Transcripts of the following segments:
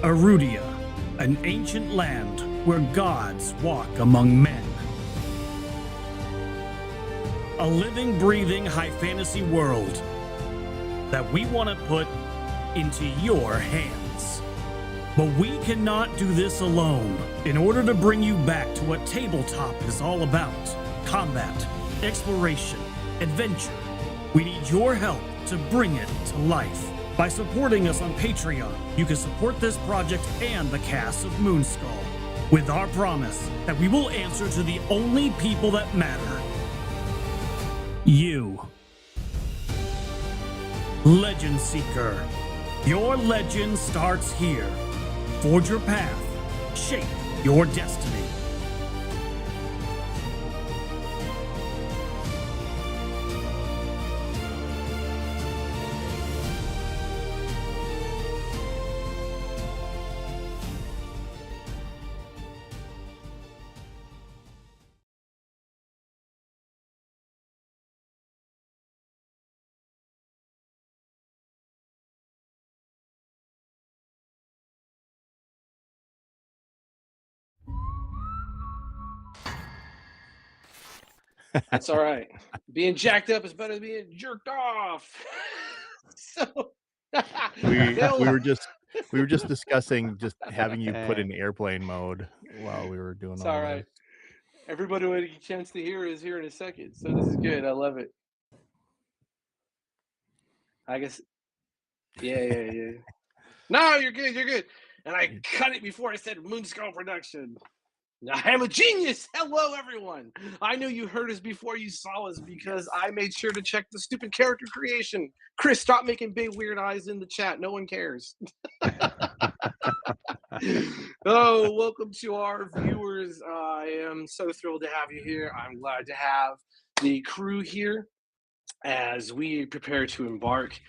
Arudia, an ancient land where gods walk among men. A living, breathing high fantasy world that we want to put into your hands. But we cannot do this alone. In order to bring you back to what tabletop is all about, combat, exploration, adventure, we need your help to bring it to life. By supporting us on Patreon, you can support this project and the cast of Moonskull, with our promise that we will answer to the only people that matter. You. Legend Seeker. Your legend starts here. Forge your path. Shape your destiny. That's all right. Being jacked up is better than being jerked off. So we were just discussing just having you put in airplane mode while we were doing it's all all right. this. Everybody will get a chance to hear is here in a second. So this is good. I love it. I guess. Yeah. No, you're good. You're good. And I cut it before I said Moonskull production. I am a genius. Hello, everyone. I know you heard us before you saw us because I made sure to check the stupid character creation. Chris, stop making big weird eyes in the chat. No one cares. Oh, welcome to our viewers. I am so thrilled to have you here. I'm glad to have the crew here as we prepare to embark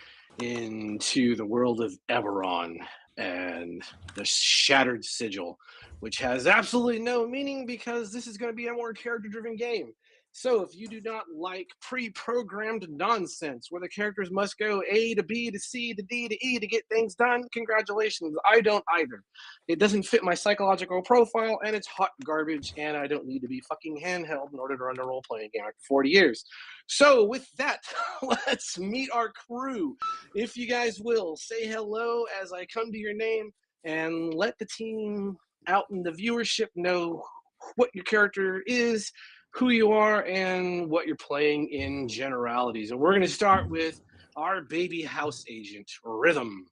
into the world of EBERRON and the Shattered Sigil, which has absolutely no meaning because this is going to be a more character-driven game. So if you do not like pre-programmed nonsense where the characters must go A to B to C to D to E to get things done, congratulations. I don't either. It doesn't fit my psychological profile, and it's hot garbage, and I don't need to be fucking handheld in order to run a role-playing game after 40 years. So with that, let's meet our crew. If you guys will, say hello as I come to your name and let the team out in the viewership know what your character is, who you are, and what you're playing in generalities. And we're going to start with our baby house agent, Rhythm.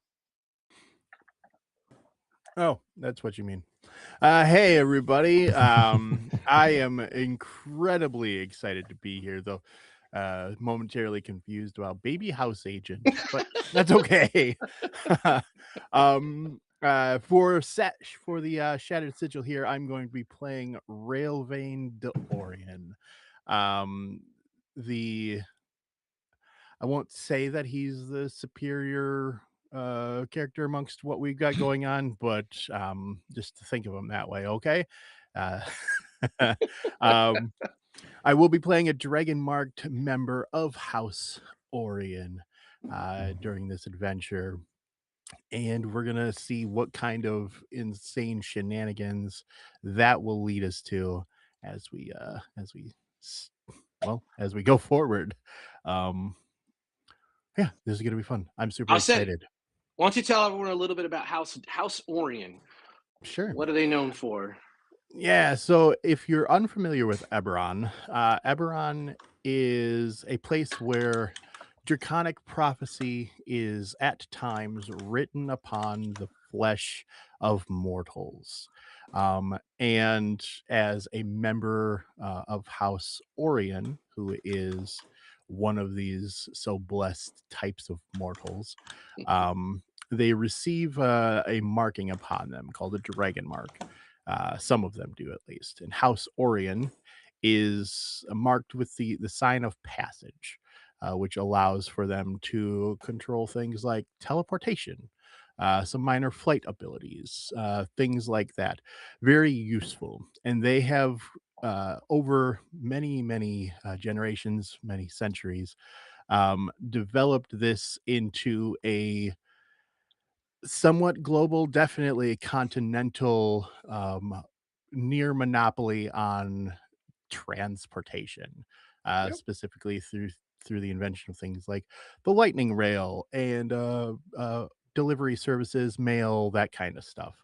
Oh, that's what you mean. Hey, everybody. I am incredibly excited to be here, though momentarily confused about baby house agent, but that's okay. For the Shattered Sigil here, I'm going to be playing Vane de Orion. I won't say that he's the superior character amongst what we've got going on, but just to think of him that way, okay? I will be playing a dragonmarked member of House Orion during this adventure, and we're gonna see what kind of insane shenanigans that will lead us to as we go forward. Yeah, this is gonna be fun. I'm super excited. Why don't you tell everyone a little bit about House Orion? Sure. What are they known for? Yeah, so if you're unfamiliar with EBERRON, EBERRON is a place where draconic prophecy is at times written upon the flesh of mortals. And as a member of House Orion, who is one of these so blessed types of mortals, they receive a marking upon them called a dragon mark. Some of them do, at least. And House Orion is marked with the sign of passage, which allows for them to control things like teleportation, some minor flight abilities, things like that. Very useful. And they have, over many generations, many centuries, developed this into a somewhat global, definitely continental, near monopoly on transportation, Yep. specifically through the invention of things like the lightning rail and delivery services, mail, that kind of stuff.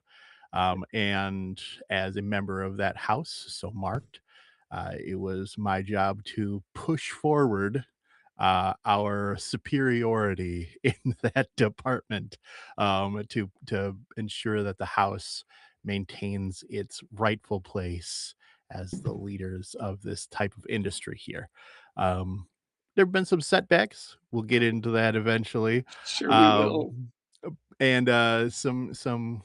And as a member of that house, so marked, it was my job to push forward our superiority in that department, to ensure that the house maintains its rightful place as the leaders of this type of industry here. There have been some setbacks. We'll get into that eventually. Sure, we Um, will. and some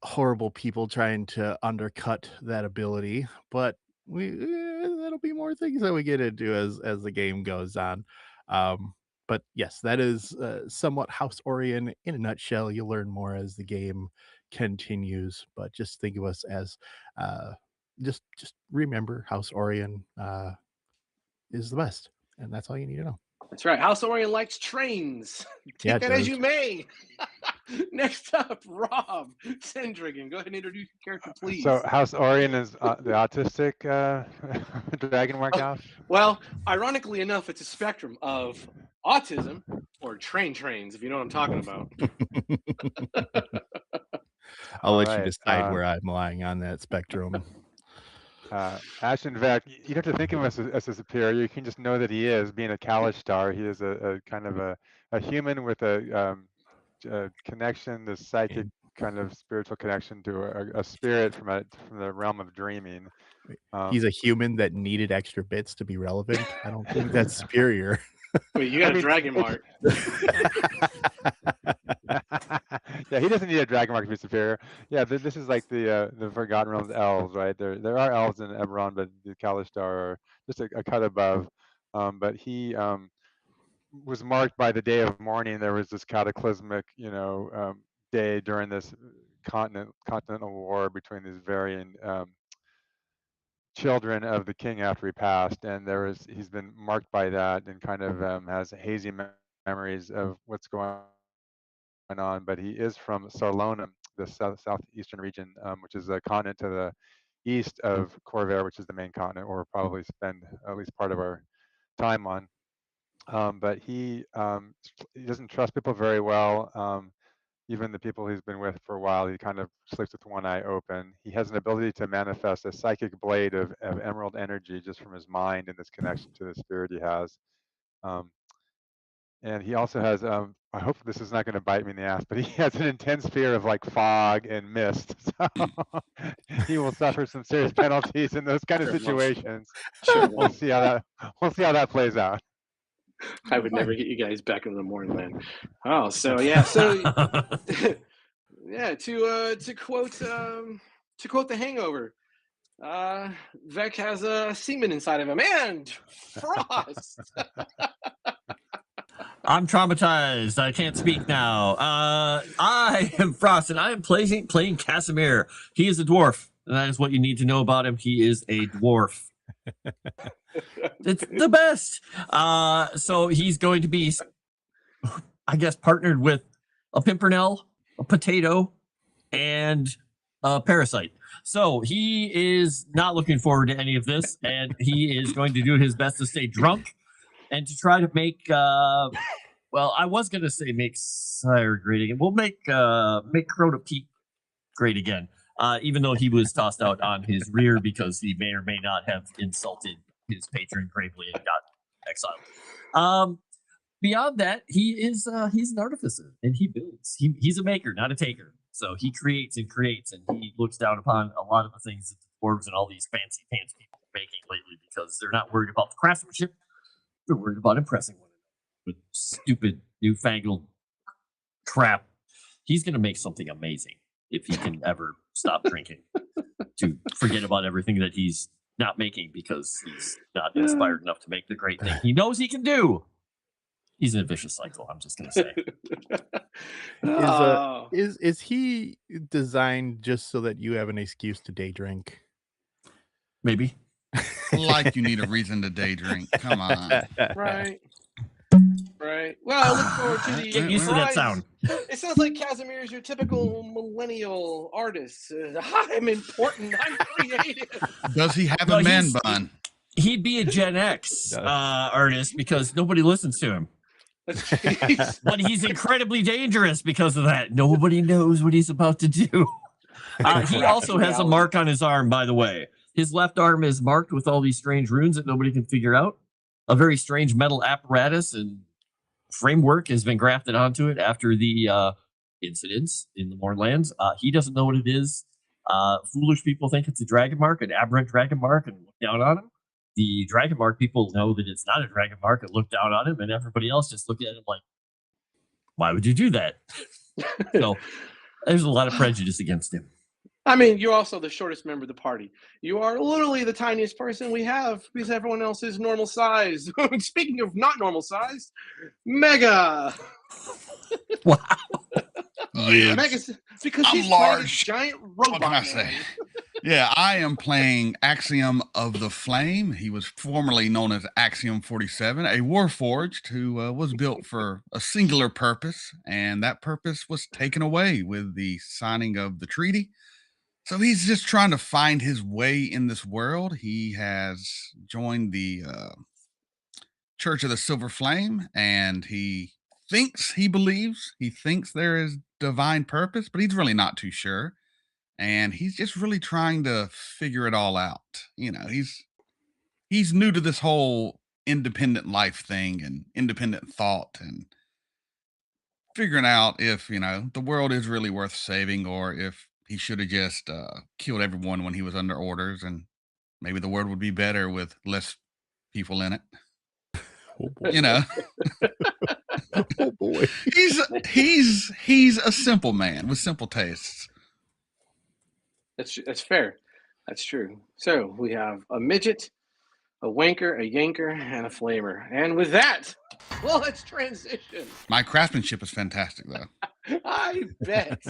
horrible people trying to undercut that ability, but that'll be more things that we get into as the game goes on. But yes, that is somewhat House Orion in a nutshell. You'll learn more as the game continues, but just think of us as uh, just remember House Orion is the best, and that's all you need to know. That's right. House Orion likes trains. Yeah, Take it that as does. you may. Next up, Rob Sandrigan. Go ahead and introduce your character, please. So House Orion is the autistic dragonmarked Oh, house. well, ironically enough, it's a spectrum of autism or trains, if you know what I'm talking about. I'll All let you right. decide where I'm lying on that spectrum. Ashen Vek, you don't have to think of him as a superior. You can just know that he is. Being a Kalistar, he is a kind of a human with a connection, this psychic kind of spiritual connection to a spirit from the realm of dreaming. He's a human that needed extra bits to be relevant. I don't think that's superior. Wait, you got I a mean, dragon mark. Yeah, he doesn't need a dragon mark to be superior. Yeah, this is like the Forgotten Realms elves, right? There are elves in EBERRON, but the Kalistar are just a cut above. But he was marked by the day of mourning. There was this cataclysmic, day during this continental war between these varying children of the king after he passed, and he's been marked by that and kind of has hazy memories of what's going on. But he is from Sarlonum, the southeastern region, which is a continent to the east of Khorvaire, which is the main continent, or we'll probably spend at least part of our time on. But he doesn't trust people very well. Even the people he's been with for a while, he kind of sleeps with one eye open. He has an ability to manifest a psychic blade of emerald energy just from his mind and this connection to the spirit he has. And he also has, I hope this is not going to bite me in the ass, but he has an intense fear of like fog and mist. So he will suffer some serious penalties in those kind of situations. Sure. We'll see how that plays out. I would never get you guys back into the Mournland. Oh, so yeah, yeah. To quote The Hangover, Vec has a semen inside of him and frost. I'm traumatized. I can't speak now. I am Frost, and I am playing Kasimir. He is a dwarf, and that is what you need to know about him. He is a dwarf. It's the best. So he's going to be, I guess, partnered with a pimpernel, a potato, and a parasite. So he is not looking forward to any of this, and he is going to do his best to stay drunk and to try to make well, I was gonna say make Sire great again. We'll make Crota Peak great again. Even though he was tossed out on his rear because he may or may not have insulted his patron gravely and got exiled. Beyond that, he's an artificer and he builds. He's a maker, not a taker. So he creates, and he looks down upon a lot of the things that the dwarves and all these fancy pants people are making lately because they're not worried about the craftsmanship. They're worried about impressing one another with stupid, newfangled crap. He's going to make something amazing if he can ever stop drinking to forget about everything that he's not making because he's not inspired enough to make the great thing he knows he can do. He's in a vicious cycle, I'm just going to say. Is he designed just so that you have an excuse to day drink? Maybe. Like you need a reason to day drink. Come on. Right. Right. Well, I look forward to the Get used to that prize. sound. It sounds like Kasimir is your typical millennial artist. I'm important. I'm creative. Does he have No, a man bun? He'd be a Gen X artist because nobody listens to him. Jeez. But he's incredibly dangerous because of that. Nobody knows what he's about to do. He also has a mark on his arm, by the way. His left arm is marked with all these strange runes that nobody can figure out. A very strange metal apparatus and framework has been grafted onto it after the incidents in the Mournlands. He doesn't know what it is. Foolish people think it's a dragon mark, an aberrant dragon mark, and look down on him. The dragon mark people know that it's not a dragon mark and look down on him, and everybody else just look at him like, why would you do that? So there's a lot of prejudice against him. I mean, you're also the shortest member of the party. You are literally the tiniest person we have because everyone else is normal size. Speaking of not normal size, Mega. Wow. Yeah. Mega's because I'm he's playing a large. giant What robot. can I say? Yeah, I am playing Axiom of the Flame. He was formerly known as Axiom 47, a warforged who was built for a singular purpose, and that purpose was taken away with the signing of the treaty. So he's just trying to find his way in this world. He has joined the Church of the Silver Flame, and he believes there is divine purpose, but he's really not too sure. And he's just really trying to figure it all out. You know, he's new to this whole independent life thing and independent thought and figuring out if, you know, the world is really worth saving or if he should have just killed everyone when he was under orders, and maybe the world would be better with less people in it. Oh boy. You know, Oh boy. he's a simple man with simple tastes. That's fair. That's true. So we have a midget, a wanker, a yanker, and a flamer. And with that, well, let's transition. My craftsmanship is fantastic, though. I bet.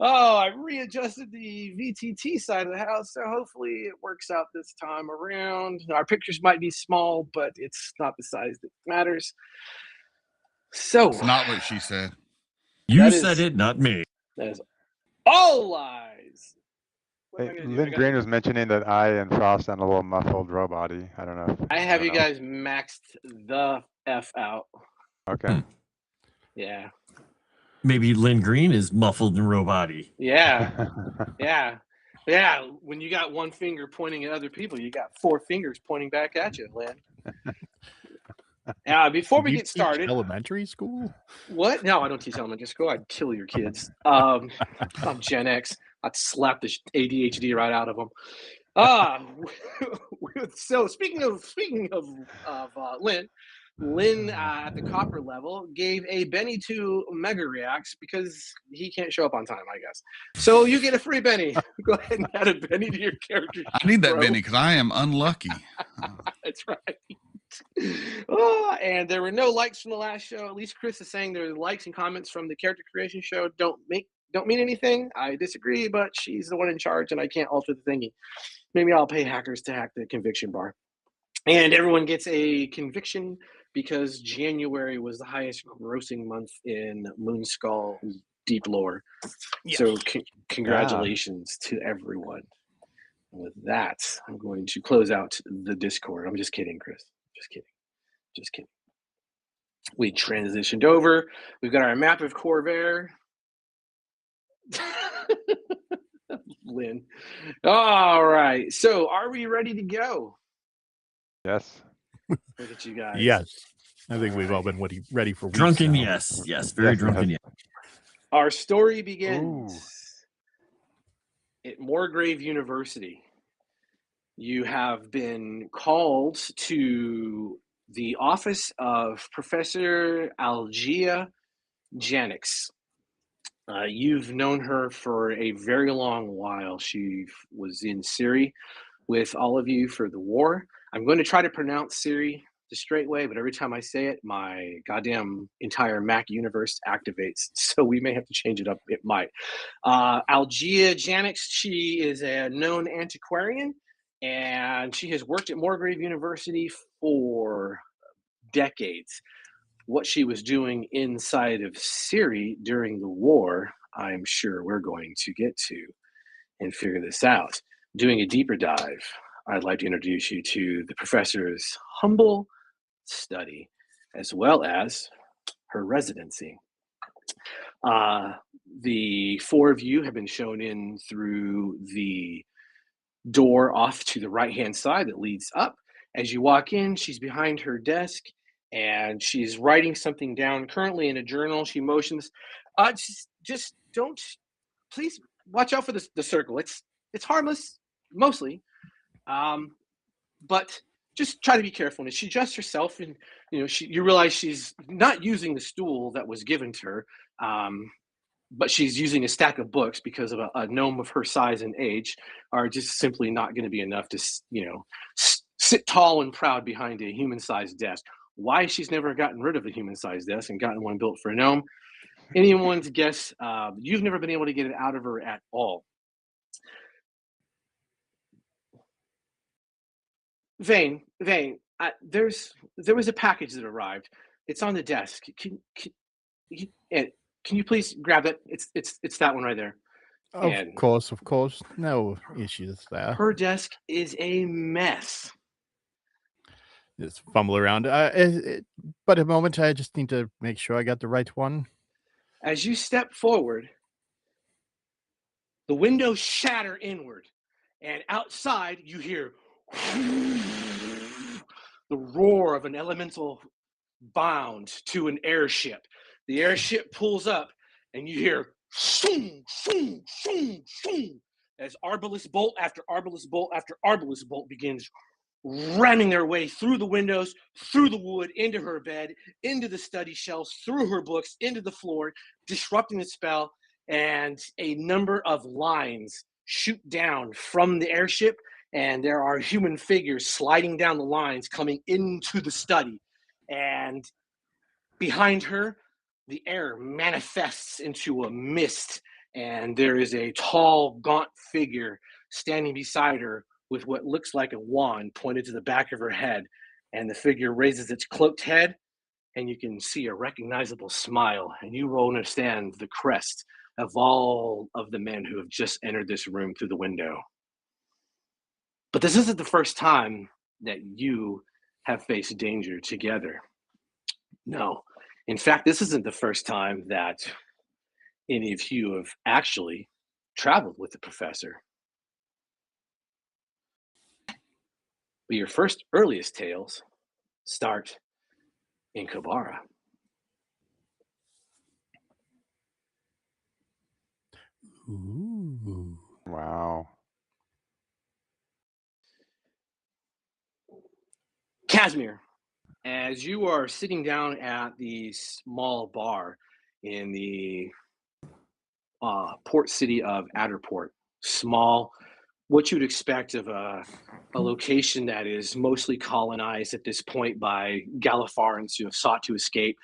Oh, I readjusted the VTT side of the house, so hopefully it works out this time around. Our pictures might be small, but it's not the size that matters. So It's not what she said. You said it, not me. That is all lies. What am I gonna do? Lynn Green was mentioning that I and Frost sound a little muffled robot-y. I don't know. I have you don't know. guys maxed the F out. Okay. Yeah. Maybe Lynn Green is muffled and robot-y. Yeah. Yeah. Yeah. When you got one finger pointing at other people, you got four fingers pointing back at you, Lynn. Before we You get teach started. elementary school? What? No, I don't teach elementary school. I'd kill your kids. I'm Gen X. I'd slap the ADHD right out of them. So speaking of Lynn at the copper level gave a Benny to Mega Reacts because he can't show up on time, I guess. So you get a free Benny. Go ahead and add a Benny to your character. I need that bro. Benny because I am unlucky. That's right. Oh, and there were no likes from the last show. At least Chris is saying there are likes and comments from the character creation show don't mean anything. I disagree, but she's the one in charge and I can't alter the thingy. Maybe I'll pay hackers to hack the conviction bar. And everyone gets a conviction because January was the highest grossing month in Moonskull deep lore. Yeah. So congratulations to everyone. With that, I'm going to close out the Discord. I'm just kidding, Chris. Just kidding. We transitioned over. We've got our map of Khorvaire. Lynn. All right. So are we ready to go? Yes. Look at you guys. Yes. I think we've all been ready for weeks Drunken, now. yes. Very drunken, yes. Our story begins at Moorgrave University. You have been called to the office of Professor Algia Janix. You've known her for a very long while. She was in Siri with all of you for the war. I'm going to try to pronounce Siri the straight way, but every time I say it, my goddamn entire Mac universe activates. So we may have to change it up. It might. Algia Janix, she is a known antiquarian, and she has worked at Moorgrave University for decades. what she was doing inside of Siri during the war, I'm sure we're going to get to and figure this out. Doing a deeper dive, I'd like to introduce you to the professor's humble study, as well as her residency. The four of you have been shown in through the door off to the right-hand side that leads up. As you walk in, she's behind her desk and she's writing something down currently in a journal. She motions, just don't, please watch out for the circle. It's harmless, mostly, but just try to be careful. And she adjusts herself, and you realize she's not using the stool that was given to her, but she's using a stack of books because of a gnome of her size and age are just simply not going to be enough to sit tall and proud behind a human-sized desk. Why she's never gotten rid of a human-sized desk and gotten one built for a gnome, anyone's guess. You've never been able to get it out of her at all. Vane, there was a package that arrived. It's on the desk. Can you please grab it? It's that one right there. Of course. No issues there. Her desk is a mess. Just fumble around. But a moment, I just need to make sure I got the right one. As you step forward, the windows shatter inward, and outside you hear the roar of an elemental bound to an airship. The airship pulls up, and you hear shoom, shoom, shoom, shoom, as arbalist bolt after arbalist bolt after arbalist bolt begins ramming their way through the windows, through the wood, into her bed, into the study shelves, through her books, into the floor, disrupting the spell, and a number of lines shoot down from the airship, and there are human figures sliding down the lines coming into the study. And behind her, the air manifests into a mist, and there is a tall, gaunt figure standing beside her with what looks like a wand pointed to the back of her head. And the figure raises its cloaked head, and you can see a recognizable smile, and you will understand the crest of all of the men who have just entered this room through the window. But this isn't the first time that you have faced danger together. No. In fact, this isn't the first time that any of you have actually traveled with the professor. But your first earliest tales start in Khorvaire. Ooh. Wow. Kasimir, as you are sitting down at the small bar in the port city of Adderport, small, what you'd expect of a location that is mostly colonized at this point by Galifarans who have sought to escape.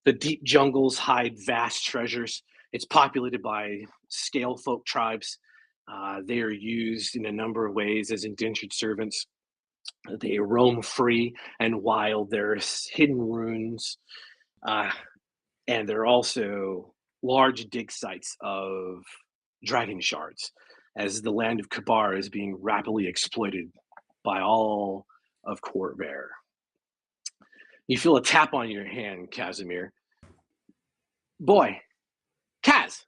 The deep jungles hide vast treasures. It's populated by scale folk tribes. They are used in a number of ways as indentured servants. They roam free and wild. There's hidden ruins, and there are also large dig sites of dragon shards, as the land of Khorvaire is being rapidly exploited by all of Khorvaire. You feel a tap on your hand, Kasimir. Boy, Kaz!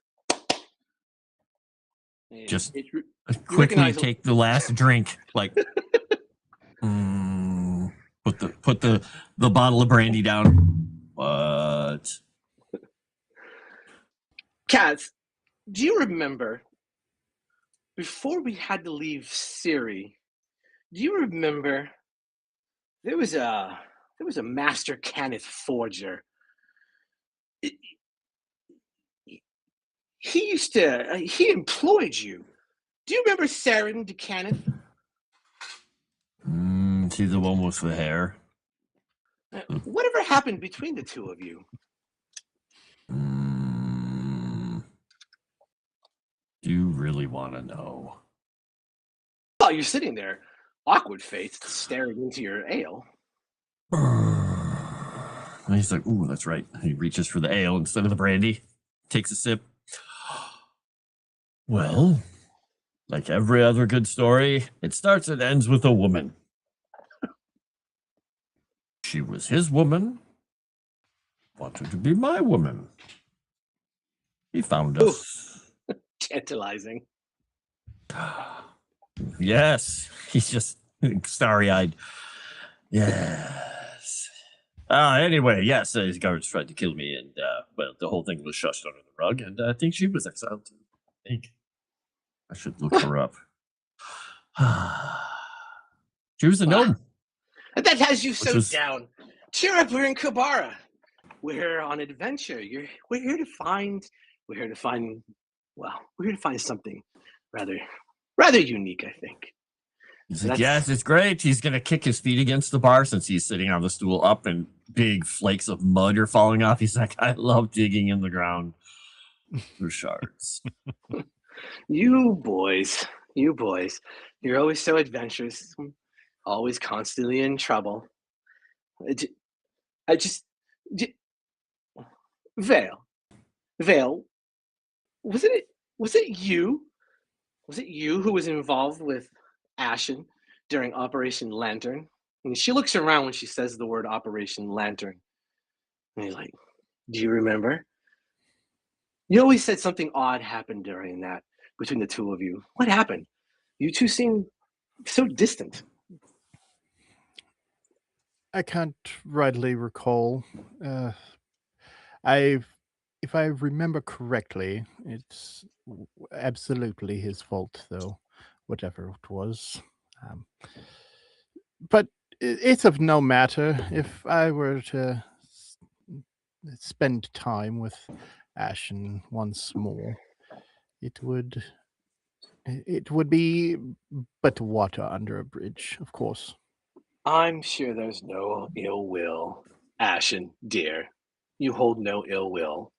And Just you quickly recognize take the last drink, like put the bottle of brandy down. What? Kaz, do you remember before we had to leave Siri? Do you remember there was a master Kenneth forger? He employed you. Do you remember Saren de Kenneth? She's the one with the hair. Whatever happened between the two of you? Do you really want to know? Oh, you're sitting there, awkward faced, staring into your ale. And he's like, ooh, that's right. He reaches for the ale instead of the brandy, takes a sip. Well, like every other good story, it starts and ends with a woman. She was his woman, wanted to be my woman. He found us. Tantalizing. Yes, he's just starry-eyed. Yes. Anyway, yes, his guards tried to kill me, and well, the whole thing was shushed under the rug, and I think she was exiled too. I think I should look her up. She was a gnome. That has you so was- down. Cheer up, we're in Kubara. We're on adventure. We're here to find something rather unique, I think. He's like, yes, it's great. He's going to kick his feet against the bar since he's sitting on the stool up and big flakes of mud are falling off. He's like, I love digging in the ground for shards. You boys, you're always so adventurous, always constantly in trouble. Vale, was it you who was involved with Ashen during Operation Lantern? And she looks around when she says the word Operation Lantern. And he's like, do you remember? You always said something odd happened during that between the two of you. What happened? You two seem so distant. I can't rightly recall. If I remember correctly, it's absolutely his fault, though, whatever it was. But it's of no matter. If I were to spend time with Ashen once more, it would be but water under a bridge, of course. I'm sure there's no ill will, Ashen, dear. You hold no ill will.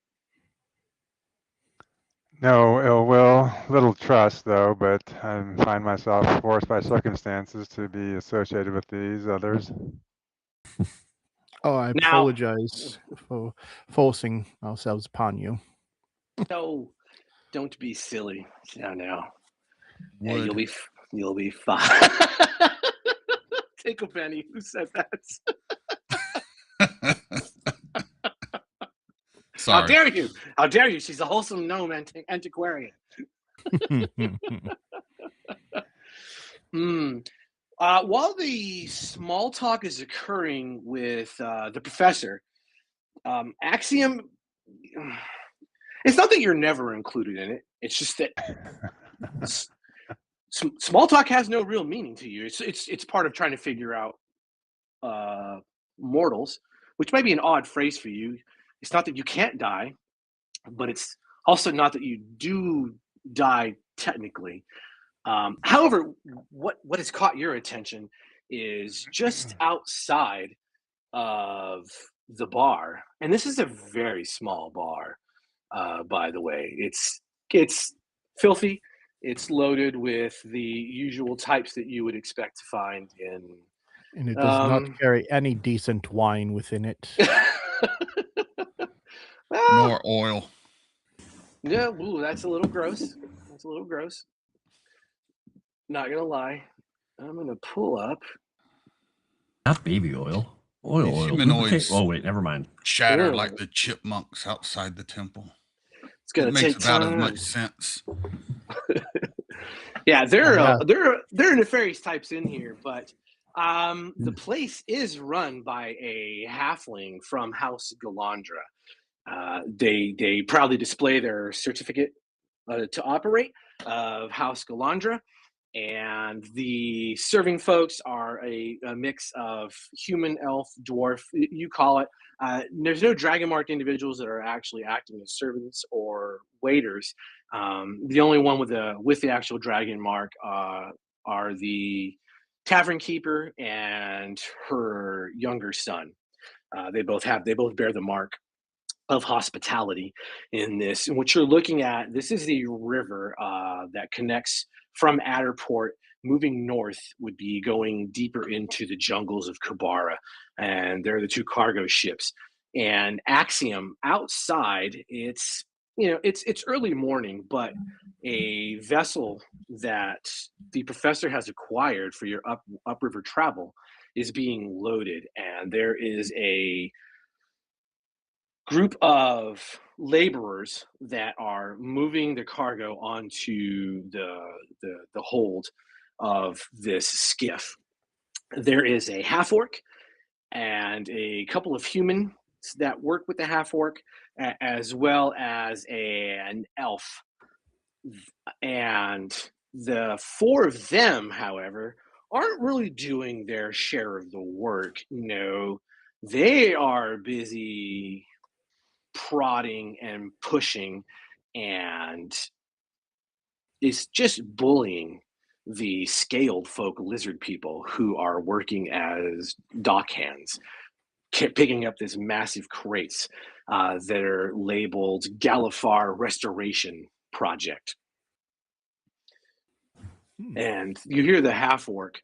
No ill will, little trust though, but I find myself forced by circumstances to be associated with these others. Oh, I Now- apologize for forcing ourselves upon you. No, don't be silly. Now. Yeah, Would. you'll be fine. Take a penny. Who said that? Sorry. How dare you? How dare you? She's a wholesome gnome antiquarian. While the small talk is occurring with the professor, Axiom, it's not that you're never included in it. It's just that small talk has no real meaning to you. It's part of trying to figure out mortals, which might be an odd phrase for you. It's not that you can't die, but it's also not that you do die technically. However, what has caught your attention is just outside of the bar, and this is a very small bar, by the way. It's filthy. It's loaded with the usual types that you would expect to find in. And it does not carry any decent wine within it. Nor oil. Yeah, ooh, that's a little gross. Not gonna lie. I'm gonna pull up. Not baby oil. Oil. Humanoids. Oh, wait, never mind. Shattered Ew. like the chipmunks outside the temple. It's gonna It makes take about time. as much sense. Yeah, there Yeah. are nefarious types in here, but the place is run by a halfling from House Galandra. They proudly display their certificate to operate of House Galandra, and the serving folks are a mix of human, elf, dwarf, you call it. There's no dragonmarked individuals that are actually acting as servants or waiters. The only one with the actual dragon mark are the tavern keeper and her younger son. They both bear the mark of hospitality in this. And what you're looking at, this is the river that connects from Adderport. Moving north would be going deeper into the jungles of Kubara, and there are the two cargo ships. And Axiom outside, it's it's early morning, but a vessel that the professor has acquired for your upriver travel is being loaded, and there is a group of laborers that are moving the cargo onto the hold of this skiff. There is a half orc and a couple of humans that work with the half orc, as well as an elf. And the four of them, however, aren't really doing their share of the work. No, they are busy prodding and pushing, and it's just bullying the scaled folk lizard people who are working as dock hands, picking up this massive crates that are labeled Galifar Restoration Project. And you hear the half orc,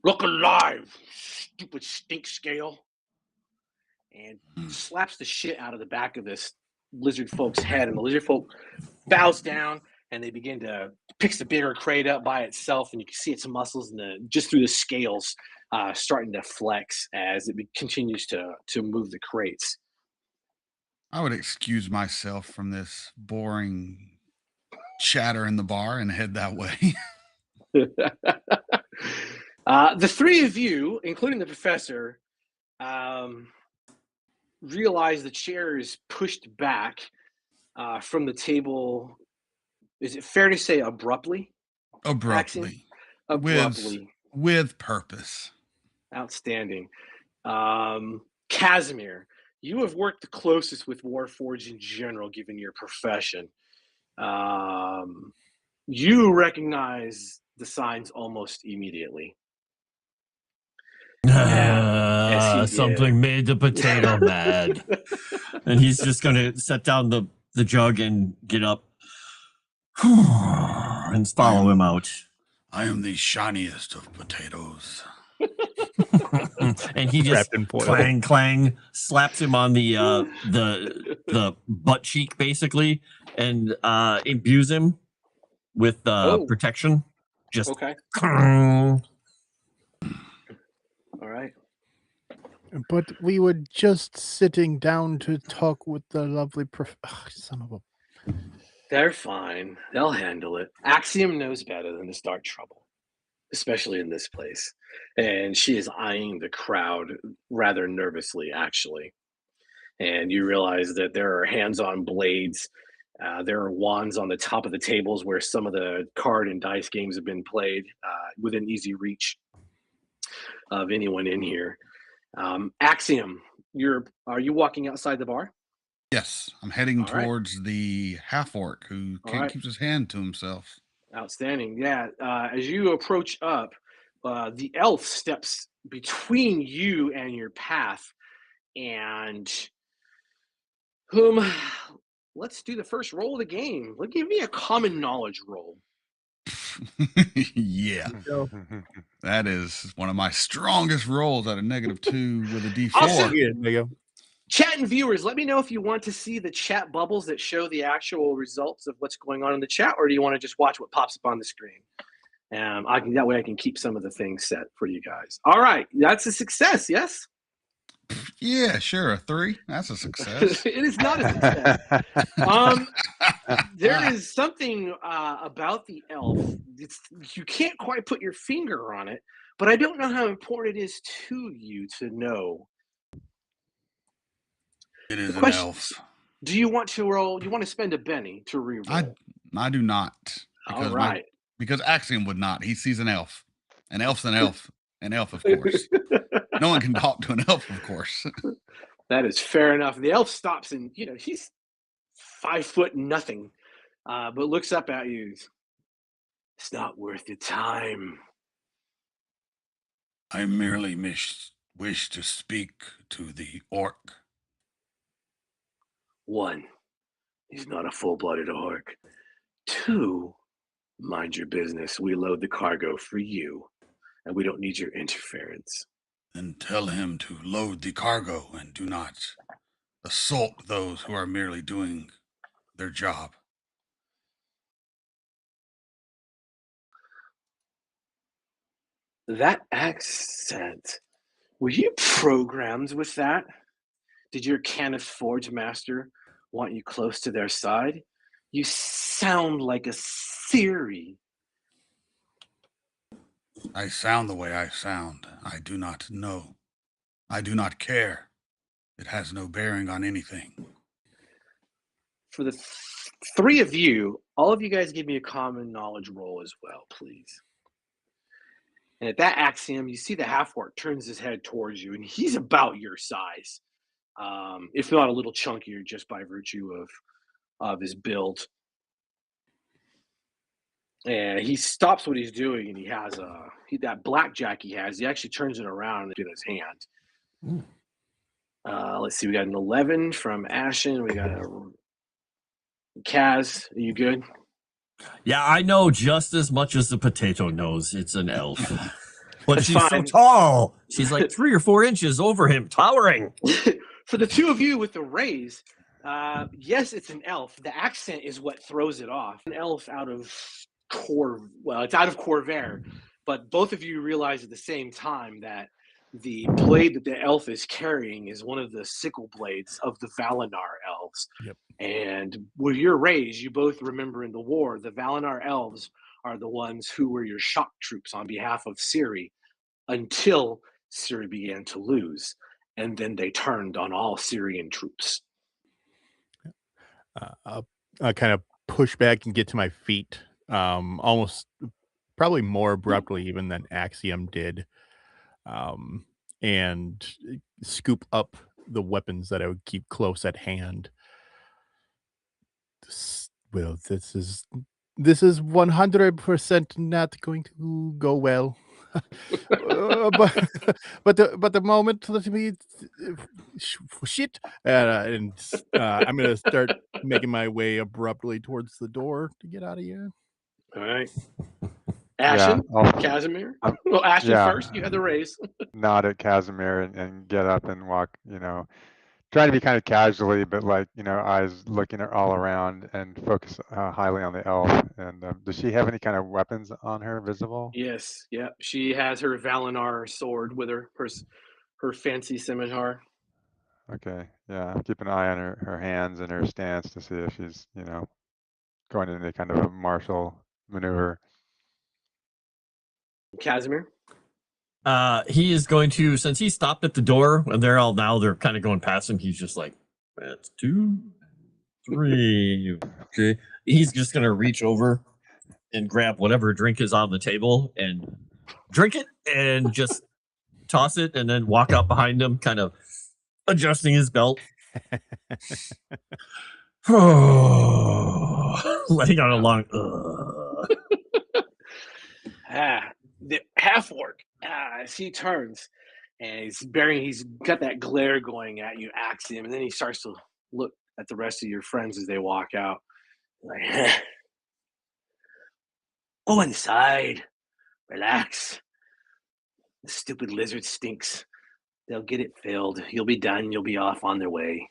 "Look alive, stupid stink scale," and slaps the shit out of the back of this lizard folk's head, and the lizard folk bows down, and they begin to picks the bigger crate up by itself, and you can see its muscles and just through the scales starting to flex as it continues to move the crates. I would excuse myself from this boring chatter in the bar and head that way. The three of you, including the professor, realize the chair is pushed back from the table. Is it fair to say abruptly? Abruptly. Abruptly. With purpose. Outstanding. Kasimir, you have worked the closest with Warforged in general, given your profession. You recognize the signs almost immediately. Something made the potato mad. And he's just going to set down the jug and get up and follow him out. I am the shiniest of potatoes. And he just clang, slaps him on the butt cheek, basically, and imbues him with protection. Just okay. All right. But we were just sitting down to talk with the lovely son of a... They're fine. They'll handle it. Axiom knows better than to start trouble, especially in this place. And she is eyeing the crowd rather nervously, actually. And you realize that there are hands-on blades. There are wands on the top of the tables where some of the card and dice games have been played within easy reach of anyone in here. Axiom, are you walking outside the bar? Yes, I'm heading towards the half-orc who keeps his hand to himself. Outstanding. Yeah, as you approach up, the elf steps between you and your path, and let's do the first roll of the game. Give me a common knowledge roll. Yeah. That is one of my strongest rolls at a -2 with a D4. Awesome. Yeah, there you go. Chat and viewers, let me know if you want to see the chat bubbles that show the actual results of what's going on in the chat, or do you want to just watch what pops up on the screen? That way I can keep some of the things set for you guys. All right, that's a success, yes? Yeah, sure. A 3. That's a success. It is not a success. There is something about the elf. You can't quite put your finger on it, but I don't know how important it is to you to know. It is an elf. Do you want to roll? You want to spend a Benny to reroll? I do not. All right. Because Axiom would not. He sees an elf. An elf's an elf. An elf, of course. No one can talk to an elf, of course. That is fair enough. The elf stops and, he's 5 foot nothing, but looks up at you. It's not worth your time. I merely wish to speak to the orc. 1, he's not a full-blooded orc. 2, mind your business. We load the cargo for you, and we don't need your interference. Then tell him to load the cargo and do not assault those who are merely doing their job. That accent, were you programmed with that? Did your Canith Forge master want you close to their side? You sound like a Siri. I sound the way I sound. I do not know. I do not care. It has no bearing on anything. For the three of you, all of you guys give me a common knowledge roll as well, please. And at that Axiom, you see the half-orc turns his head towards you, and he's about your size, if not a little chunkier, just by virtue of his build. And he stops what he's doing, and he has that blackjack he has. He actually turns it around in his hand. Let's see, we got an 11 from Ashen. We got a Kaz. Are you good? Yeah, I know just as much as the potato knows. It's an elf. But That's she's so fine. tall. She's like 3 or 4 inches over him, towering. For the two of you with the raise, yes, it's an elf. The accent is what throws it off. An elf out of it's out of Khorvaire, but both of you realize at the same time that the blade that the elf is carrying is one of the sickle blades of the Valinar elves. Yep. And with your raise, you both remember in the war, the Valinar elves are the ones who were your shock troops on behalf of Ciri until Ciri began to lose. And then they turned on all Syrian troops. I'll kind of push back and get to my feet, almost probably more abruptly even than Axiom did, and scoop up the weapons that I would keep close at hand. This is 100% not going to go well. but the moment that we shit, I'm gonna start making my way abruptly towards the door to get out of here. All right. Ashen, Kasimir. Well, Ashen first. You had the raise. Nod at Kasimir and get up and walk, trying to be kind of casually, but like, eyes looking all around and focus highly on the elf. And does she have any kind of weapons on her visible? Yes. Yeah. She has her Valinar sword with her, her fancy scimitar. Okay. Yeah. Keep an eye on her hands and her stance to see if she's, going into any kind of a martial maneuver. Kasimir. He is going to, since he stopped at the door and they're kind of going past him, he's just like, that's 2, 3. Okay. He's just going to reach over and grab whatever drink is on the table and drink it and just toss it and then walk out behind him, kind of adjusting his belt. Letting out a long, the half-orc, as he turns and he's got that glare going at you, Axiom, and then he starts to look at the rest of your friends as they walk out. Like, go inside, relax. The stupid lizard stinks. They'll get it filled. You'll be done. You'll be off on their way.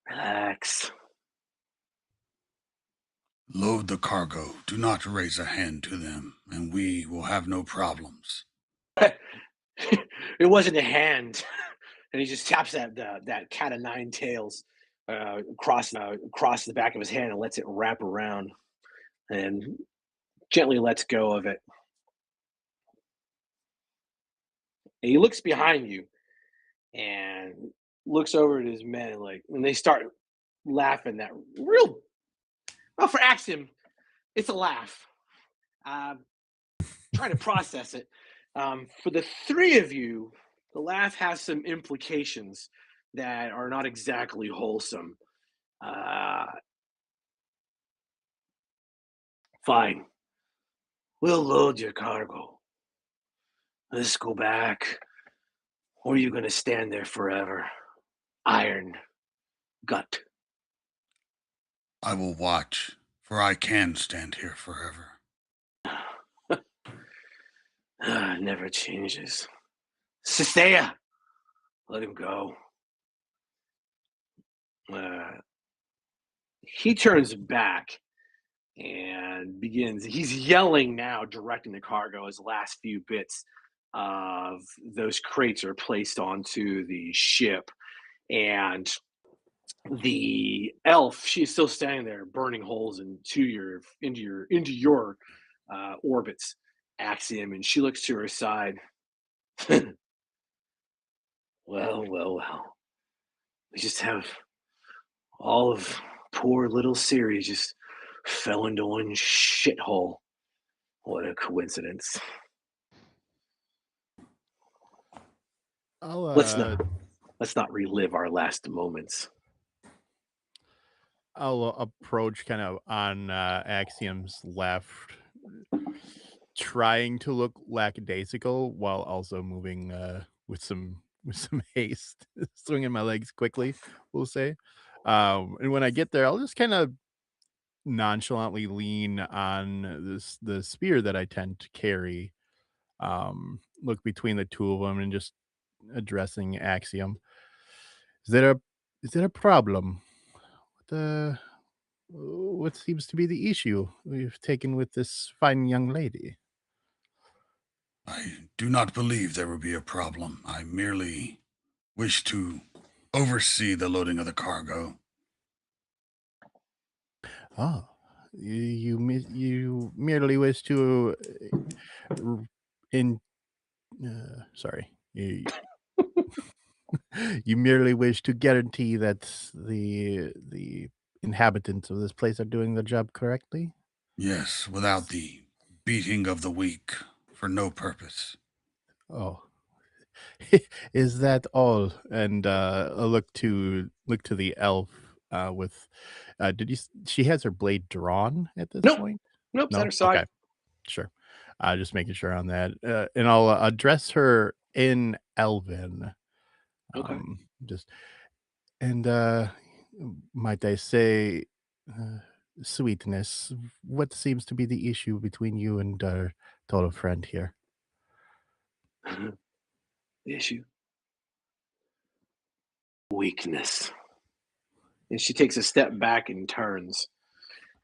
Relax. Load the cargo. Do not raise a hand to them, and we will have no problems. It wasn't a hand. And he just taps that cat of 9 tails across the back of his hand and lets it wrap around and gently lets go of it. And he looks behind you and looks over at his men and they start laughing that real. Well, for Axiom, it's a laugh. Trying to process it. For the three of you, the laugh has some implications that are not exactly wholesome. Fine. We'll load your cargo. Let's go back. Or are you going to stand there forever? Iron gut. I will watch, for I can stand here forever. Never changes. Sistea, let him go. He turns back and begins. He's yelling now, directing the cargo as the last few bits of those crates are placed onto the ship. And the elf, she's still standing there, burning holes into your orbits, Axiom, and she looks to her side. Well. We just have all of poor little Siri just fell into one shithole. What a coincidence. I'll Let's not relive our last moments. I'll approach kind of on Axiom's left, trying to look lackadaisical while also moving with some haste, swinging my legs quickly, we'll say. And when I get there, I'll just kind of nonchalantly lean on the spear that I tend to carry. Look between the two of them and just addressing Axiom. Is there a problem? What seems to be the issue we've taken with this fine young lady? I do not believe there will be a problem. I merely wish to oversee the loading of the cargo. Oh, you merely wish to sorry. You merely wish to guarantee that the inhabitants of this place are doing their job correctly? Yes, without the beating of the weak for no purpose. Oh. Is that all? And I'll look to the elf with she has her blade drawn at this point? Nope, No? at her side. Okay. Sure. Just making sure on that. And I'll address her in Elven. Okay. And might I say, sweetness, what seems to be the issue between you and our total friend here? The issue? Weakness. And she takes a step back and turns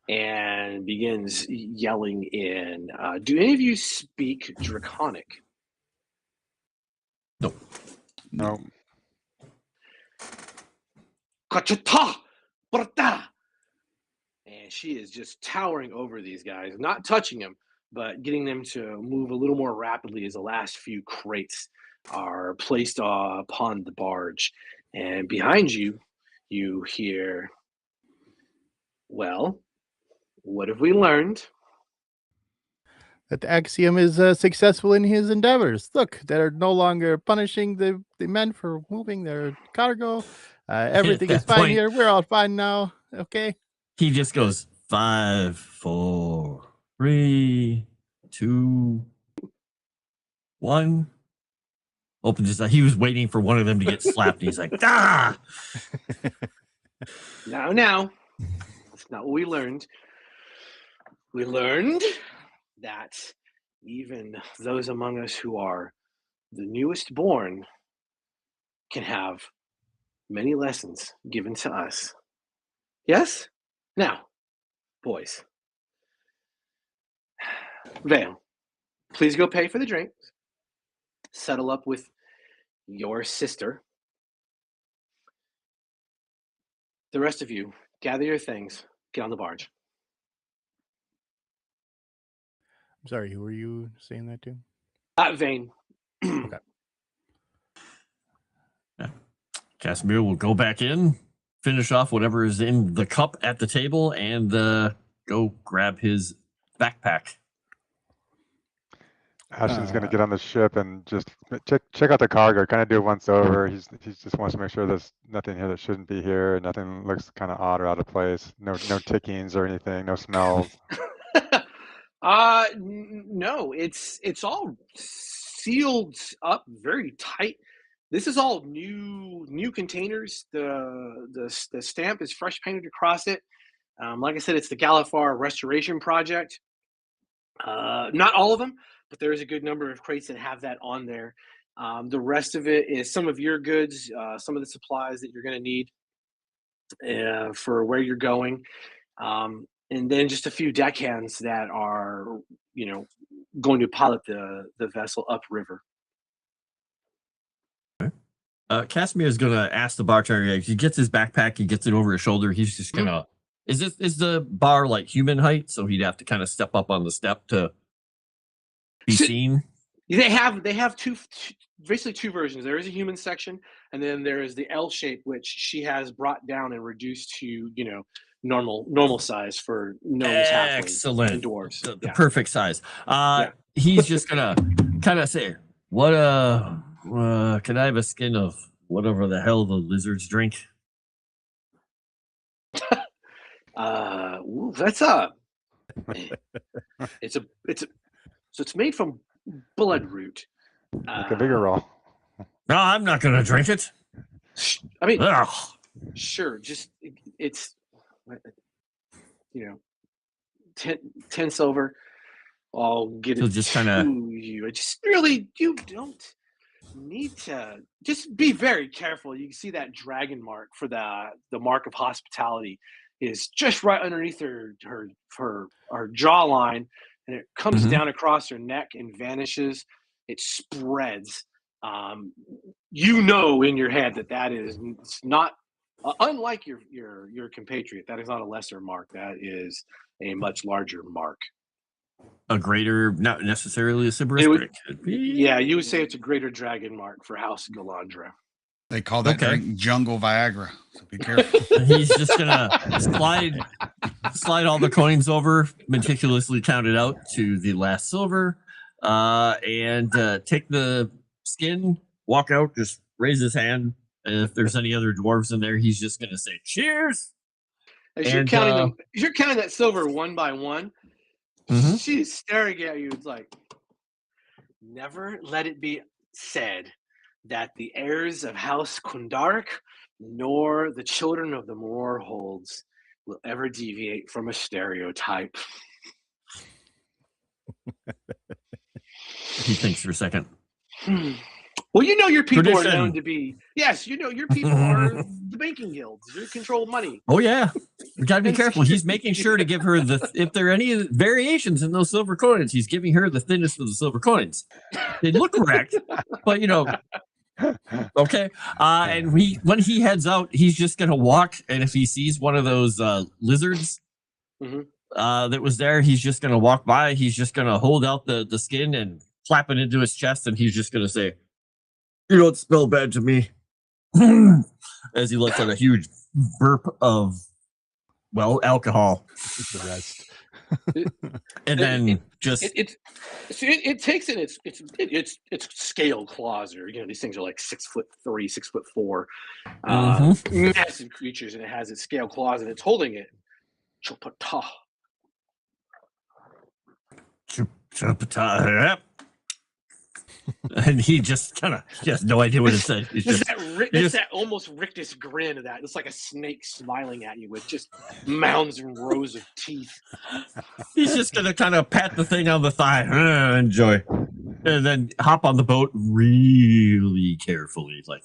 and begins yelling in. Do any of you speak Draconic? No. Kachata! Brata! And she is just towering over these guys, not touching them, but getting them to move a little more rapidly as the last few crates are placed upon the barge. And behind you, you hear, well, what have we learned? That Axiom is successful in his endeavors. Look, they're no longer punishing the men for moving their cargo. Everything is that fine point- here. We're all fine now. Okay. He just goes 5, 4, 3, 2, 1. Opens his. He was waiting for one of them to get slapped. And he's like, ah! Now, that's not what we learned. We learned that even those among us who are the newest born can have many lessons given to us. Yes? Now, boys. Vane, please go pay for the drinks. Settle up with your sister. The rest of you, gather your things, get on the barge. I'm sorry, who were you saying that to? Vane. Okay. Kasimir will go back in, finish off whatever is in the cup at the table, and go grab his backpack. Ashen's going to get on the ship and just check out the cargo, kind of do it once over. He just wants to make sure there's nothing here that shouldn't be here. Nothing looks kind of odd or out of place. No tickings or anything. No smells. No, it's all sealed up very tight. This is all new containers. The stamp is fresh painted across it. Like I said, it's the Galifar Restoration Project. Not all of them, but there is a good number of crates that have that on there. The rest of it is some of your goods, some of the supplies that you're going to need. for where you're going, and then just a few deckhands that are, going to pilot the vessel upriver. Kasimir is gonna ask the bartender. He gets his backpack, he gets it over his shoulder. He's just gonna. Is the bar like human height? So he'd have to kind of step up on the step to be seen. They have basically two versions. There is a human section, and then there is the L shape, which she has brought down and reduced to normal size for gnomes, halflings, and dwarves. The perfect size. He's just gonna kind of say, "What can I have a skin of whatever the hell the lizards drink?" That's it's made from bloodroot. Like a bigger roll. No, I'm not gonna drink it. I mean, Ugh. Sure, just it's 10 silver. I'll get it just to kinda- you. You don't need to. Just be very careful. You can see that dragon mark for the mark of hospitality is just right underneath her jawline, and it comes down across her neck and vanishes. It spreads. In your head that is not unlike your compatriot. That is not a lesser mark. That is a much larger mark. A greater, not necessarily a Siberian. Yeah, you would say it's a greater dragon mark for House Galandra. They call that drink jungle Viagra. So be careful. He's just gonna slide all the coins over, meticulously count it out to the last silver, and take the skin, walk out, just raise his hand. And if there's any other dwarves in there, he's just gonna say cheers. As you're counting that silver one by one, she's staring at you. It's like, never let it be said that the heirs of House Kundarik nor the children of the Moorholds will ever deviate from a stereotype. He thinks for a second. Well, your people Tradition. are known to be. Yes, your people are the banking guilds. They control money. Oh yeah, we gotta be careful. He's making sure to give her if there are any variations in those silver coins, he's giving her the thinnest of the silver coins. They look correct, but okay. And when he heads out, he's just gonna walk, and if he sees one of those lizards that was there, he's just gonna walk by. He's just gonna hold out the skin and clap it into his chest, and he's just gonna say, "You don't smell bad to me," as he lets out a huge burp of alcohol. The rest. And then it takes in its scale claws, or these things are like 6'3", 6'4", massive creatures, and it has its scale claws, and it's holding it. Chopata. Yep. And he just he has no idea what it said. It's that almost rictus grin of that. It's like a snake smiling at you with just mounds and rows of teeth. He's just gonna kind of pat the thing on the thigh, enjoy, and then hop on the boat really carefully, like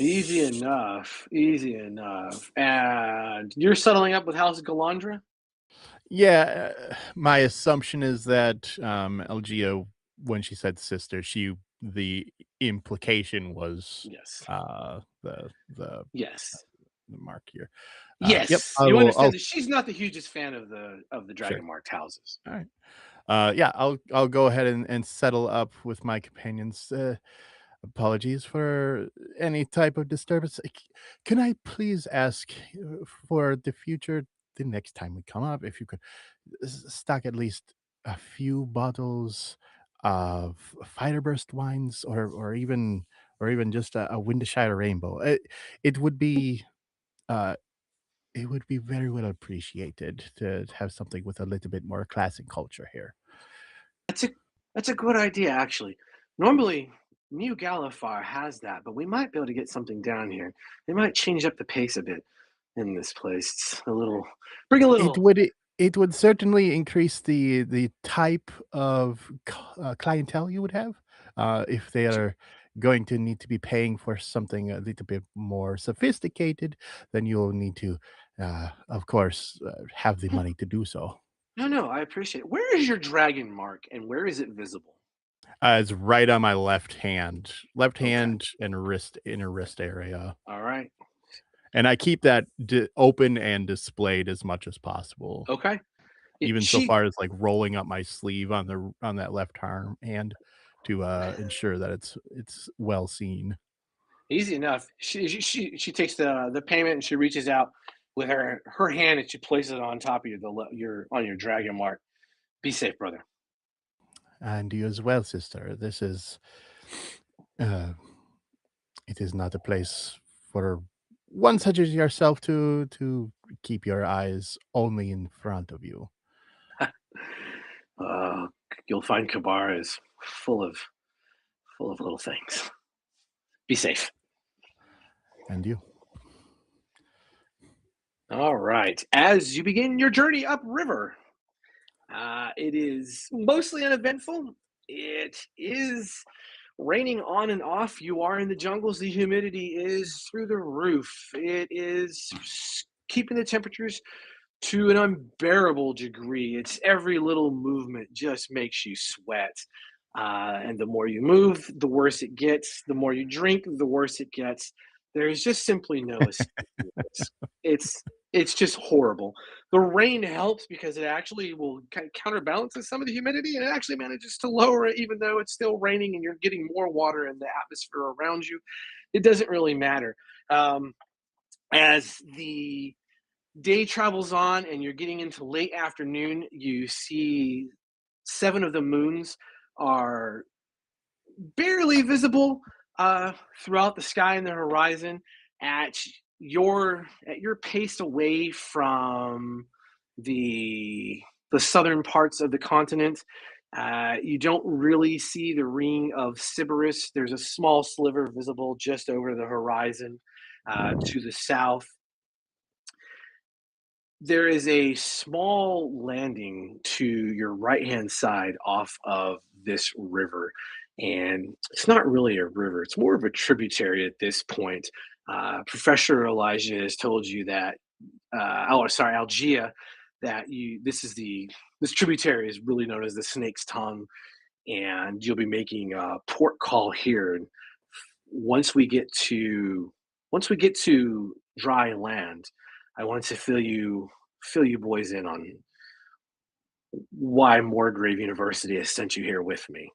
easy enough. And you're settling up with House Galandra? Yeah, my assumption is that Elgio, when she said sister, the implication was Yes. The mark here. Yes. Yep. You understand that she's not the hugest fan of the dragonmarked houses. All right. Yeah, I'll go ahead and settle up with my companions. Apologies for any type of disturbance. Can I please ask for the future? The next time we come up, if you could stock at least a few bottles of Fireburst wines, or even just a Windshire Rainbow. It would be very well appreciated to have something with a little bit more class and culture here. That's a good idea, actually. Normally, New Galifar has that, but we might be able to get something down here. They might change up the pace a bit in this place. It's bring a little. It would certainly increase the type of clientele you would have if they are going to need to be paying for something a little bit more sophisticated, then you'll need to, of course, have the money to do so. No, I appreciate it. Where is your dragon mark and where is it visible? It's right on my left hand, Okay. and inner wrist area. All right. And I keep that open and displayed as much as possible, Okay. even so She far as like rolling up my sleeve on that left arm hand to ensure that it's well seen. easy enough. She takes the payment and she reaches out with her hand and she places it on top of your on your dragon mark. Be safe, brother. And you as well, sister. This is uh, it is not a place for one such as yourself to keep your eyes only in front of you. Uh, you'll find Kabar is full of little things. Be safe. And you. All right. As you begin your journey upriver, it is mostly uneventful. It is raining on and off. You are in the jungles. The humidity is through the roof. It is keeping the temperatures to an unbearable degree. It's every little movement just makes you sweat. And the more you move, the worse it gets. The more you drink, the worse it gets. There's just simply no escape. It's just horrible. The rain helps because it actually will kind of counterbalances some of the humidity, and it actually manages to lower it, even though it's still raining and you're getting more water in the atmosphere around you. It doesn't really matter. As the day travels on and you're getting into late afternoon, you see 7 of the moons are barely visible throughout the sky and the horizon at your pace away from the southern parts of the continent. You don't really see the ring of Sybaris. There's a small sliver visible just over the horizon to the south. There is a small landing to your right hand side off of this river. And it's not really a river, it's more of a tributary at this point. Professor Elijah has told you that, Algia, that this tributary is really known as the Snake's Tongue, and you'll be making a port call here. And once we get to dry land, I want to fill you boys in on why Morgrave University has sent you here with me.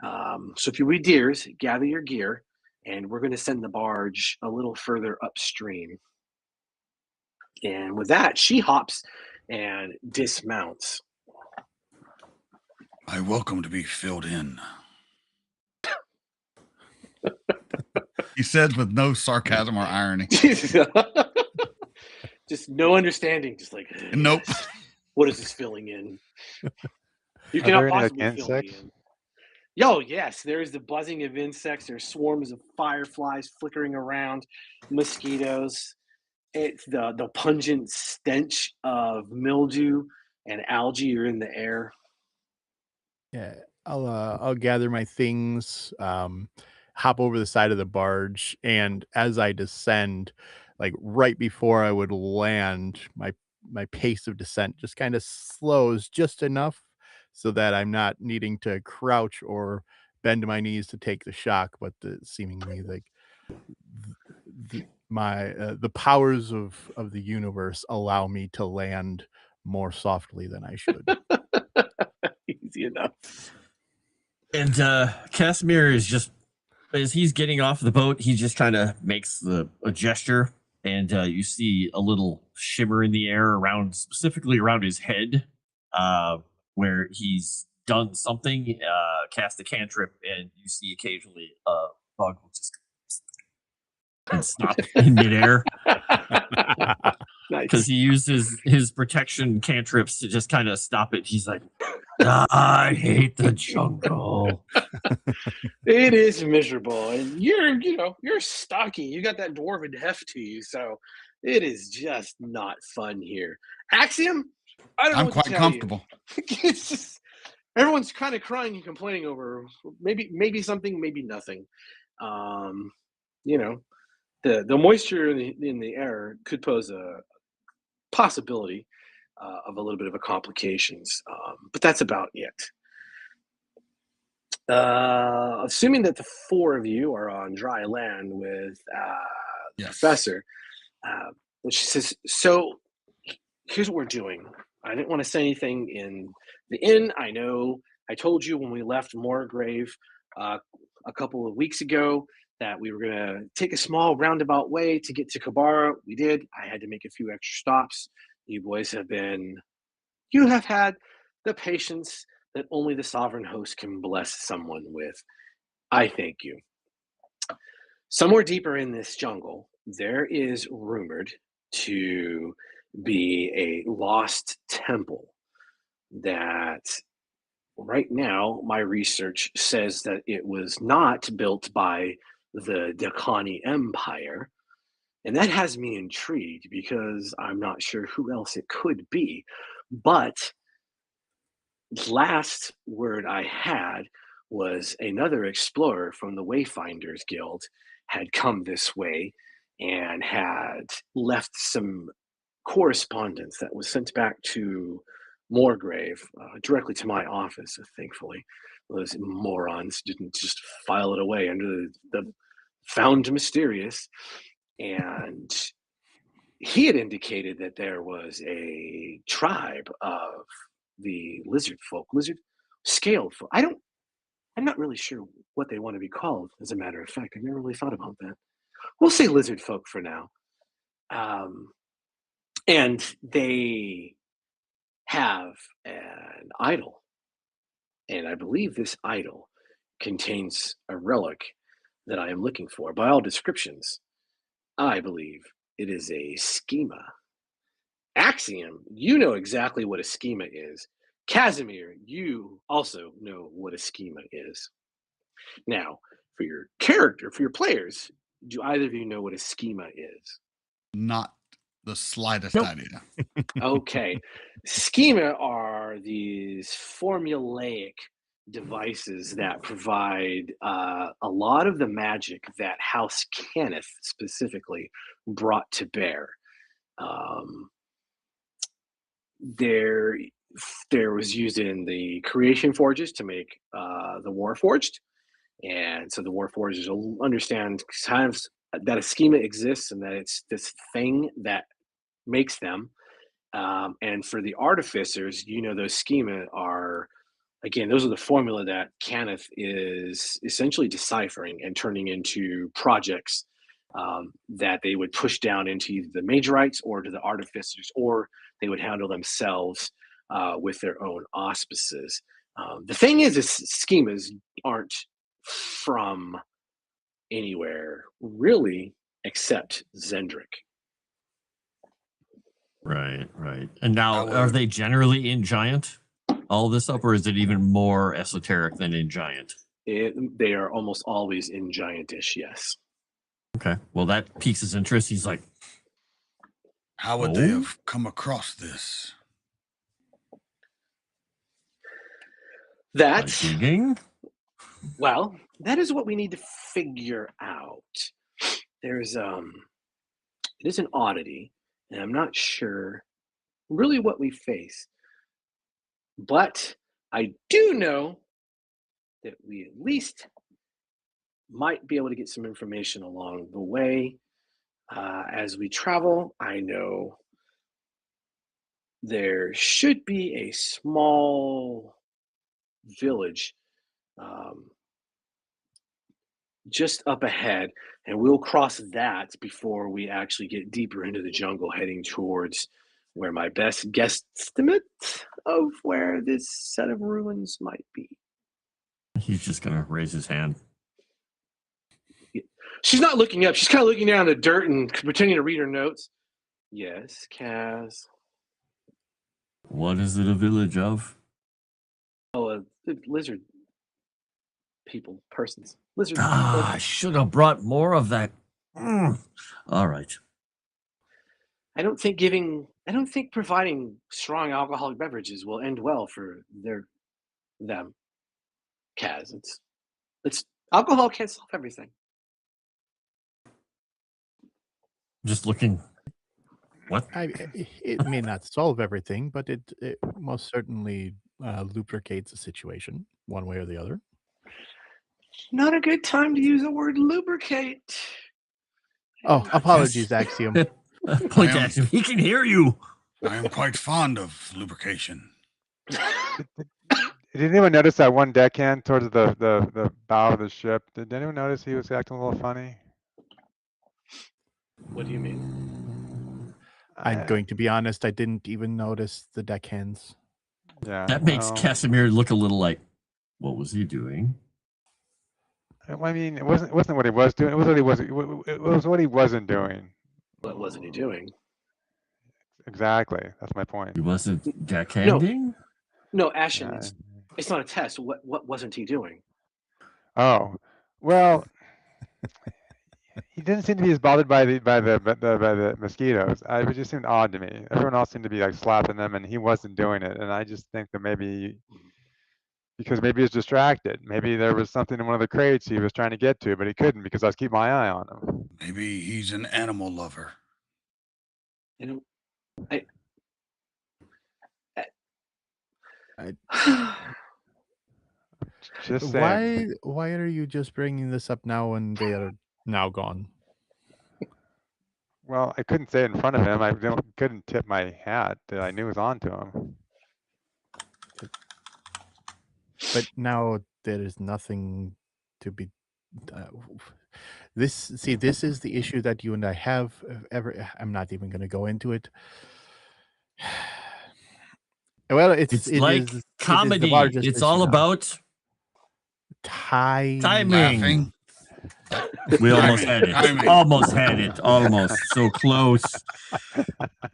So if you read Deers, gather your gear, and we're going to send the barge a little further upstream. And with that, she hops and dismounts. I welcome to be filled in. He said with no sarcasm or irony. Just no understanding. Just like, Nope. What is this filling in? You Are cannot there any, like, possibly fill me insects? in. Yo, yes, there's the buzzing of insects. There's swarms of fireflies flickering around, mosquitoes. It's the pungent stench of mildew and algae are in the air. Yeah, I'll gather my things, hop over the side of the barge, and as I descend, like right before I would land, my pace of descent just kind of slows just enough so that I'm not needing to crouch or bend my knees to take the shock, but seemingly like the powers of the universe allow me to land more softly than I should. Easy enough. And Kasimir is just, as he's getting off the boat, he just kind of makes a gesture, and you see a little shimmer in the air specifically around his head, where he's done something, cast a cantrip, and you see occasionally a bug will just and stop in midair. Nice. Because he used his protection cantrips to just kind of stop it. He's like, I hate the jungle. It is miserable, and you're stocky. You got that dwarven heft to you, so it is just not fun here. Axiom, I don't know. I'm what quite to tell comfortable. You. It's just everyone's kind of crying and complaining over maybe something, maybe nothing. You know, the moisture in the air could pose a possibility of a little bit of a complications, but that's about it. Assuming that the four of you are on dry land with the Yes. professor, she says, so here's what we're doing. I didn't want to say anything in the inn. I know I told you when we left Moorgrave a couple of weeks ago that we were going to take a small roundabout way to get to Khorvaire. We did. I had to make a few extra stops. You boys you have had the patience that only the sovereign host can bless someone with. I thank you. Somewhere deeper in this jungle, there is rumored to be a lost temple that right now my research says that it was not built by the Dakani Empire. And that has me intrigued because I'm not sure who else it could be. But last word I had was another explorer from the Wayfinders Guild had come this way and had left some correspondence that was sent back to Moorgrave directly to my office. Thankfully, those morons didn't just file it away under the found mysterious. And he had indicated that there was a tribe of the lizard scaled folk. I'm not really sure what they want to be called, as a matter of fact. I've never really thought about that. We'll say lizard folk for now. And they have an idol. And I believe this idol contains a relic that I am looking for. By all descriptions, I believe it is a schema. Axiom, you know exactly what a schema is. Kasimir, you also know what a schema is. Now, for your players, do either of you know what a schema is? Not the slightest Nope. idea. Okay. Schema are these formulaic devices that provide a lot of the magic that House Cannith specifically brought to bear. There was used in the creation forges to make the Warforged, and so the Warforged will understand kind of that a schema exists and that it's this thing that makes them. And for the artificers, those schema are, again, those are the formula that Cannith is essentially deciphering and turning into projects that they would push down into either the Majorites or to the artificers, or they would handle themselves with their own auspices. The thing is schemas aren't from anywhere really except Zendrick. Right. And now, are they generally in Giant? All this up, or is it even more esoteric than in Giant? They are almost always in Giantish, yes. Okay. Well, that piques his interest. He's like, how would they have come across this? Well, that is what we need to figure out. There's it is an oddity, and I'm not sure really what we face. But I do know that we at least might be able to get some information along the way as we travel. I know there should be a small village just up ahead, and we'll cross that before we actually get deeper into the jungle, heading towards where my best guesstimate of where this set of ruins might be. He's just gonna raise his hand. She's not looking up. She's kind of looking down the dirt and pretending to read her notes. Yes, Kaz. What is it a village of? Oh, lizard people, persons. Lizard. I should have brought more of that. All right. I don't think providing strong alcoholic beverages will end well for them. Kaz, it's alcohol can't solve everything. Just looking. What? It may not solve everything, but it most certainly lubricates the situation one way or the other. Not a good time to use the word lubricate. Oh, apologies, Axiom. Point I am- action. He can hear you. I am quite fond of lubrication. Did anyone notice that one deckhand towards the bow of the ship? Did anyone notice he was acting a little funny? What do you mean? I'm going to be honest, I didn't even notice the deckhands. Yeah. That makes well, Kasimir look a little like, what was he doing? I mean, it wasn't what he was doing. It was what he was. It was what he wasn't doing. What wasn't he doing? Exactly. That's my point. He wasn't deckhanding? No, Ashen, Yeah. it's not a test. What wasn't he doing? Oh, well, he didn't seem to be as bothered by the mosquitoes. It just seemed odd to me. Everyone else seemed to be like slapping them, and he wasn't doing it. And I just think that maybe because maybe he was distracted. Maybe there was something in one of the crates he was trying to get to, but he couldn't because I was keeping my eye on him. Maybe he's an animal lover. You know, Just saying. Why are you just bringing this up now when they are now gone? Well, I couldn't say it in front of him. I couldn't tip my hat that I knew was on to him. But now there is nothing to be. This is the issue that you and I have. I'm not even going to go into it. Well, It's like comedy. It's all about timing. Laughing. We almost had it. Timing. Almost had it. Almost. So close.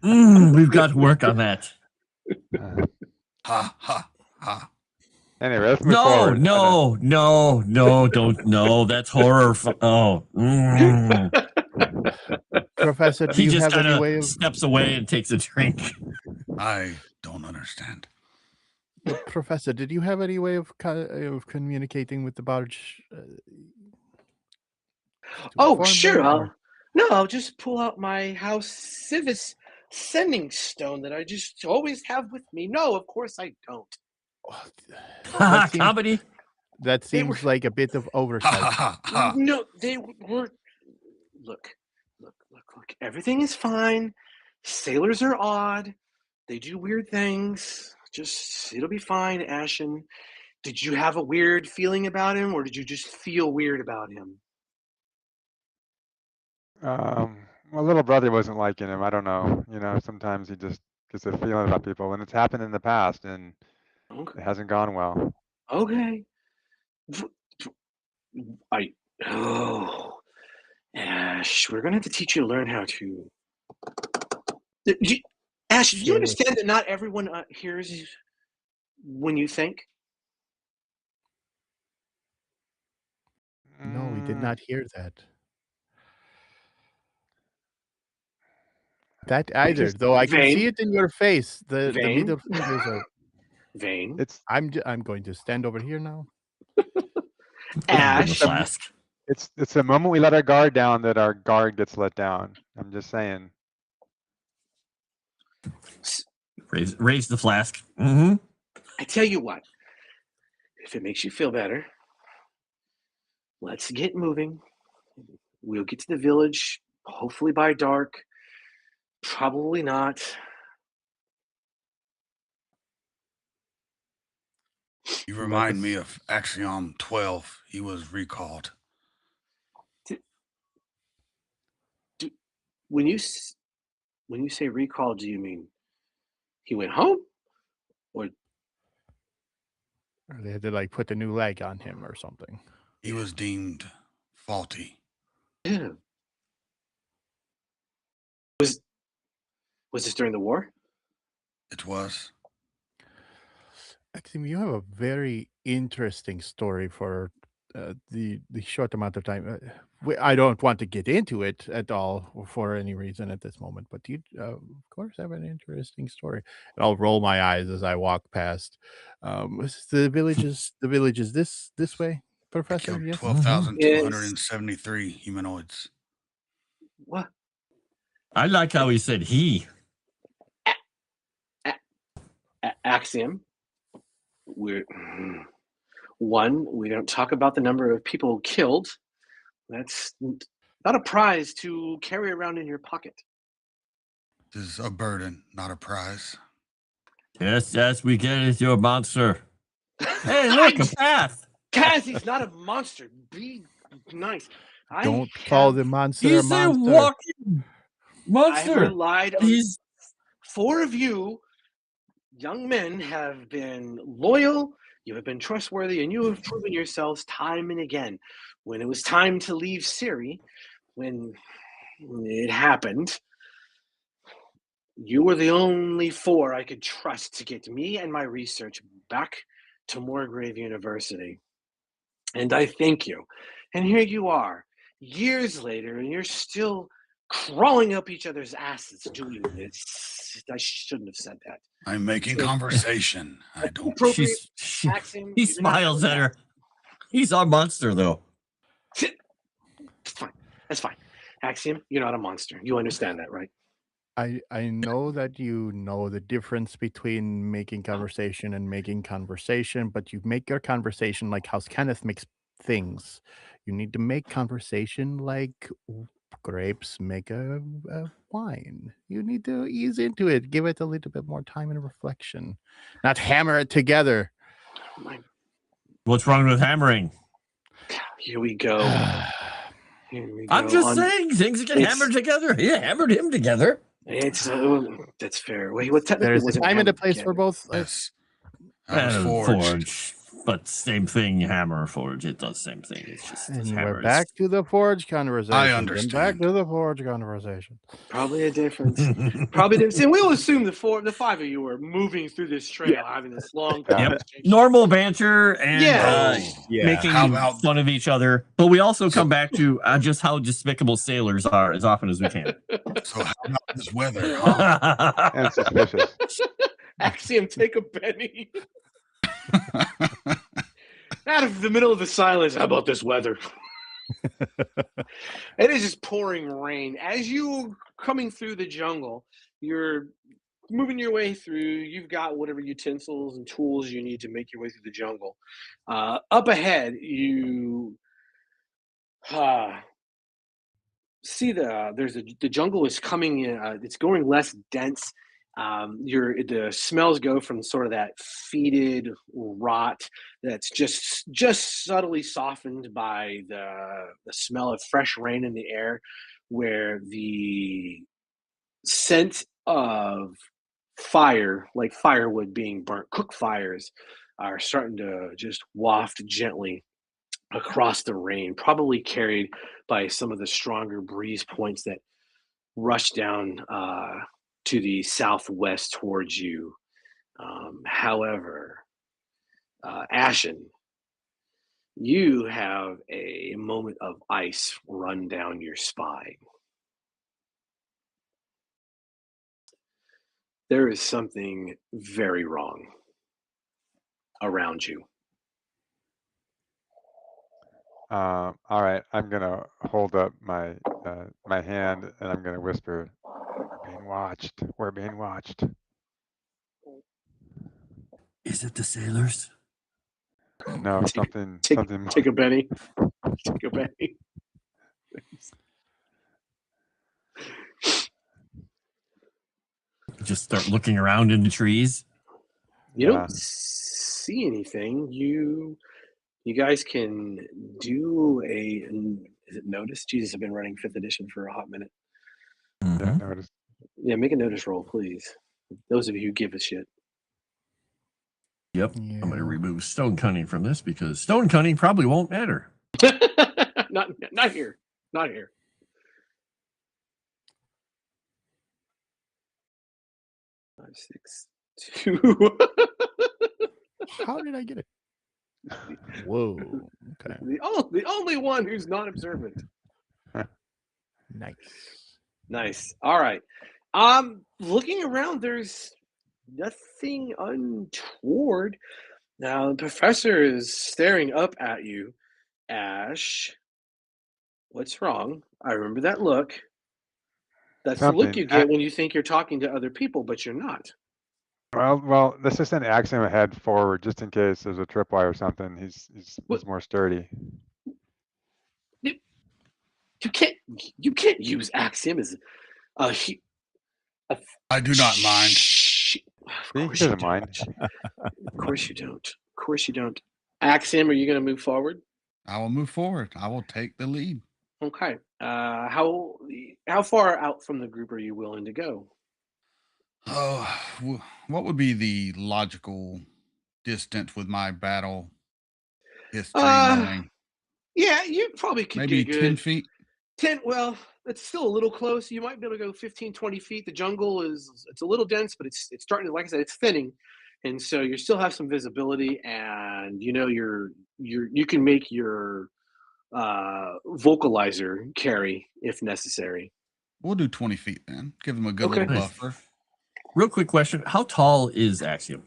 We've got to work on that. Ha ha ha. Anyway, let's move forward. No, don't. No, that's horror. Professor, do He you just have any kind way of of steps away and takes a drink. I don't understand. Professor? Did you have any way of communicating with the barge? Oh, inform sure. them, I'll just pull out my house civis sending stone that I just always have with me. No, of course I don't. Comedy. That seems like a bit of Ha oversight. ha ha ha. No, they were. Look. Everything is fine. Sailors are odd. They do weird things. It'll be fine, Ashen. Did you have a weird feeling about him, or did you just feel weird about him? My little brother wasn't liking him. I don't know. Sometimes he just gets a feeling about people, and it's happened in the past, and it hasn't gone well. Okay. Ash, we're gonna have to teach you to learn how to. Ash, do you understand that not everyone hears when you think? No, we did not hear that. That either, though I can see it in your face. The middle fingers are. Vane. I'm going to stand over here now. Ash. Flask. It's the moment we let our guard down that our guard gets let down. I'm just saying. Raise the flask. Mm-hmm. I tell you what, if it makes you feel better, let's get moving. We'll get to the village, hopefully by dark. Probably not. You remind me of Axiom 12. He was recalled. When you say recall, do you mean he went home, or they had to put a new leg on him or something? He was deemed faulty. Yeah. Was this during the war? It was. Axiom, you have a very interesting story for the short amount of time. I don't want to get into it at all for any reason at this moment, but you, of course, have an interesting story. And I'll roll my eyes as I walk past. The village is this way, Professor? Yes. 12,273 humanoids. What? I like how he said he. Axiom. We don't talk about the number of people killed. That's not a prize to carry around in your pocket. This is a burden, not a prize. Yes, we get it. You're a monster. Hey, look, a path. Kaz, he's not a monster. Be nice. Don't call the monster a He's a monster. walking I monster. relied on He's 4 of you. Young men have been loyal, you have been trustworthy, and you have proven yourselves time and again. When it was time to leave Siri, when it happened, you were the only 4 I could trust to get me and my research back to Moorgrave University. And I thank you. And here you are, years later, and you're still crawling up each other's asses doing this. I shouldn't have said that. I'm making conversation. I don't. Axiom, he you do not smiles do at that. her. He's a monster, though. It's fine. That's fine. Axiom, you're not a monster. You understand that, right? I know that you know the difference between making conversation and making conversation, but you make your conversation like House Kenneth makes things. You need to make conversation like grapes make a wine. You need to ease into it, give it a little bit more time and reflection, not hammer it together. What's wrong with hammering? Here we go. Here we go. I'm just saying things get hammered together. He hammered him together. It's that's fair. Wait, what technically There's a wasn't time and a hammered place together. for both. Yes. I was forged. But same thing. Hammer, forge. It does the same thing. It's just And hammer. we're back to the forge conversation. I And understand. back to the forge conversation. Probably a difference. Probably difference. And we'll assume the 5 of you were moving through this trail, having this long conversation. Normal banter and making How about- fun of each other. But we also come back to just how despicable sailors are as often as we can. So how about this weather? Huh? And suspicious. Axiom, take a penny. Out of the middle of the silence, how about this weather? It is just pouring rain. As you coming through the jungle, you're moving your way through. You've got whatever utensils and tools you need to make your way through the jungle. Up ahead, you see the jungle is coming in. It's going less dense. The smells go from sort of that fetid rot that's just subtly softened by the smell of fresh rain in the air, where the scent of fire, like firewood being burnt, cook fires, are starting to just waft gently across the rain, probably carried by some of the stronger breeze points that rush down to the southwest towards you. However, Ashen, you have a moment of ice run down your spine. There is something very wrong around you. All right, I'm gonna hold up my my hand and I'm gonna whisper, "We're being watched. We're being watched." Is it the sailors? No, something. Take a penny. Take a penny. Just start looking around in the trees. You don't see anything. You guys can do is it notice? Jesus, I've been running 5th edition for a hot minute. Yeah, notice. Yeah, make a notice roll, please. Those of you who give a shit. Yep. I'm going to remove stone cunning from this because stone cunning probably won't matter. Not here. Not here. Five, 6, 2. How did I get it? Whoa. Okay. The only one who's not observant. Nice. Nice. All right. Looking around, there's nothing untoward. Now, the professor is staring up at you. Ash, what's wrong? I remember that look. That's the look you Something. get when you think you're talking to other people, but you're not. Well, let's just send Axiom ahead forward just in case there's a tripwire or something. He's more sturdy. You can't use Axiom as a. I do not mind. Of course you don't. Of course you don't. Of course you don't. Axiom, are you going to move forward? I will move forward. I will take the lead. Okay. How far out from the group are you willing to go? Oh, what would be the logical distance with my battle history knowing? Yeah, you probably could Maybe get good. 10 feet. 10, well, it's still a little close. You might be able to go 15, 20 feet. The jungle it's a little dense, but it's starting to, like I said, it's thinning. And so you still have some visibility, and you know you can make your vocalizer carry if necessary. We'll do 20 feet then. Give them a good little Nice. buffer. Real quick question: how tall is Axiom?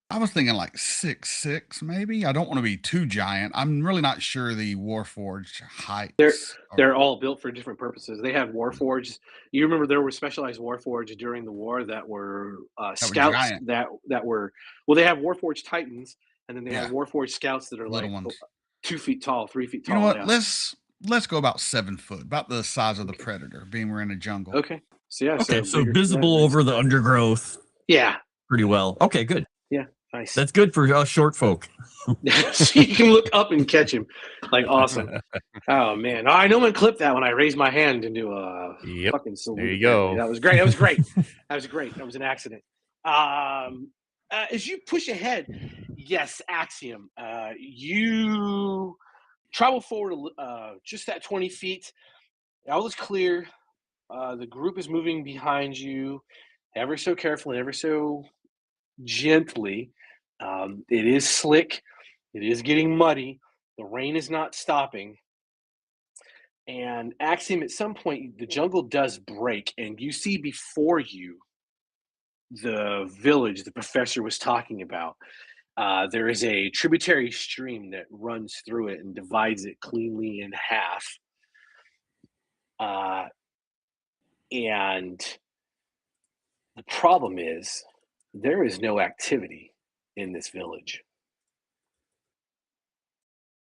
I was thinking like 6'6", maybe. I don't want to be too giant. I'm really not sure the Warforged heights. They're all built for different purposes. They have Warforged. You remember there were specialized Warforged during the war that were scouts giant. that were, well, they have Warforged Titans, and then they have Yeah. Warforged scouts that are Little like ones. 2 feet tall, 3 feet You tall. know what? Yeah. Let's go about 7 foot, about the size of the Predator, being we're in a jungle. Okay. So yeah. Okay, so bigger- visible over the undergrowth Yeah. pretty well. Okay, good. Nice. That's good for us short folk. So you can look up and catch him. Like, awesome. Oh man, I know I clipped that when I raised my hand into a fucking salute. There you go. That was great. That was great. That was great. That was an accident. As you push ahead, yes, Axiom. You travel forward just that 20 feet. All is clear. The group is moving behind you, ever so carefully, ever so gently. It is slick. It is getting muddy. The rain is not stopping. And Axiom, at some point, the jungle does break, and you see before you the village the professor was talking about. There is a tributary stream that runs through it and divides it cleanly in half. And the problem is there is no activity in this village.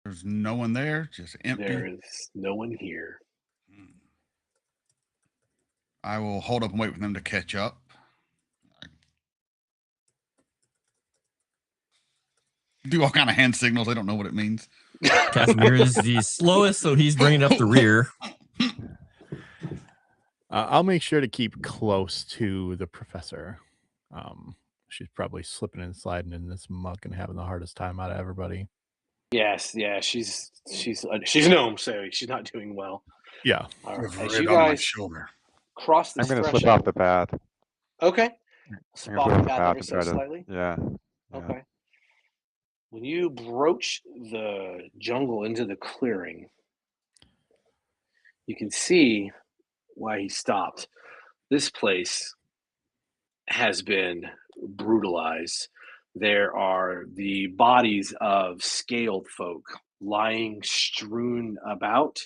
There's no one there, just empty. There is no one here. I will hold up and wait for them to catch up. Do all kind of hand signals. I don't know what it means. Kasimir is the slowest, so he's bringing up the rear. I'll make sure to keep close to the professor. She's probably slipping and sliding in this muck and having the hardest time out of everybody. Yes, yeah, she's a gnome, so she's not doing well. Yeah. All With right, as red you on my guys shoulder. cross this I'm going to threshold. slip off the path. Okay. I'm Slip gonna off slip the off path ever and so try to- slightly. Yeah. Okay. When you broach the jungle into the clearing, you can see why he stopped. This place has been brutalized. There are the bodies of scaled folk lying strewn about.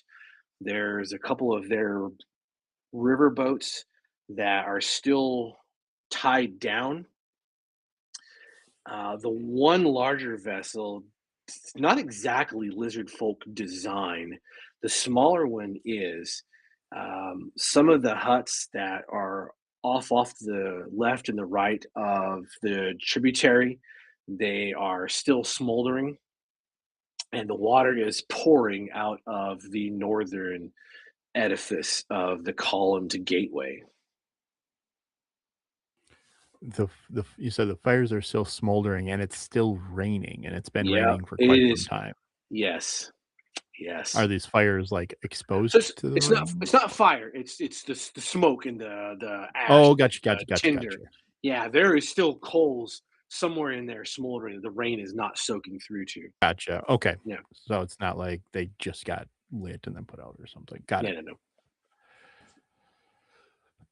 There's a couple of their river boats that are still tied down. The one larger vessel, it's not exactly lizard folk design. The smaller one is. Some of the huts that are off the left and the right of the tributary, they are still smoldering, and the water is pouring out of the northern edifice of the columned gateway. You said the fires are still smoldering and it's still raining, and it's been Yeah, raining for it quite is. some time. Yes. Are these fires like exposed So to the it's rain? not. It's not fire. It's the smoke and the ash. Oh, and gotcha. the tinder. Yeah, there is still coals somewhere in there smoldering. The rain is not soaking through to. Gotcha. Okay. Yeah. So it's not like they just got lit and then put out or something. Got it. No.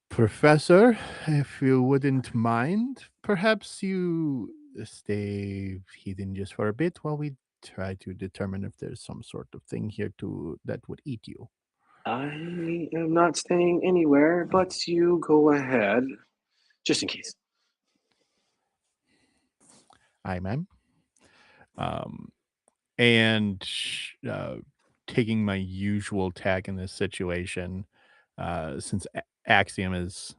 Professor, if you wouldn't mind, perhaps you stay hidden just for a bit while we try to determine if there's some sort of thing here that would eat you. I am not staying anywhere, but you go ahead, just in case. Aye, ma'am. And taking my usual tack in this situation, since Axiom is,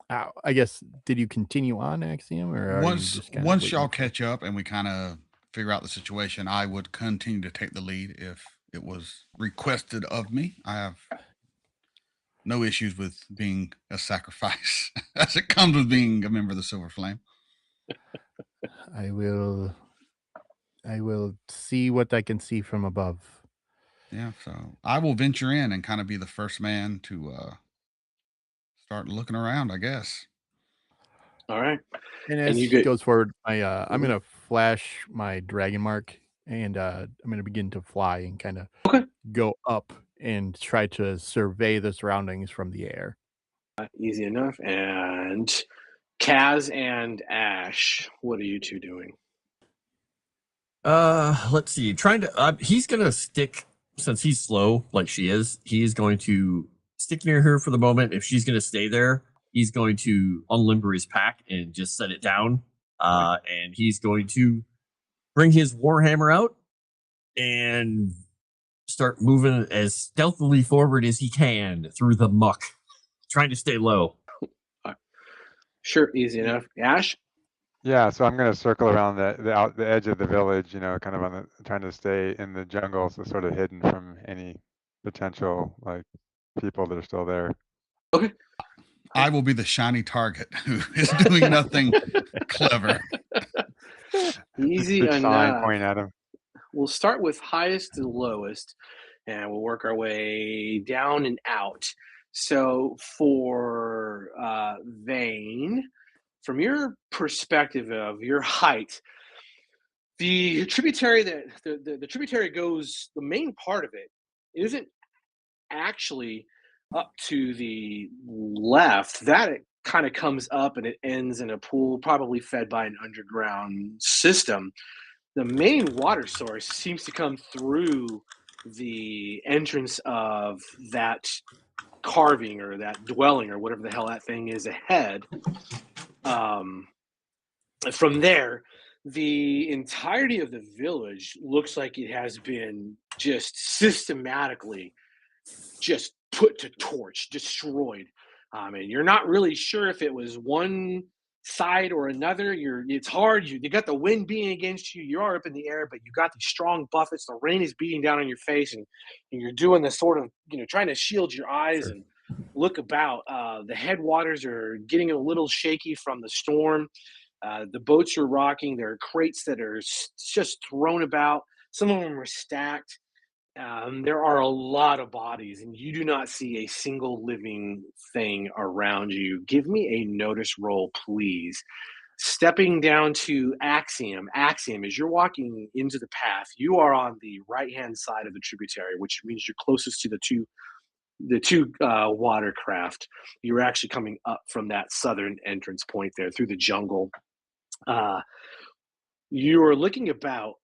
I guess, did you continue on Axiom, or are you just kind of Once waiting y'all for? catch up and we kind of figure out the situation, I would continue to take the lead if it was requested of me. I have no issues with being a sacrifice as it comes with being a member of the Silver Flame. I will see what I can see from above. Yeah, so I will venture in and kind of be the first man to start looking around, I guess. All right. And And as you he get. goes forward, I'm Mhm. gonna flash my dragon mark, and I'm gonna begin to fly and kind of Okay. go up and try to survey the surroundings from the air. Easy enough. And Kaz and Ash, what are you two doing? Let's see. Trying to. He's gonna stick since he's slow, like she is. He's going to stick near her for the moment. If she's gonna stay there, he's going to unlimber his pack and just set it down. And he's going to bring his warhammer out and start moving as stealthily forward as he can through the muck, trying to stay low. Sure, easy enough. Ash? Yeah, so I'm going to circle around the edge of the village, you know, kind of on the trying to stay in the jungle, so sort of hidden from any potential like people that are still there. Okay. I will be the shiny target who is doing nothing clever. Easy Big sign enough. pointing at him. We'll start with highest to lowest, and we'll work our way down and out. So for Vane, from your perspective of your height, the tributary that the tributary goes, the main part of it isn't actually up to the left. That it kind of comes up and it ends in a pool, probably fed by an underground system. The main water source seems to come through the entrance of that carving or that dwelling or whatever the hell that thing is ahead. Um, from there, the entirety of the village looks like it has been just systematically just put to torch, destroyed. And you're not really sure if it was one side or another. It's hard. You got the wind beating against you. You are up in the air, but you got these strong buffets. The rain is beating down on your face, and you're doing the sort of trying to shield your eyes Sure. and look about. The headwaters are getting a little shaky from the storm. The boats are rocking. There are crates that are just thrown about. Some of them are stacked. There are a lot of bodies, and you do not see a single living thing around you. Give me a notice roll, please. Stepping down to Axiom. Axiom, as you're walking into the path, you are on the right-hand side of the tributary, which means you're closest to the two watercraft. You're actually coming up from that southern entrance point there through the jungle. Uh, you are looking about.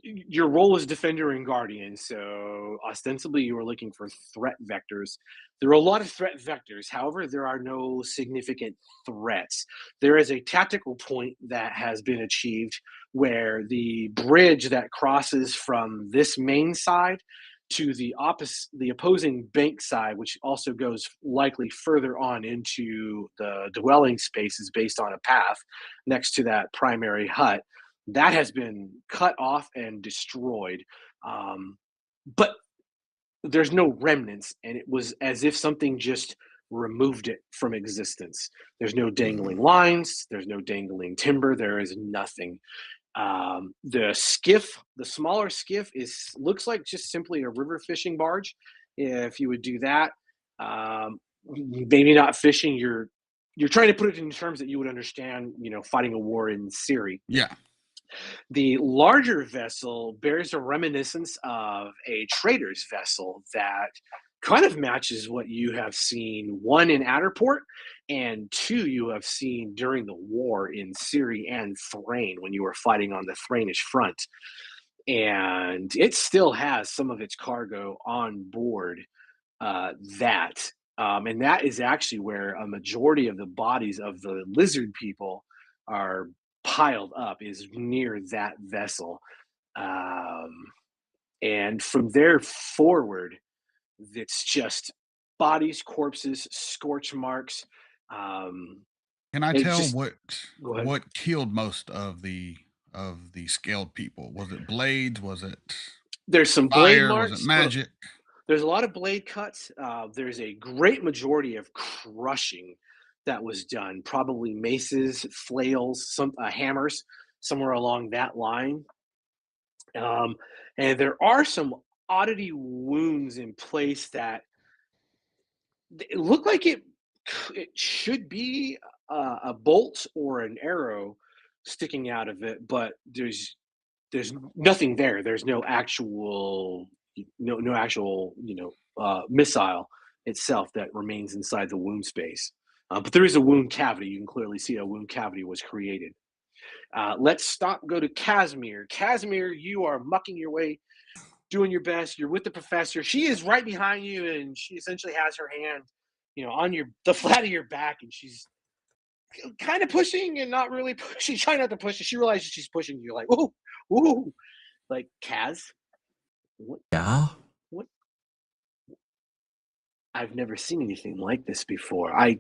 Your role is defender and guardian, so ostensibly you are looking for threat vectors. There are a lot of threat vectors, however, there are no significant threats. There is a tactical point that has been achieved where the bridge that crosses from this main side to the opposing bank side, which also goes likely further on into the dwelling spaces based on a path next to that primary hut, that has been cut off and destroyed. But there's no remnants, and it was as if something just removed it from existence. There's no dangling lines, there's no dangling timber, there is nothing. The skiff, the smaller skiff, is looks like just simply a river fishing barge. If you would do that, maybe not fishing. You're trying to put it in terms that you would understand. Fighting a war in Syria. Yeah. The larger vessel bears a reminiscence of a trader's vessel that kind of matches what you have seen, one in Adderport, and two you have seen during the war in Syria and Thrain when you were fighting on the Thrainish front. And it still has some of its cargo on board. that. And that is actually where a majority of the bodies of the lizard people are piled up, is near that vessel. And from there forward, it's just bodies, corpses, scorch marks. Can I It's tell just go ahead. what killed most of the scaled people? Was it blades? Was it There's some blade fire? Was it marks, but magic? there's a lot of blade cuts. There's a great majority of crushing that was done. Probably maces, flails, some hammers, somewhere along that line. And there are some oddity wounds in place that it look like it should be a bolt or an arrow sticking out of it, but there's nothing there. There's no actual missile itself that remains inside the wound space. But there is a wound cavity. You can clearly see a wound cavity was created. Let's go to Kasimir. Kasimir, you are mucking your way, doing your best. You're with the professor. She is right behind you, and she essentially has her hand, on the flat of your back, and she's kind of pushing and not really pushing. She's trying not to push it. She realizes she's pushing you, like, whoa, whoa. Like, Kaz, what? Yeah. What? I've never seen anything like this before. I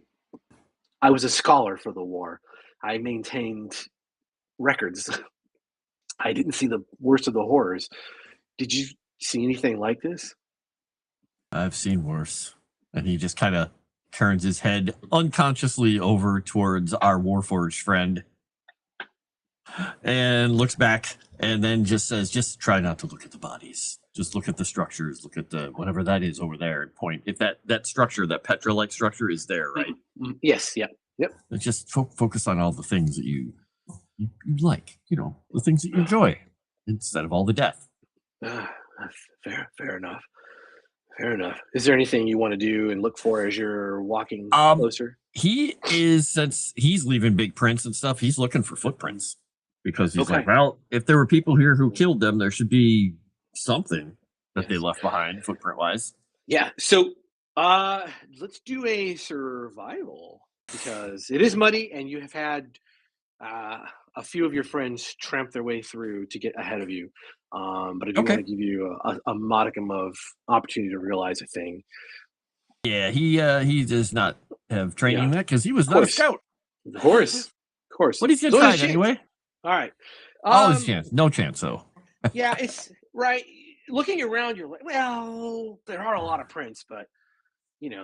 was a scholar for the war. I maintained records. I didn't see the worst of the horrors. Did you see anything like this? I've seen worse. And he just kind of turns his head unconsciously over towards our Warforged friend and looks back and then just says, just try not to look at the bodies. Just look at the structures. Look at the whatever that is over there and point. If that structure, that Petra-like structure is there, right? Yes. Yep. Just focus on all the things that you like, the things that you enjoy instead of all the death. Fair enough. Fair enough. Is there anything you want to do and look for as you're walking closer? He is, since he's leaving big prints and stuff, he's looking for footprints because he's like, well, if there were people here who killed them, there should be something that they left behind footprint wise. Yeah. So let's do a survival because it is muddy and you have had a few of your friends tramp their way through to get ahead of you. But I do want to give you a modicum of opportunity to realize a thing. Yeah, he does not have training that because he was not a scout. Of course. But he's gonna try it anyway. All right. His chance. No chance though. Yeah, it's right. Looking around, you're like, well, there are a lot of prints, but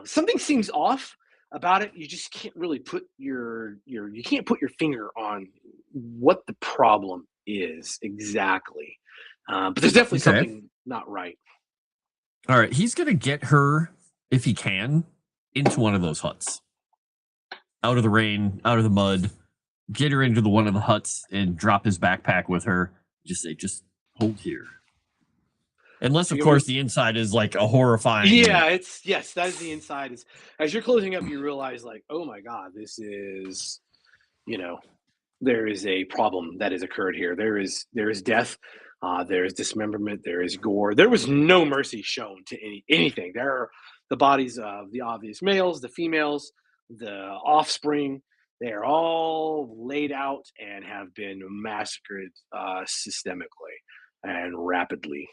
something seems off about it. You just can't really put you can't put your finger on what the problem is exactly. But there's definitely something not right. All right, he's gonna get her, if he can, into one of those huts. Out of the rain, out of the mud, get her into one of the huts and drop his backpack with her. Just say, just hold here. Unless, of course, the inside is like a horrifying. Yeah, that is the inside. As you're closing up, you realize, like, oh my God, this is, there is a problem that has occurred here. There is death. There is dismemberment. There is gore. There was no mercy shown to anything. There are the bodies of the obvious males, the females, the offspring. They are all laid out and have been massacred systemically and rapidly.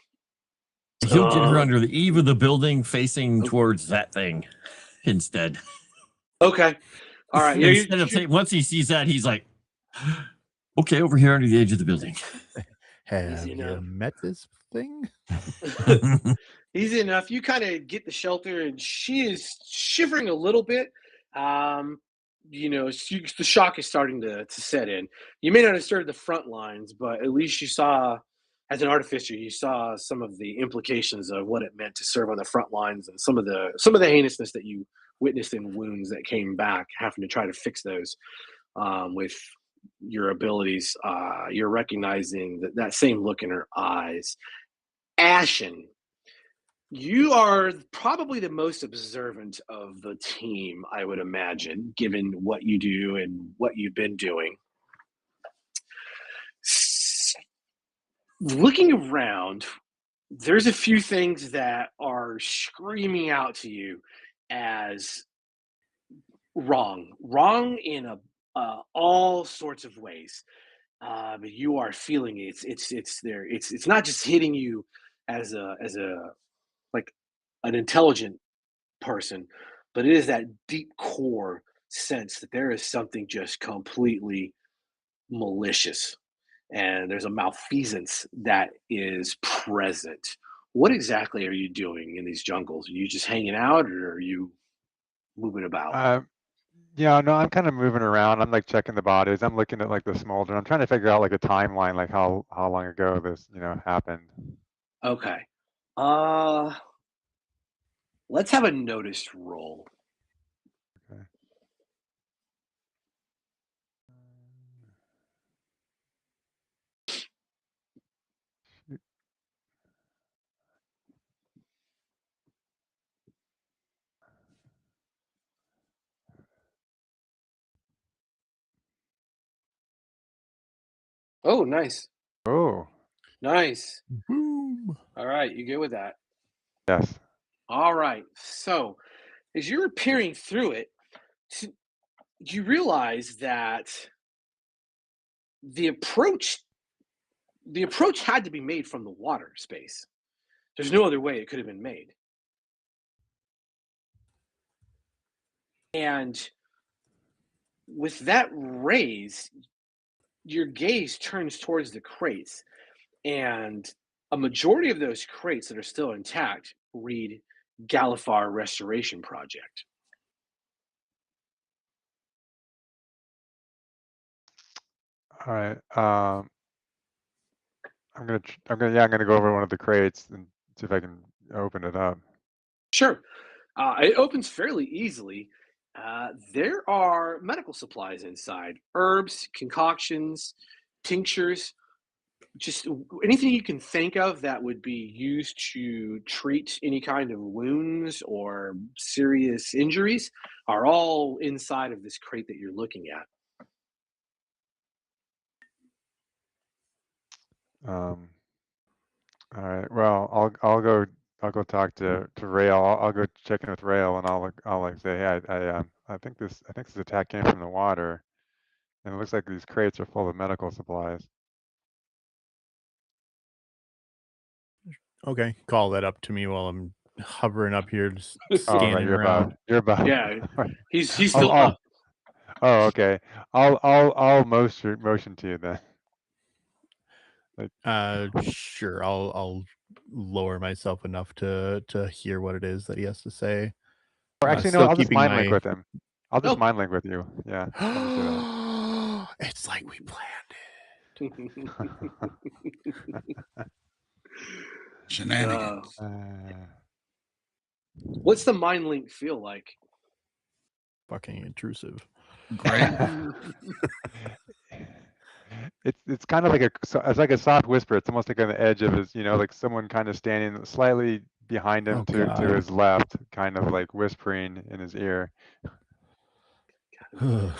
He'll get her under the eave of the building facing towards that thing instead. Okay. All right. Once he sees that, he's like, okay, over here under the edge of the building. Have you met this thing? Easy enough. You kind of get the shelter, and she is shivering a little bit. The shock is starting to set in. You may not have started the front lines, but at least you saw, as an artificer, you saw some of the implications of what it meant to serve on the front lines, and some of the heinousness that you witnessed in wounds that came back, having to try to fix those with your abilities. You're recognizing that same look in her eyes. Ashen, you are probably the most observant of the team, I would imagine, given what you do and what you've been doing. Looking around, there's a few things that are screaming out to you as wrong in all sorts of ways. But you are feeling it. It's there. It's not just hitting you as a like an intelligent person, but it is that deep core sense that there is something just completely malicious and there's a malfeasance that is present. What exactly are you doing in these jungles? Are you just hanging out or are you moving about? Uh, yeah, no, I'm kind of moving around. I'm like checking the bodies. I'm looking at like the smolder. I'm trying to figure out like a timeline, like how long ago this happened. Okay. Uh let's have a noticed roll. Okay. Oh, nice. Oh, Nice. Boom. All right, you good with that? yes. All right. So, as you're peering through it, t- you realize that the approach the approach had to be made from the water space. There's no other way it could have been made. And with that raise, your gaze turns towards the crates, and a majority of those crates that are still intact read Galifar Restoration Project. All right. I'm gonna go over one of the crates and see if I can open it up. Sure. It opens fairly easily. There are medical supplies inside, herbs, concoctions, tinctures, just anything you can think of that would be used to treat any kind of wounds or serious injuries are all inside of this crate that you're looking at. Um, all right. Well, I'll go talk to Rail. I'll go check in with Rail and I'll like say, hey, I think this attack came from the water, and it looks like these crates are full of medical supplies. Okay, call that up to me while I'm hovering up here, just Oh, right, scanning you're above. around. You're above. Yeah, he's Oh, still oh, up. oh, okay. I'll motion to you then. Sure. I'll lower myself enough to hear what it is that he has to say. Or actually, no, Still I'll just keeping mind link my. with him. I'll just Oh. mind link with you. Yeah, I'll just do that. It's like we planned Shenanigans. What's the mind link feel like? Fucking intrusive. Great. It's kind of like it's like a soft whisper. It's almost like on the edge of his, like someone kind of standing slightly behind him Oh, to God. his left, kind of like whispering in his ear. Had to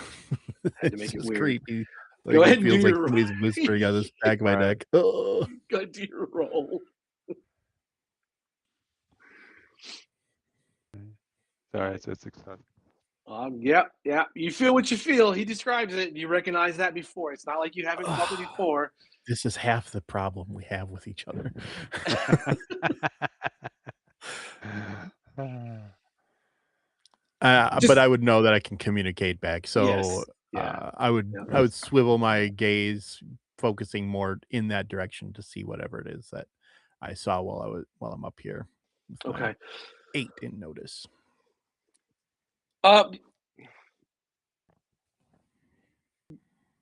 make It's it just weird. creepy. Like, Go it ahead and do feels like your somebody's whispering on the back of my All right. neck. Oh. Go do your roll. Sorry, it's success. Yeah. You feel what you feel. He describes it. You recognize that before. It's not like you haven't felt it before. This is half the problem we have with each other. But I would know that I can communicate back. So Yeah. I would swivel my gaze, focusing more in that direction to see whatever it is that I saw while I'm up here. Okay. 8 in notice.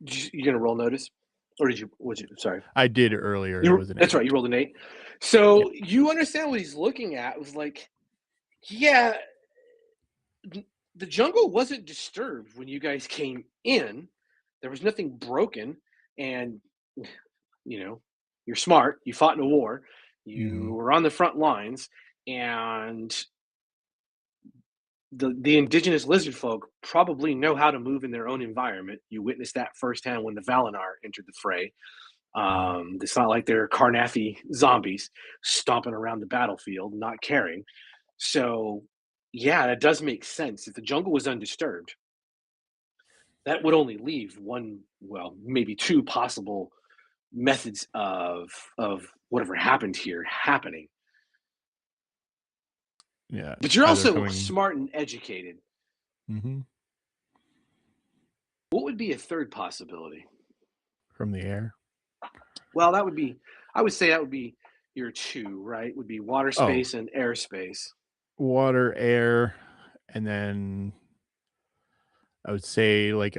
You gonna roll notice, or did you? Sorry, I did earlier. It was an that's 8. right. You rolled an 8. So you understand what he's looking at. It was like, yeah, the jungle wasn't disturbed when you guys came in. There was nothing broken, and you're smart. You fought in a war. You were on the front lines, and the indigenous lizard folk probably know how to move in their own environment. You witnessed that firsthand when the Valinar entered the fray. It's not like they're Carnathy zombies stomping around the battlefield, not caring. So, yeah, that does make sense. If the jungle was undisturbed, that would only leave one, well, maybe two possible methods of whatever happened here happening. Yeah. But you're either also coming- smart and educated. Mhm. What would be a third possibility? From the air. Well, that would be, I would say that would be your two, right? Would be water space and airspace. Water, air, and then I would say like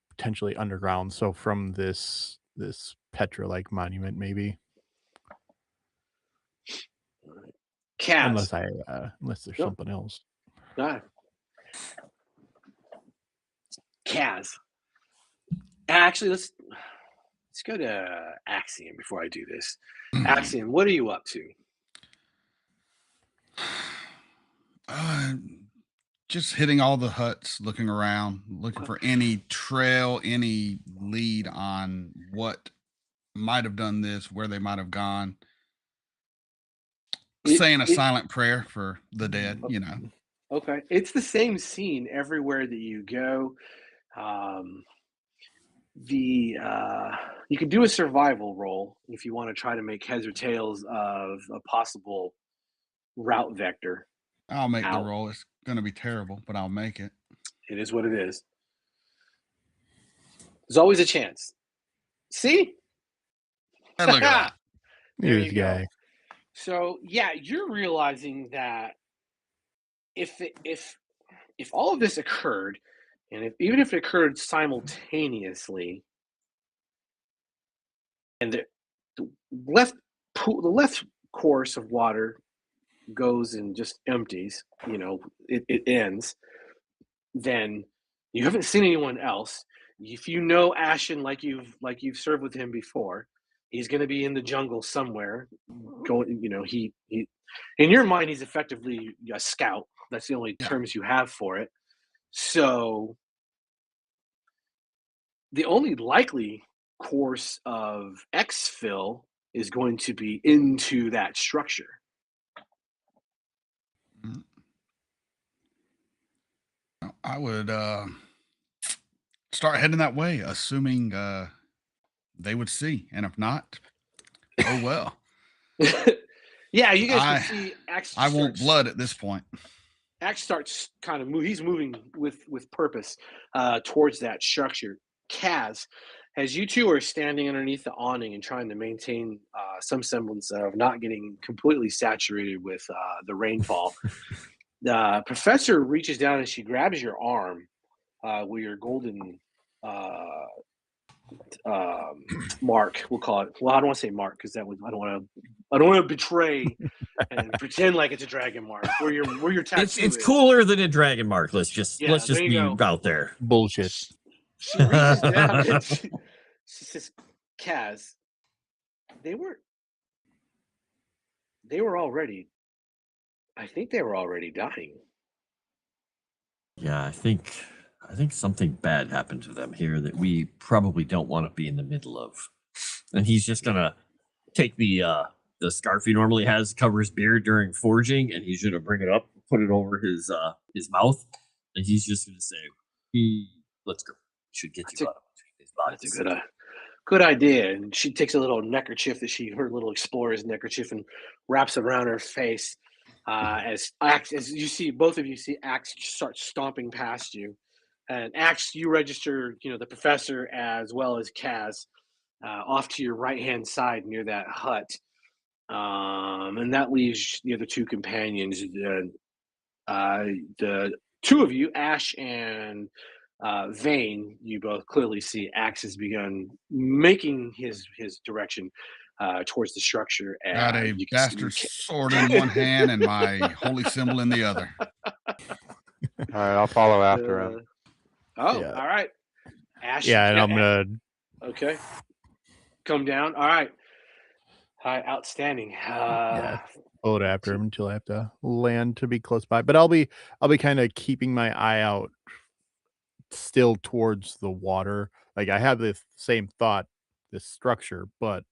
potentially underground. So from this Petra-like monument, maybe. Kaz. Unless there's Nope. something else. Kaz. Actually, let's go to Axiom before I do this. Axiom, what are you up to? Just hitting all the huts, looking around, looking for any trail, any lead on what might have done this, where they might have gone. Saying a silent prayer for the dead, you know. Okay. It's the same scene everywhere that you go. You can do a survival roll if you want to try to make heads or tails of a possible route vector. I'll make the roll. It's going to be terrible, but I'll make it. It is what it is. There's always a chance. See? Hey, look at that. There This you go. guy. So yeah, you're realizing that if all of this occurred, and even if it occurred simultaneously, and the left course of water goes and just empties, you know, it ends, then you haven't seen anyone else. If you know Ashen like you've served with him before, he's going to be in the jungle somewhere. Going, you know, he in your mind he's effectively a scout. That's the only terms you have for it. So the only likely course of exfil is going to be into that structure. I would start heading that way, assuming they would see, and if not, oh well. Yeah, you guys can see Axe. I want blood at this point. Axe starts kind of move. He's moving with purpose towards that structure. Kaz, as you two are standing underneath the awning and trying to maintain some semblance of not getting completely saturated with the rainfall, the professor reaches down and she grabs your arm with your golden mark. We'll call it. Well, I don't want to say mark because I don't want to betray and pretend like it's a dragon mark. Where your tattoo It's is. cooler than a dragon mark. Let's just be out there. Bullshit. She reaches down and she says, "Kaz, they were already. I think they were already dying." Yeah, I think something bad happened to them here that we probably don't want to be in the middle of. And he's just gonna take the scarf he normally has, cover his beard during forging, and he's gonna bring it up, put it over his mouth, and he's just gonna say, "Let's go. We should get you out of these bodies." That's a good idea. And she takes a little neckerchief her little explorer's neckerchief and wraps it around her face. As you see, both of you see Axe start stomping past you. And Axe, you register, the professor as well as Kaz off to your right-hand side near that hut. And that leaves the other two companions. The two of you, Ash and Vane, you both clearly see Axe has begun making his direction towards the structure. Got a bastard sword in one hand and my holy symbol in the other. All right, I'll follow after him. All right. Ash. Yeah, and I'm gonna. Okay. Come down. All right. Outstanding. Followed after him until I have to land to be close by. But I'll be kind of keeping my eye out still towards the water. Like I have the same thought this structure, but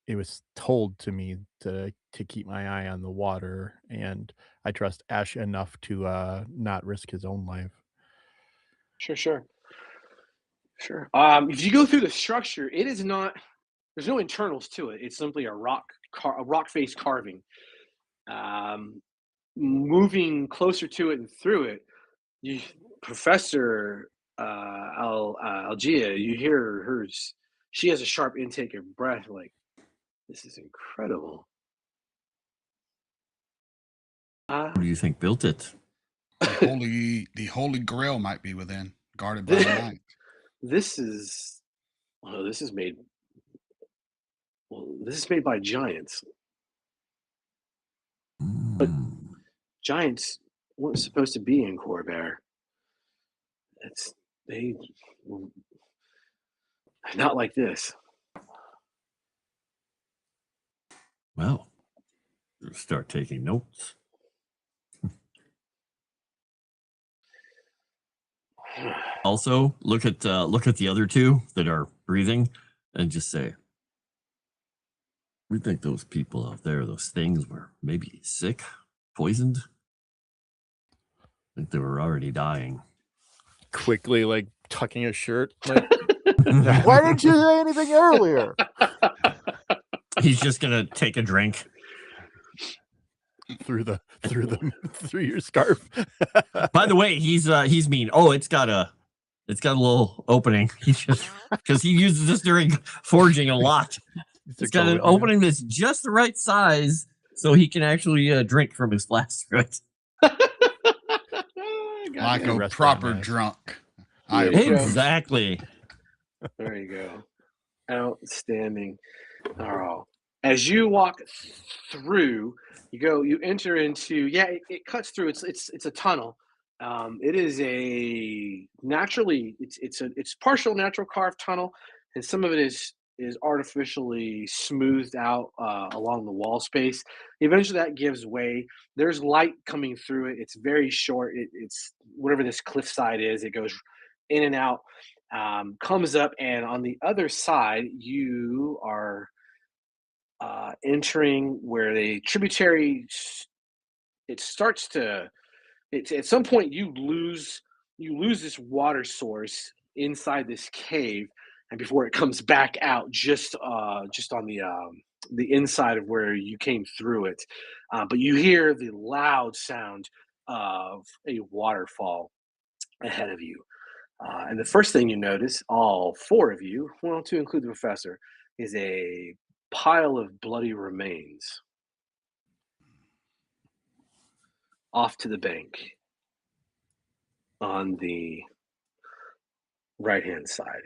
it was told to me to keep my eye on the water, and I trust Ash enough to not risk his own life. Sure. If you go through the structure, it is not. There's no internals to it. It's simply a rock face carving. Moving closer to it and through it, Professor Algia, you hear hers. She has a sharp intake of breath. Like, this is incredible. Who do you think built it? The Holy Grail might be within, guarded by the knight. This is made. Well, this is made by giants, but giants weren't supposed to be in Khorvaire. They not like this. Well, start taking notes. Also, look at the other two that are breathing, and just say, "We think those people out there, those things, were maybe sick, poisoned. I think they were already dying." Quickly, like tucking his shirt. Like, why didn't you say anything earlier? He's just gonna take a drink through your scarf. By the way, he's mean. Oh, it's got a little opening. He just because he uses this during forging a lot. It's got an opening that's just the right size so he can actually drink from his flask through it. Like a proper drunk. Exactly. There you go. Outstanding. All right. As you walk through, you enter into, it cuts through. It's a tunnel. It is it's partial natural carved tunnel, and some of it is artificially smoothed out along the wall space. Eventually that gives way. There's light coming through it. It's very short. It's whatever this cliffside is, it goes in and out, comes up, and on the other side you are entering where the tributary at some point you lose this water source inside this cave, and before it comes back out just on the inside of where you came through it, but you hear the loud sound of a waterfall ahead of you, and the first thing you notice, all four of you, well, to include the professor, is a pile of bloody remains off to the bank on the right-hand side.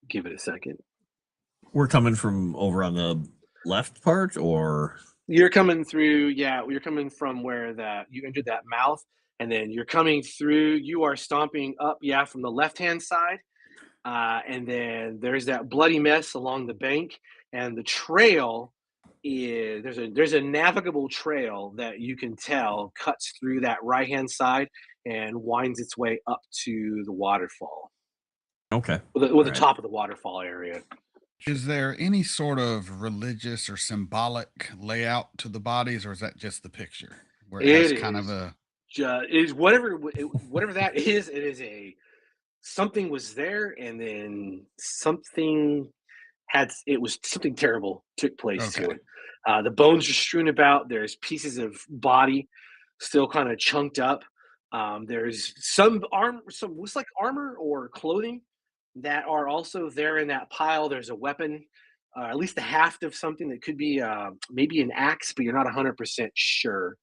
Give it a second. We're coming from over on the left part, or you're coming through. Yeah, you're coming from where you entered that mouth, and then you're coming through. You are stomping up, from the left-hand side, and then there's that bloody mess along the bank, and the trail is there's a navigable trail that you can tell cuts through that right-hand side and winds its way up to the waterfall. Okay. With the top of the waterfall area. Is there any sort of religious or symbolic layout to the bodies, or is that just the picture? Where it has kind of a... is whatever that is, it is something was there, and then something terrible took place to it. The bones are strewn about. There's pieces of body still kind of chunked up. There's some looks like armor or clothing that are also there in that pile. There's a weapon, at least the haft of something that could be maybe an axe, but you're not 100% sure.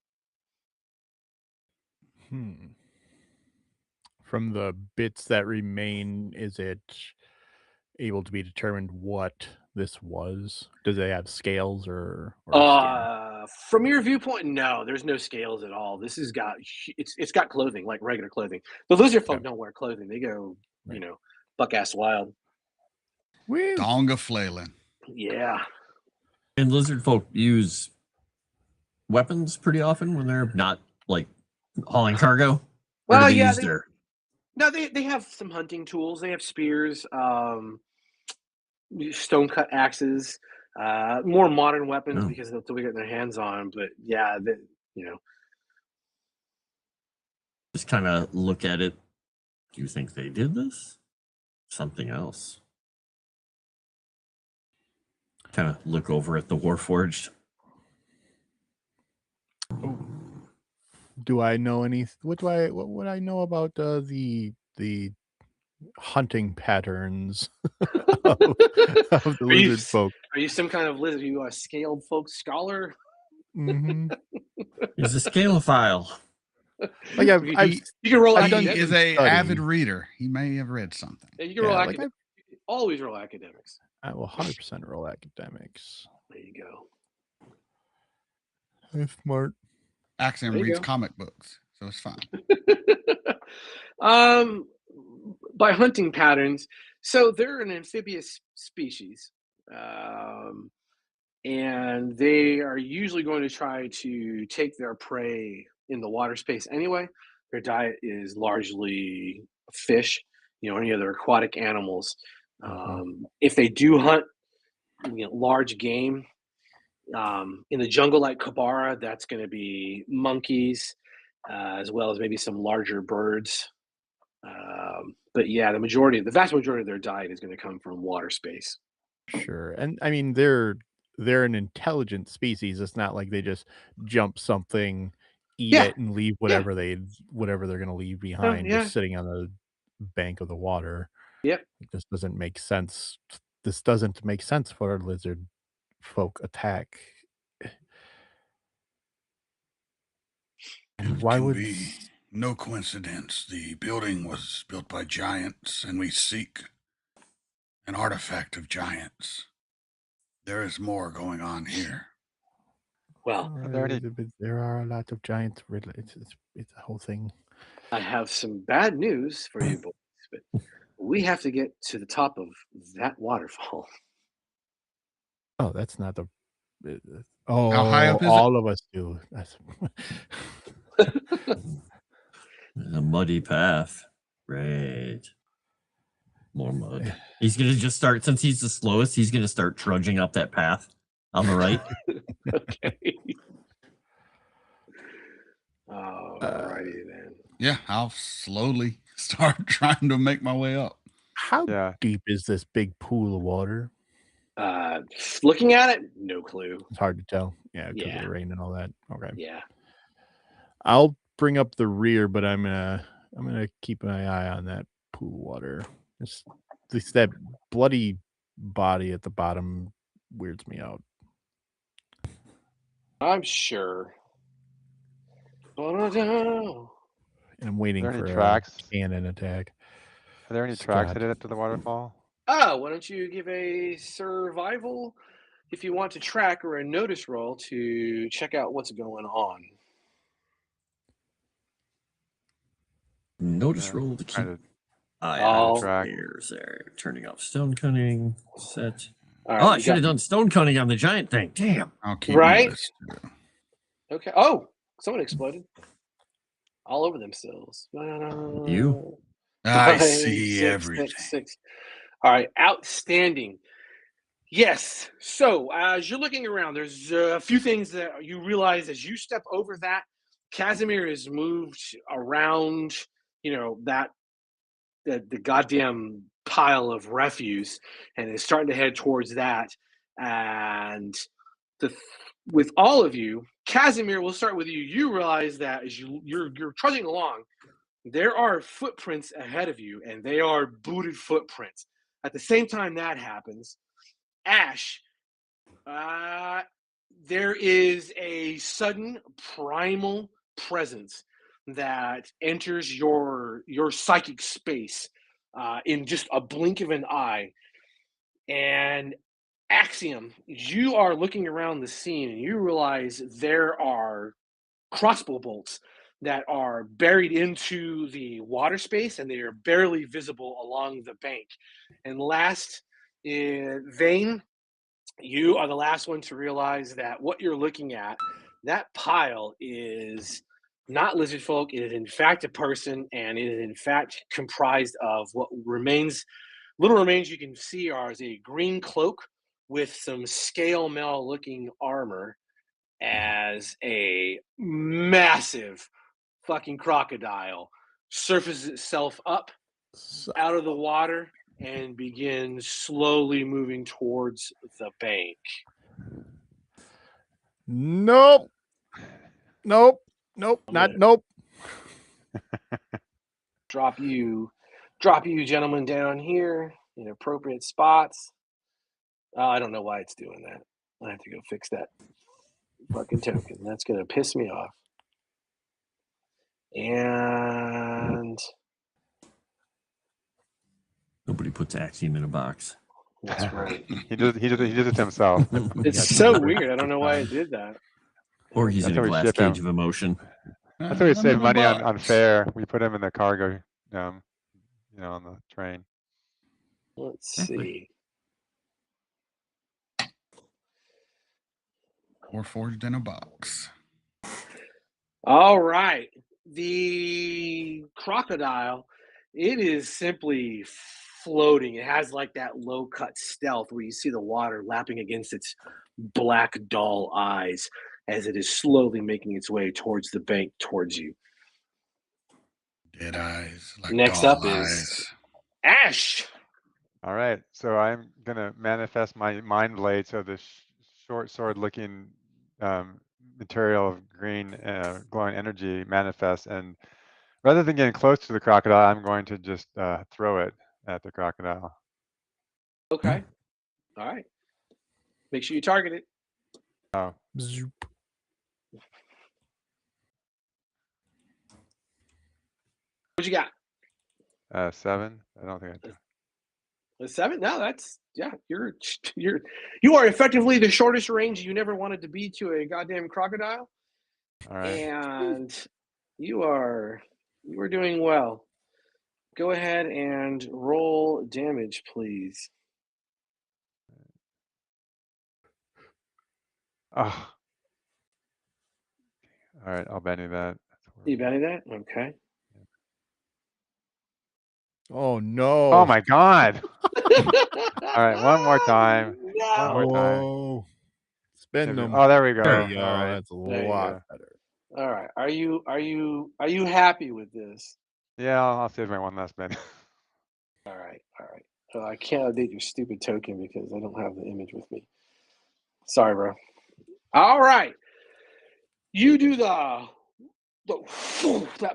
From the bits that remain, is it able to be determined what this was? Does it have scales or from your viewpoint, no, there's no scales at all. This has got it's got clothing, like regular clothing. The lizard folk don't wear clothing. They go, buck ass wild. Donga flailing. Yeah. And lizard folk use weapons pretty often when they're not like hauling cargo. Well, No, they have some hunting tools. They have spears, stone cut axes, more modern weapons Oh. because that's what we get their hands on. But yeah, you know, Just kind of look at it. Do you think they did this? Something else. Kind of look over at the Warforged. Do I know any? What would I know about the hunting patterns of, of the Are you lizard folk? are you some kind of lizard? Are you a scaled folk scholar? Hmm. He's a scalophile. Like You can roll I've He done academics. is a study. avid reader. He may have read something. Yeah, you can roll like academics. Always roll academics. I will 100% roll academics. There you go. I'm smart. Axiom There you reads go. comic books, so it's fine. By hunting patterns, so they're an amphibious species, and they are usually going to try to take their prey in the water space anyway. Their diet is largely fish, any other aquatic animals. If they do hunt, large game, in the jungle like Kabara, that's going to be monkeys, as well as maybe some larger birds. But yeah, the vast majority of their diet is going to come from water space. Sure. And I mean they're an intelligent species. It's not like they just jump something, eat Yeah, it, and leave yeah, whatever they're gonna leave oh, behind yeah, just sitting on the bank of the water. yep. It just doesn't make sense. This doesn't make sense for a lizard folk attack. It Why can would be no coincidence. The building was built by giants, and we seek an artifact of giants. There is more going on here. Well, there are a lot of giants. It's a whole thing. I have some bad news for you boys, but we have to get to the top of that waterfall. Oh, that's not the. How high up is it? All of us do. That's A muddy path. Right. More mud. He's going to just start, since he's the slowest, he's going to start trudging up that path on the right. Okay. Alrighty then. Yeah, I'll slowly start trying to make my way up. How Yeah. deep is this big pool of water? Looking at it, no clue. It's hard to tell. Yeah, because Yeah. of the rain and all that. Okay. Yeah. I'll bring up the rear, but I'm gonna keep my eye on that pool of water. It's that bloody body at the bottom weirds me out. I'm sure. And I'm waiting Are there for any a tracks? cannon attack. Are there any tracks Scott. headed up to the waterfall? Why don't you give a survival if you want to track or a notice roll to check out what's going on? Notice Yeah, roll to keep trying to eye All on track. fires there. Turning off stone cunning. Set. All right, Oh, I you should have got- done stone cunning on the giant thing. Damn. I'll keep Right? notice, too. Okay. Oh, someone exploded all over themselves. You? I 5, see 6, everything. 6. All right, outstanding. Yes. So as you're looking around, there's a few things that you realize as you step over that. Kasimir has moved around, that the goddamn pile of refuse, and is starting to head towards that. And with all of you, Kasimir, we'll start with you. You realize that as you're trudging along, there are footprints ahead of you, and they are booted footprints. At the same time that happens, Ash, there is a sudden primal presence that enters your psychic space in just a blink of an eye. And Axiom, you are looking around the scene and you realize there are crossbow bolts that are buried into the water space, and they are barely visible along the bank. And last, Vane, you are the last one to realize that what you're looking at, that pile is not lizard folk. It is in fact a person, and it is in fact comprised of what remains. Little remains you can see are a green cloak with some scale mail looking armor, as a massive fucking crocodile surfaces itself up So, out of the water and begins slowly moving towards the bank. nope. Nope. Nope. I'm Not gonna nope. drop you gentlemen down here in appropriate spots. I don't know why it's doing that. I have to go fix that fucking token. That's gonna piss me off. And Nobody puts Axiom in a box. that's right. He did it himself. It's so weird. I don't know why it did that. Or he's That's in a how we glass ship cage him. of emotion. That's how we save Another money on box. fare. We put him in the cargo, on the train. Let's see. Warforged in a box. All right. The crocodile, it is simply floating. It has like that low cut stealth where you see the water lapping against its black, dull eyes as it is slowly making its way towards the bank, towards you. Dead eyes. Like Next doll up is eyes. Ash. All right, so I'm gonna manifest my mind blade. So this short sword-looking material of green glowing energy manifests, and rather than getting close to the crocodile, I'm going to just throw it at the crocodile. Okay. All right. Make sure you target it. Oh, Zoop. What you got? 7. I don't think I do. A 7? No, that's you are effectively the shortest range you never wanted to be to a goddamn crocodile. All right. And you are doing well. Go ahead and roll damage, please. Oh. All right, I'll Benny that. You betting that? Okay. Oh no. Oh my God! All right, one more time. No. One more time. Whoa. Spin them. Oh, there we go. There you go. All right. That's a There you lot go. better. All right. Are you happy with this? Yeah, I'll save my one last Benny. All right. So I can't update your stupid token because I don't have the image with me. Sorry, bro. All right. You do that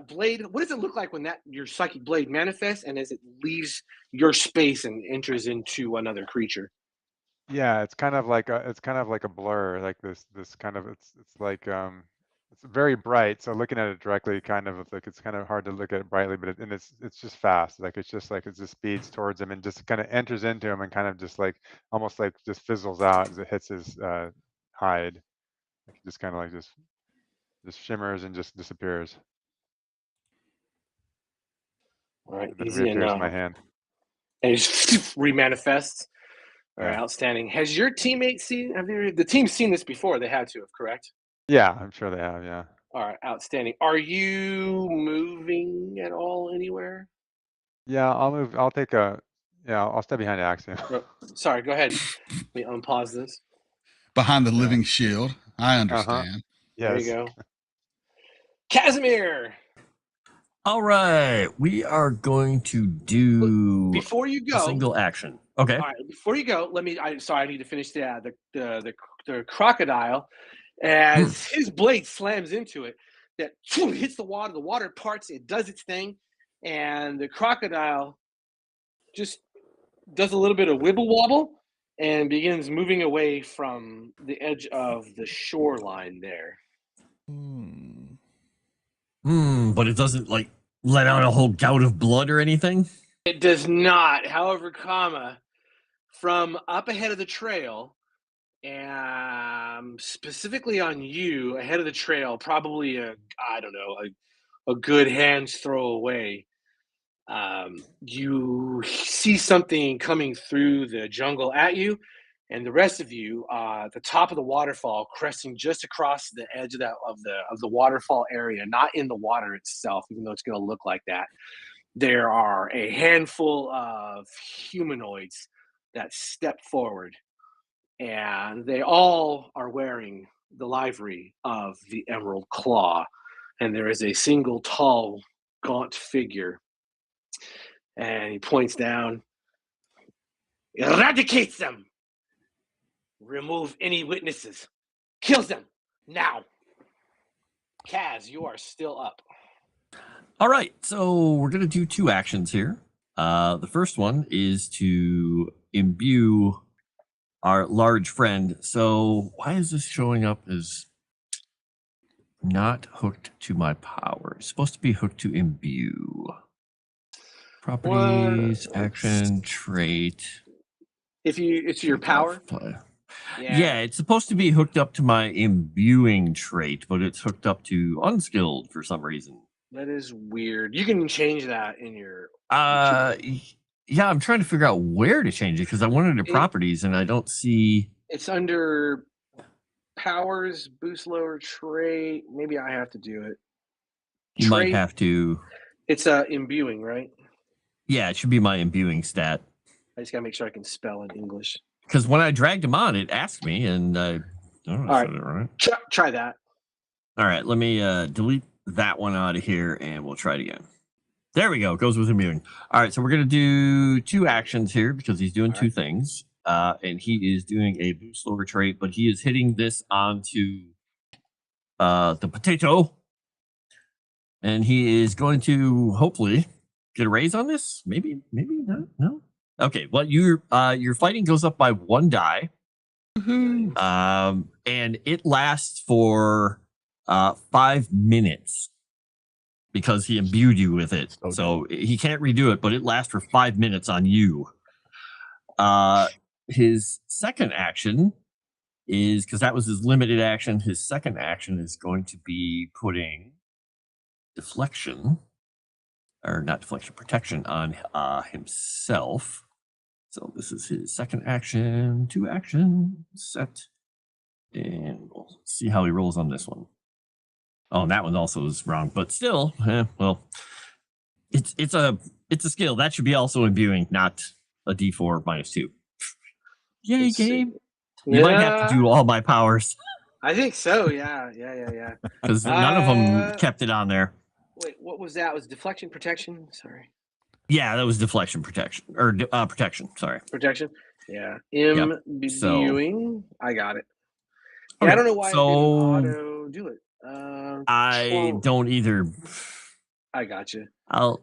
blade. What does it look like when your psychic blade manifests and as it leaves your space and enters into another creature? Yeah, it's kind of like a blur, like this kind of it's like it's very bright. So looking at it directly, kind of like it's kind of hard to look at it brightly, but it's just fast. Like it's just speeds towards him and just kind of enters into him and kind of just like almost like just fizzles out as it hits his hide. Like just kind of like just shimmers and just disappears. All right, And then easy reappears in enough. my hand. And it just remanifests. All right, Yeah. outstanding. Has your teammate seen? The team's seen this before? They had to have, correct? Yeah, I'm sure they have. Yeah. All right, outstanding. Are you moving at all anywhere? Yeah, I'll move. I'll take a. Yeah, I'll stay behind Axiom. Sorry, go ahead. Let me unpause this. Behind the living shield. I understand. There you Yes. go. Kasimir. All right, we are going to do Before you a go, single action. Okay. all right. Before you go, I need to finish the crocodile. As his blade slams into it, that hits the water. The water parts. It does its thing, and the crocodile just does a little bit of wibble wobble and begins moving away from the edge of the shoreline there. But it doesn't like let out a whole gout of blood or anything. It does not. However, from up ahead of the trail, and specifically on you, ahead of the trail, probably a good hand's throw away. You see something coming through the jungle at you, and the rest of you, at the top of the waterfall, cresting just across the edge of the waterfall area, not in the water itself, even though it's going to look like that. There are a handful of humanoids that step forward, and they all are wearing the livery of the Emerald Claw, and there is a single tall, gaunt figure, and he points down. Eradicates them. Remove any witnesses. Kills them now. Kaz, you are still up. All right, so we're going to do 2 actions here. The first one is to imbue our large friend. So why is this showing up as not hooked to my power? It's supposed to be hooked to imbue. Properties, action, trait. If it's your power. Yeah, it's supposed to be hooked up to my imbuing trait, but it's hooked up to unskilled for some reason. That is weird. You can change that in your. Yeah, I'm trying to figure out where to change it because I wanted the properties and I don't see. It's under powers, boost lower trait. Maybe I have to do it. You might have to. It's imbuing, right? Yeah, it should be my imbuing stat. I just gotta make sure I can spell in English. Because when I dragged him on, it asked me, and I don't know. All right. Try that. All right, let me delete that one out of here, and we'll try it again. There we go. It goes with imbuing. All right, so we're going to do 2 actions here because he's doing 2 things. And he is doing a boost lower trait, but he is hitting this onto the potato. And he is going to hopefully get a raise on this. Maybe not. No. Okay, well, your fighting goes up by 1 die. And it lasts for 5 minutes because he imbued you with it. Okay. So he can't redo it, but it lasts for 5 minutes on you. His second action is, because that was his limited action, his second action is going to be putting deflection, or not deflection, protection on himself. So this is his second action, 2 action, set. And we'll see how he rolls on this one. Oh, and that one also is wrong, but still, well, it's a skill. That should be also imbuing, not a D4 -2. Yay, game. You might have to do all my powers. I think so, yeah. Because none of them kept it on there. Wait, what was that? Was deflection protection? Sorry. Yeah, that was deflection protection. Or protection, sorry. Protection? Yeah. Imbuing. I got it. Yeah, Okay, I don't know why so it didn't auto do it. I don't either. I got you. I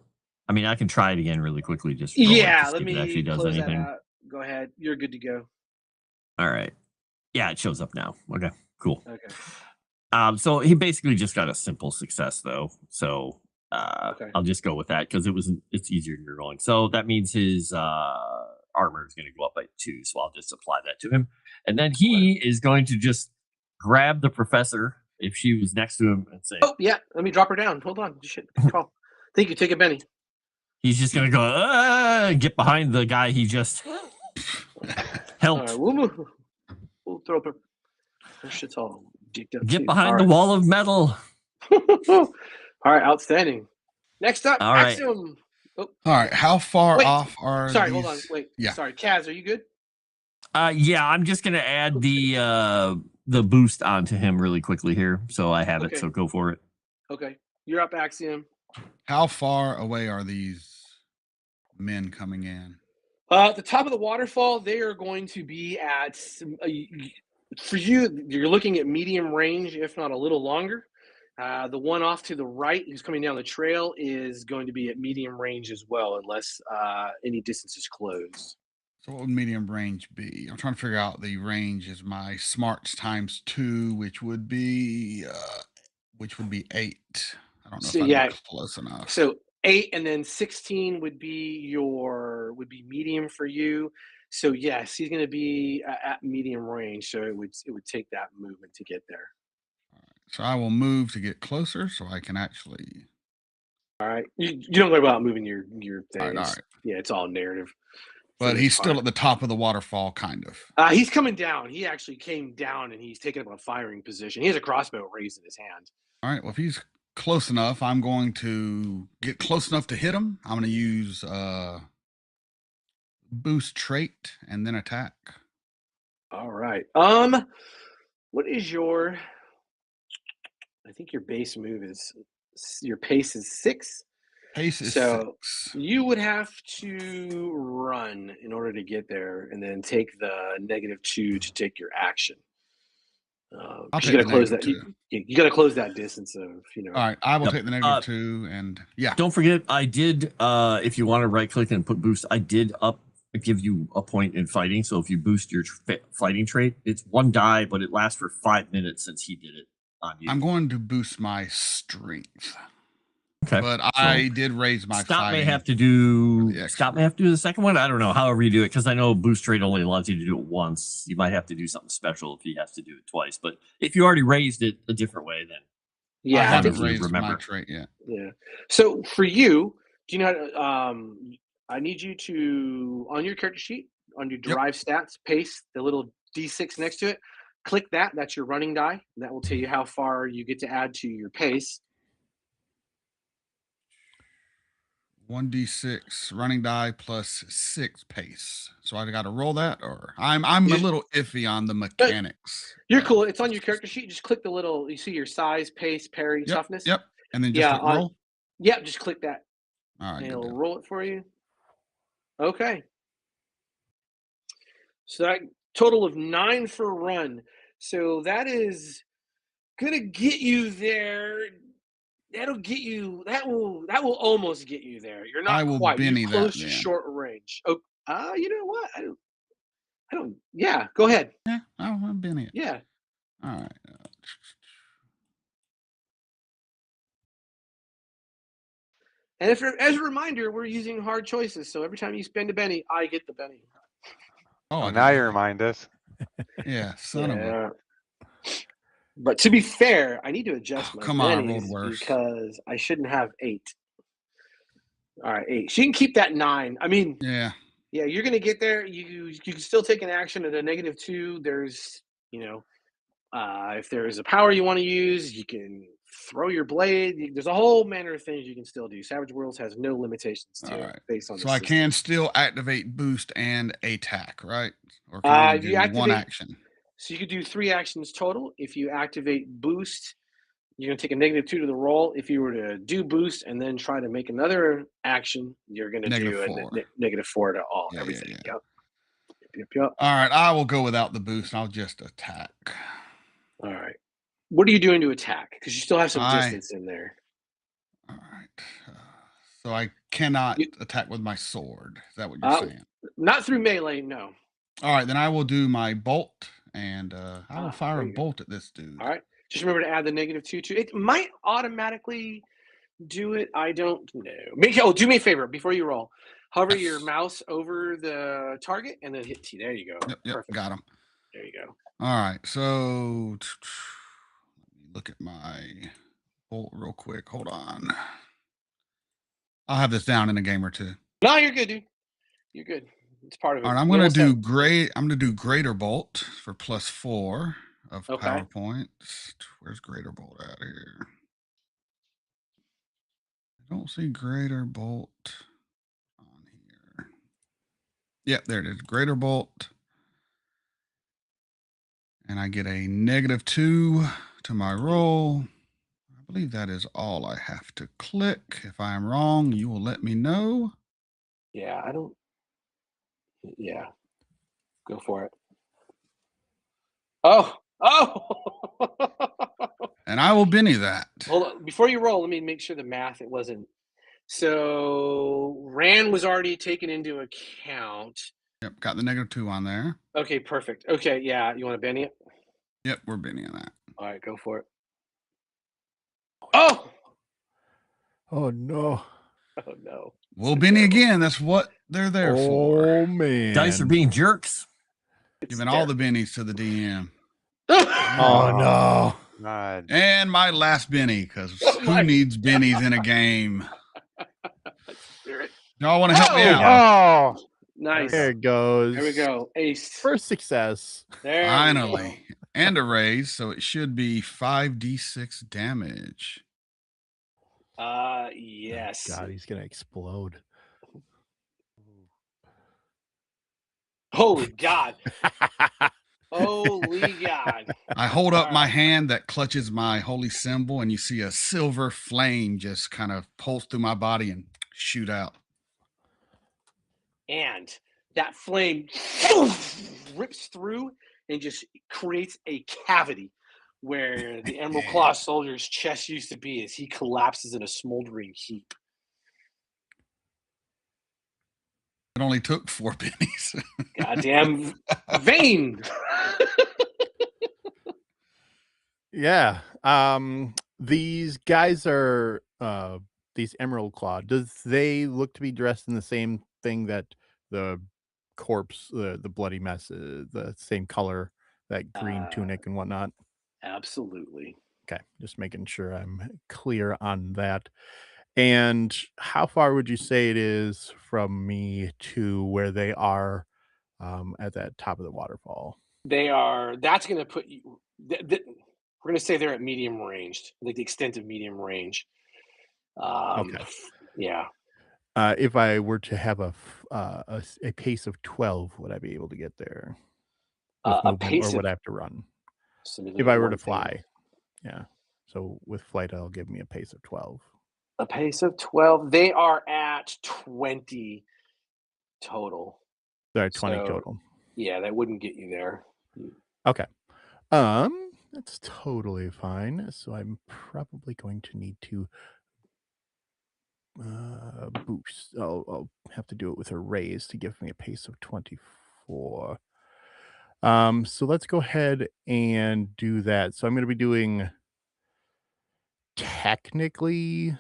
can try it again really quickly. Just let see me if it actually does close anything. That out. Go ahead. You're good to go. All right. Yeah, it shows up now. Okay, cool. Okay. So he basically just got a simple success though. So okay. I'll just go with that because it's easier than you're rolling. So that means his armor is going to go up by 2. So I'll just apply that to him, and then he is going to just grab the professor if she was next to him and say, "Oh yeah, let me drop her down. Hold on, shit. Control. Thank you. Take a Benny." He's just going to go get behind the guy he just helped. All right, we'll throw up her shit's all dicked up. Get behind the wall of metal. All right, outstanding. Next up, all right. Axiom. Oh. All right, how far off are Sorry, these? hold on. Wait. Yeah. Sorry, Kaz, are you good? Yeah, I'm just going to add the boost onto him really quickly here. So I have it, so go for it. Okay. You're up, Axiom. How far away are these men coming in? At the top of the waterfall, they are going to be at, for you, you're looking at medium range, if not a little longer. The one off to the right, who's coming down the trail, is going to be at medium range as well, unless any distance is closed. So what would medium range be? I'm trying to figure out the range is my smarts times 2, which would be 8. I don't know if I'm close enough. So 8 and then 16 would be medium for you. So yes, he's going to be at medium range. So it would take that movement to get there. All right. So I will move to get closer, so I can actually. All right. You don't worry about moving your things. All right. Yeah, it's all narrative. But he's still at the top of the waterfall, kind of. He's coming down. He actually came down and he's taking up a firing position. He has a crossbow raised in his hand. All right. Well, if he's close enough, I'm going to get close enough to hit him. I'm going to use boost trait and then attack. All right. What is your? I think your base move is your pace is 6. Pace is So 6. you would have to run in order to get there, and then take the -2 to take your action. I'll You take got to the close that. -2. You got to close that distance of All right, I will Yep. take the -2, and yeah. Don't forget, I did. If you want to right click and put boost, I did give you a point in fighting. So if you boost your fighting trait, it's 1 die, but it lasts for 5 minutes since he did it on you. I'm going to boost my strength. Okay, But so I did raise my Scott fighting. may have to do. the extra. Scott may have to do the second one. I don't know. However you do it, because I know boost trait only allows you to do it once. You might have to do something special if he has to do it twice. But if you already raised it a different way, then I yeah. I haven't think you raised my remember. trait yet. Yeah. So for you, do you know? I need you to on your character sheet on your derived stats pace, the little D6 next to it. Click that. That's your running die. And that will tell you how far you get to add to your pace. 1d6 running die plus 6 pace. So I got to roll that, or I'm a little iffy on the mechanics. You're cool. It's on your character sheet. Just click the little. You see your size, pace, parry, Yep, toughness. Yep, and then just Yeah, hit roll. Yep. Just click that, All right, and good it'll deal. roll it for you. Okay. So that total of 9 for a run. So that is gonna get you there. That'll get you. That will almost get you there. You're I not will quite. Benny You're that close to then. short range. Oh, you know what? I don't. Yeah, go ahead. Yeah, I've been it. Yeah. All right. And as a reminder, we're using hard choices. So every time you spend a Benny, I get the Benny. Oh, I now did you that. remind us. Yeah, son of a. But to be fair, I need to adjust Oh, my come on, I rolled bennies worse. because I shouldn't have 8. All right, 8. So you can keep that 9. I mean, Yeah. yeah, you're gonna get there. You can still take an action at a -2. There's, if there's a power you want to use, you can throw your blade. There's a whole manner of things you can still do. Savage Worlds has no limitations to All it right. based on. So the I system. can still activate boost and attack, right? Or can I only you do one activate- action? So you could do 3 actions total. If you activate boost, you're going to take a -2 to the roll. If you were to do boost and then try to make another action, you're going to do a -4. -4 to all Yeah, everything. yeah. Yep. All right, I will go without the boost. I'll just attack. All right. What are you doing to attack? Because you still have some I- distance in there. All right. So I cannot attack with my sword. Is that what you're saying? Not through melee, no. All right, then I will do my bolt, and I will fire there a you go. bolt at this dude. All right. Just remember to add the -2 to it. Might automatically do it. I don't know. Do me a favor before you roll. Hover your mouse over the target and then hit T. There you go. Yep, Perfect. got him. There you go. All right, so let me look at my bolt real quick. Hold on. I'll have this down in a game or two. No, you're good, dude. You're good. It's part of it. All right, I'm gonna do greater bolt for +4 of Okay. power points. Where's greater bolt at here? I don't see greater bolt on here. Yep, there it is. Greater bolt. And I get a -2 to my roll. I believe that is all I have to click. If I am wrong, you will let me know. Yeah, I don't. Yeah. Go for it. Oh. And I will Benny that. Hold on. Before you roll, let me make sure the math, it wasn't. So Ran was already taken into account. Yep, got the -2 on there. Okay, perfect. Okay, yeah. You want to Benny it? Yep, we're Bennying that. All right, go for it. Oh! Oh no. Oh, no. We'll Benny again. That's what they're there for. Oh man. Dice are being jerks. Giving all the bennies to the DM. Oh no. God. And my last Benny, because who needs bennies in a game? Y'all want to help me out? Oh, Nice. There it goes. There we go. Ace. First success. There Finally. And a raise, so it should be 5d6 damage. Yes. God, he's gonna explode. Holy God. Holy God. I hold up All my right. hand that clutches my holy symbol, and you see a silver flame just kind of pulse through my body and shoot out. And that flame rips through and just creates a cavity where the Emerald Claw soldier's chest used to be as he collapses in a smoldering heap. It only took 4 pennies. Goddamn Vane. Yeah. These guys are these Emerald Claw. Does they look to be dressed in the same thing that the corpse, the bloody mess, the same color, that green tunic and whatnot? Absolutely. Okay, just making sure I'm clear on that. And how far would you say it is from me to where they are at that top of the waterfall? They are. That's going to put you. We're going to say they're at medium ranged, like the extent of medium range. Okay. Yeah. If I were to have a pace of 12, would I be able to get there? With A movement, pace or would of. I have to run? So If I were one to thing. fly, yeah. So with flight, it'll give me a pace of 12. A pace of 12. They are at 20 total. They're at 20 So, total. Yeah, that wouldn't get you there. Okay. That's totally fine. So I'm probably going to need to boost. I'll have to do it with a raise to give me a pace of 24. So let's go ahead and do that. So I'm going to be doing technically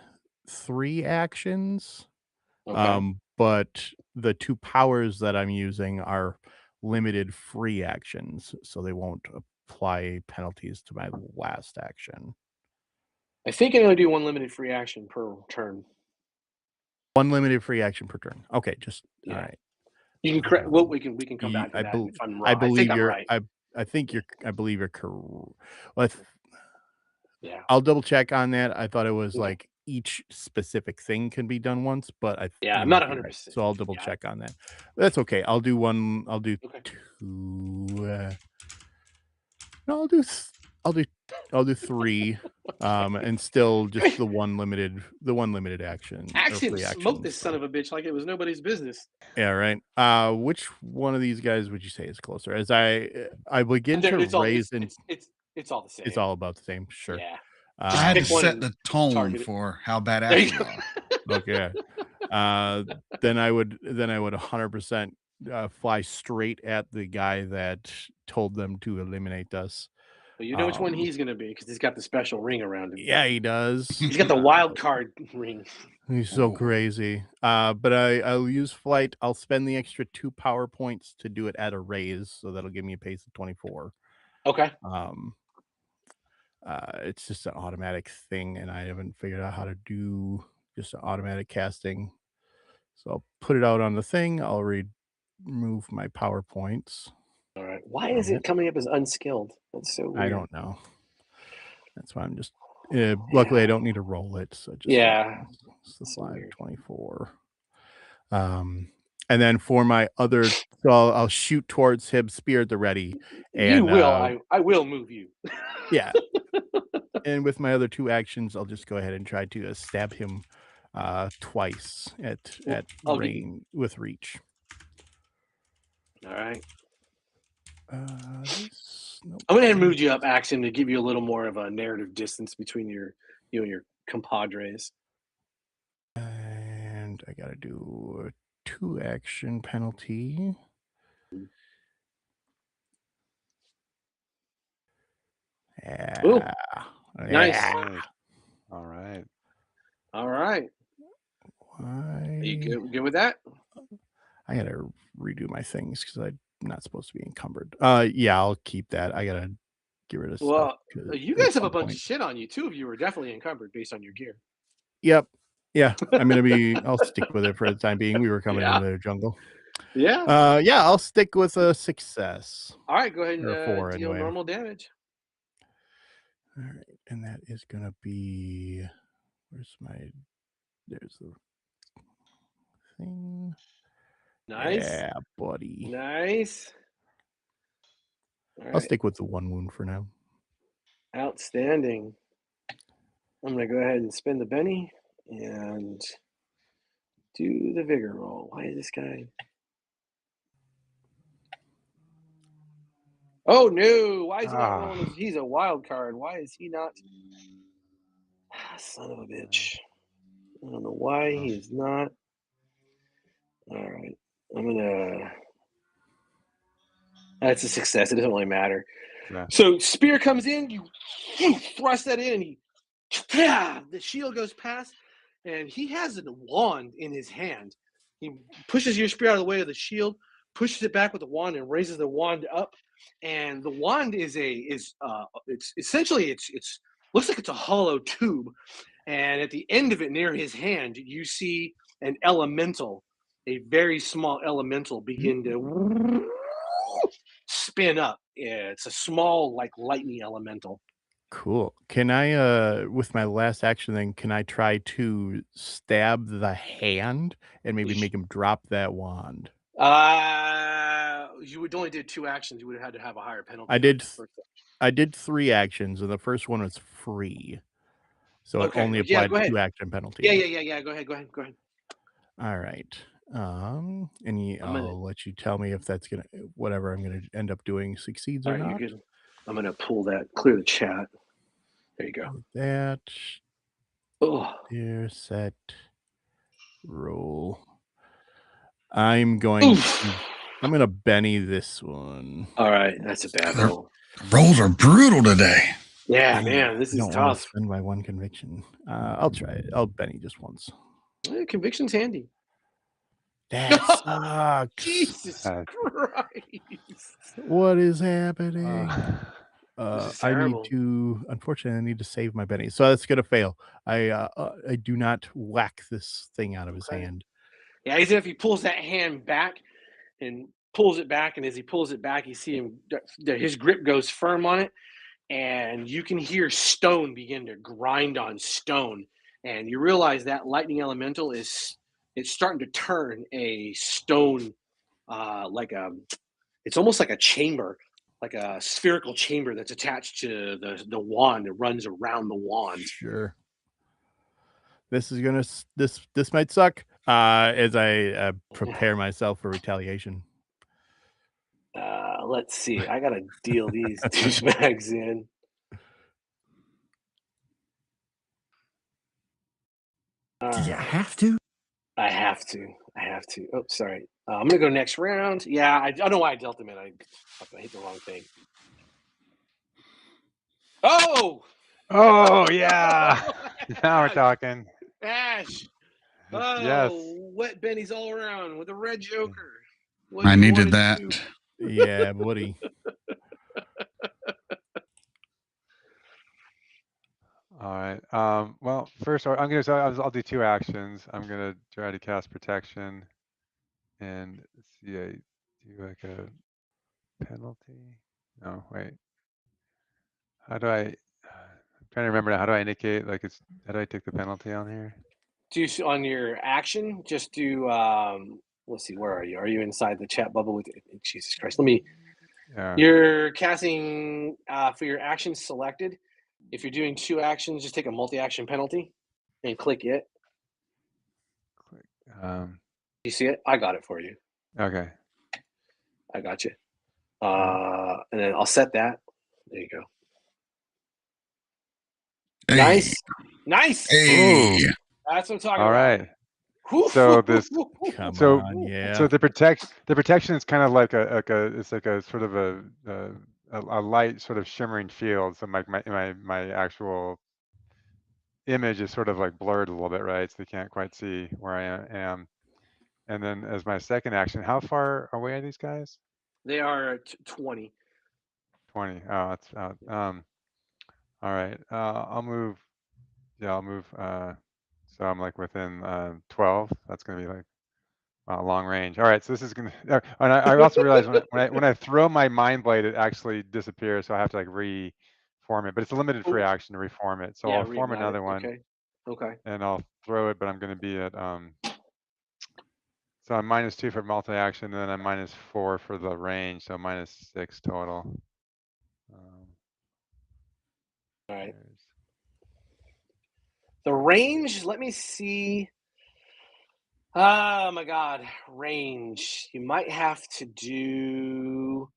3 actions. Okay. But the 2 powers that I'm using are limited free actions, so they won't apply penalties to my last action. I think I only do one limited free action per turn. 1 limited free action per turn. Okay, just Yeah. all right. You can correct. Well, we can come back to I that bel if I'm wrong. I believe think I'm you're right. I think you're I believe you're correct. Well, Yeah. I'll double check on that. I thought it was Okay. like each specific thing can be done once, but Yeah, you I'm not might be right. 100%. So I'll double Yeah. check on that. That's okay. I'll do 1. I'll do Okay. 2. No, I'll do 3. And still just the one limited action. or Axiom free smoked action, this so. son of a bitch like it was nobody's business. Yeah, right. Which one of these guys would you say is closer? As I begin to It's all, raise and it's all the same. it's all about the same. Sure. Yeah. I had to pick one set and the tone target it. for how There badass you we go. are. Okay. Then I would 100% fly straight at the guy that told them to eliminate us. Well, you know which one he's going to be because he's got the special ring around him. Yeah, he does. He's got the wild card ring. He's so crazy. But I'll use flight. I'll spend the extra 2 power points to do it at a raise, so that'll give me a pace of 24. Okay. It's just an automatic thing, and I haven't figured out how to do just an automatic casting. So I'll put it out on the thing. I'll remove my power points. All right. Why is it coming up as unskilled? That's so weird. I don't know. That's why I'm just. Luckily, I don't need to roll it. So just it's the 524. And then for my other, so I'll shoot towards him, spear at the ready. And you will. I will move you. Yeah. And with my other 2 actions, I'll just go ahead and try to stab him twice at range with reach. All right. Nope. I'm going to move you up, Axiom, to give you a little more of a narrative distance between you and your compadres. And I got to do a 2 action penalty. Yeah. Ooh, nice. All right. All right. Are you good with that? I got to redo my things because I'm not supposed to be encumbered. Yeah, I'll keep that. I got to get rid of stuff. Well, you guys have a bunch of shit on you. 2 of you are definitely encumbered based on your gear. Yep. Yeah, I'm going to be, I'll stick with it for the time being. We were coming into the jungle. Yeah. Yeah, I'll stick with a success. All right, go ahead Or and 4 deal anyway. normal damage. All right, and that is gonna be. Where's my? There's the thing. Nice. Yeah, buddy. Nice. All I'll right. stick with the 1 wound for now. Outstanding. I'm going to go ahead and spend the Benny and do the vigor roll. Why is this guy? Oh, no. Why is he not rolling? He's a wild card. Why is he not? Son of a bitch. I don't know why he is not. All right. I'm going to. That's a success. It doesn't really matter. Yeah. So spear comes in, you thrust that in, and the shield goes past, and he has a wand in his hand. He pushes your spear out of the way of the shield, pushes it back with the wand, and raises the wand up. And the wand is it's essentially it's looks like it's a hollow tube, and at the end of it, near his hand, you see an elemental, a very small elemental, begin to spin up. Yeah, it's a small, like, lightning elemental. Cool. Can I, with my last action, then can I try to stab the hand and maybe make him drop that wand? You would only did 2 actions. You would have had to have a higher penalty. I did 3 actions, and the first one was free, so it Okay. only Yeah, applied go ahead. 2 action penalty. Yeah. Go ahead. All right. And I'll let you tell me if that's gonna whatever I'm gonna end up doing succeeds All or right, not. you're good. I'm gonna pull that, clear the chat. There you go. That Oh, there, set, roll. I'm gonna Benny this one. all right, that's a bad roll. Rolls are brutal today. Yeah, man, this I is don't want to tough. spend my 1 conviction. I'll try it. I'll Benny just once. Conviction's handy. That sucks. Jesus Christ! What is happening? This is I need terrible. to. Unfortunately, I need to save my Benny, so that's gonna fail. I do not whack this thing out of his hand. Yeah, as if he pulls that hand back and pulls it back, and as he pulls it back, you see him. His grip goes firm on it, and you can hear stone begin to grind on stone, and you realize that lightning elemental it's starting to turn a stone, it's almost like a chamber, like a spherical chamber that's attached to the wand that runs around the wand. Sure. This is gonna this might suck. As I prepare myself for retaliation. Let's see. I gotta deal these douchebags in. Did you have to? I have to. Oh, sorry. I'm gonna go next round. Yeah, I don't know why I dealt them in. I hit the wrong thing. Oh! Oh yeah. Now we're talking. Ash! Oh, Yes. wet Benny's all around with a red Joker. I needed that. Yeah, buddy. All right. Well, first I'll do 2 actions. I'm gonna try to cast protection, and see. I do like a penalty. No, wait. How do I'm trying to remember now. How do I indicate? Like, how do I take the penalty on here? Do on your action, just do. Let's see. Where are you? Are you inside the chat bubble with? Jesus Christ. Let me. Yeah. You're casting for your actions selected. If you're doing 2 actions, just take a multi-action penalty and click it. You see it? I got it for you. Okay. I got you. And then I'll set that. There you go. Hey. Nice. Hey. That's what I'm talking All about. right. Whew. So this. Come So- on, yeah. So the protection is kind of like it's like a sort of a light sort of shimmering field. So my actual image is sort of like blurred a little bit, right? So they can't quite see where I am. And then as my second action, how far away are these guys? They are 20. 20. Oh, that's all right. I'll move. Yeah, I'll move. So I'm like within 12. That's gonna be like Long range. All right, so this is gonna. And I also realized when I throw my mind blade, it actually disappears, so I have to like reform it. But it's a limited free action to reform it. So Yeah, I'll form reignite it. another one, Okay. Okay. and I'll throw it. But I'm going to be at So I'm -2 for multi-action, and then I'm -4 for the range, so -6 total. All right. There's- The range, let me see. Oh my God, range. You might have to do.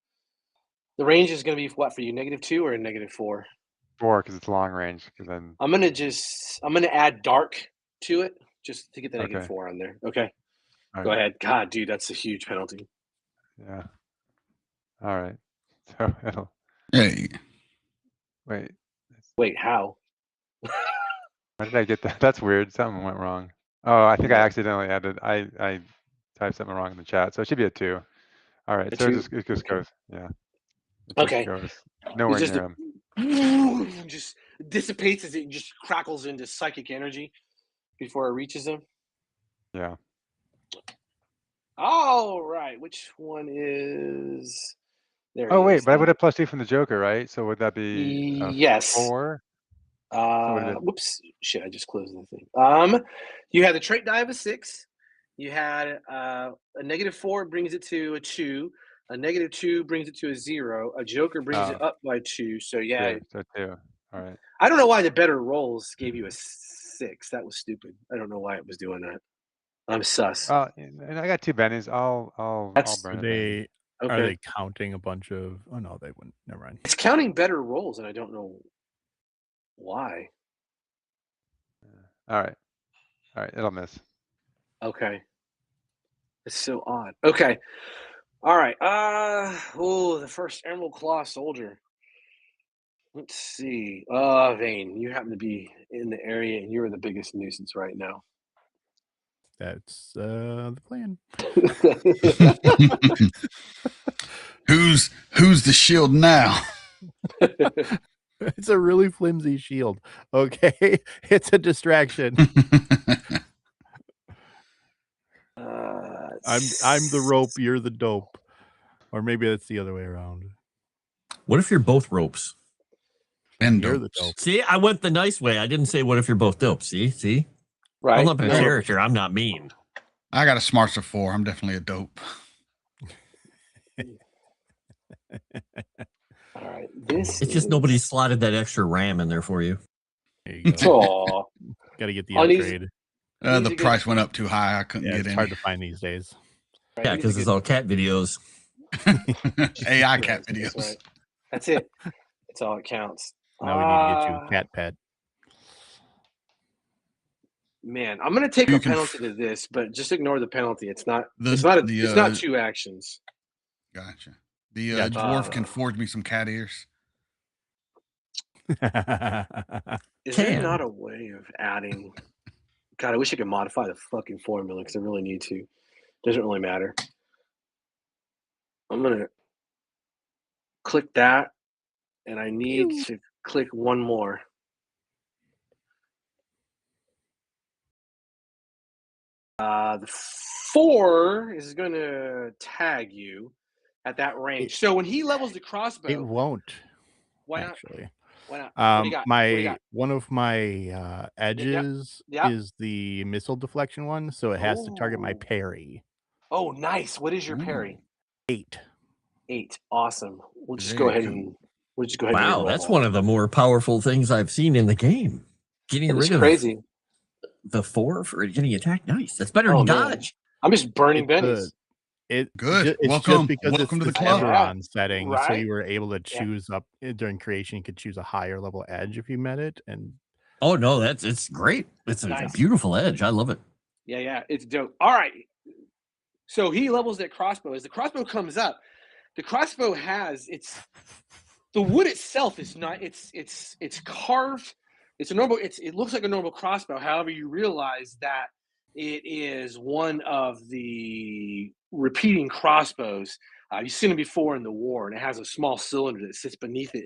The range is going to be what for you? -2 or a -4? 4 because it's long range. Because then I'm gonna add dark to it just to get the Okay. -4 on there. Okay. all Go right, ahead. God, dude, that's a huge penalty. yeah. All right. So it'll Hey, wait. Wait, how? Why did I get that? That's weird. Something went wrong. Oh, I think I What? accidentally added. I typed something wrong in the chat, so it should be a 2. All right. A So 2? it just Okay. goes. Yeah. It just Okay. goes It's nowhere just near him. just dissipates as it just crackles into psychic energy before it reaches him. Yeah. All right, which one is there? Oh He wait, is. but I would have +2 from the Joker, right? So would that be a Yes. 4? So would it be? Whoops, shit! I just closed the thing. You had the trait die of a 6. You had a -4 brings it to a 2. A -2 brings it to a 0. A Joker brings it Oh, up by 2. So yeah, 2. So 2. All right. I don't know why the better rolls gave you a 6. That was stupid. I don't know why it was doing that. I'm sus. And I got 2 bennies. I'll That's burn Are a benny. they are okay. they counting a bunch of? Oh no, they wouldn't. Never mind. It's counting better rolls, and I don't know why. All right. All right. It'll miss. Okay. It's so odd. Okay. All right. The first Emerald Claw soldier. Let's see. Vane, you happen to be in the area and you're the biggest nuisance right now. That's the plan. who's the shield now? It's a really flimsy shield. Okay, it's a distraction. I'm the rope, you're the dope, or maybe that's the other way around. What if you're both ropes? And You're the dopes. dope. See, I went the nice way. I didn't say what if you're both dope. See? Right. I'm not a No. character. I'm not mean. I got a smarts of 4. I'm definitely a dope. All right. This It's just nobody slotted that extra RAM in there for you. There you go. Aw. Got to get the On these- upgrade. The price went up too high. I couldn't Yeah, get it's any. hard to find these days. Yeah, because it's all cat videos. AI cat videos. That's right. That's it. That's all it counts. Now we need to get you a cat pet. Man, I'm gonna take You a can penalty to this, but just ignore the penalty. It's not. The- it's not. the, It's not 2 actions. Gotcha. The Gotcha. dwarf can forge me some cat ears. Is there Can. not a way of adding? God, I wish I could modify the fucking formula because I really need to. Doesn't really matter. I'm gonna click that, and I need to click one more. The 4 is going to tag you at that range. So when he levels the crossbow, It won't. why not? Actually, Why not? What do you got? What do you got? one of my edges Yep. is the missile deflection one, so it has to target my Ooh. parry. Oh, nice. What is your parry? 8. 8. Awesome. We'll just Very go ahead cool. and and Wow, reroll that's that. one of the more powerful things I've seen in the game. Getting It's rid of crazy. the 4 for getting attacked. Nice. That's better Oh, than man. dodge. I'm just burning It's bennies. Good. It's Welcome. just because Welcome it's to the this club. Eberron setting, so Right? you were able to choose up during creation. You could choose a higher level edge if you met it, and Oh no, it's great. It's a Nice. beautiful edge. I love it. Yeah, it's dope. All right. So he levels that crossbow. As the crossbow comes up, the crossbow has the wood itself is not it's carved. It's a normal. It looks like a normal crossbow. However, you realize that it is one of the repeating crossbows. You've seen it before in the war, and it has a small cylinder that sits beneath it,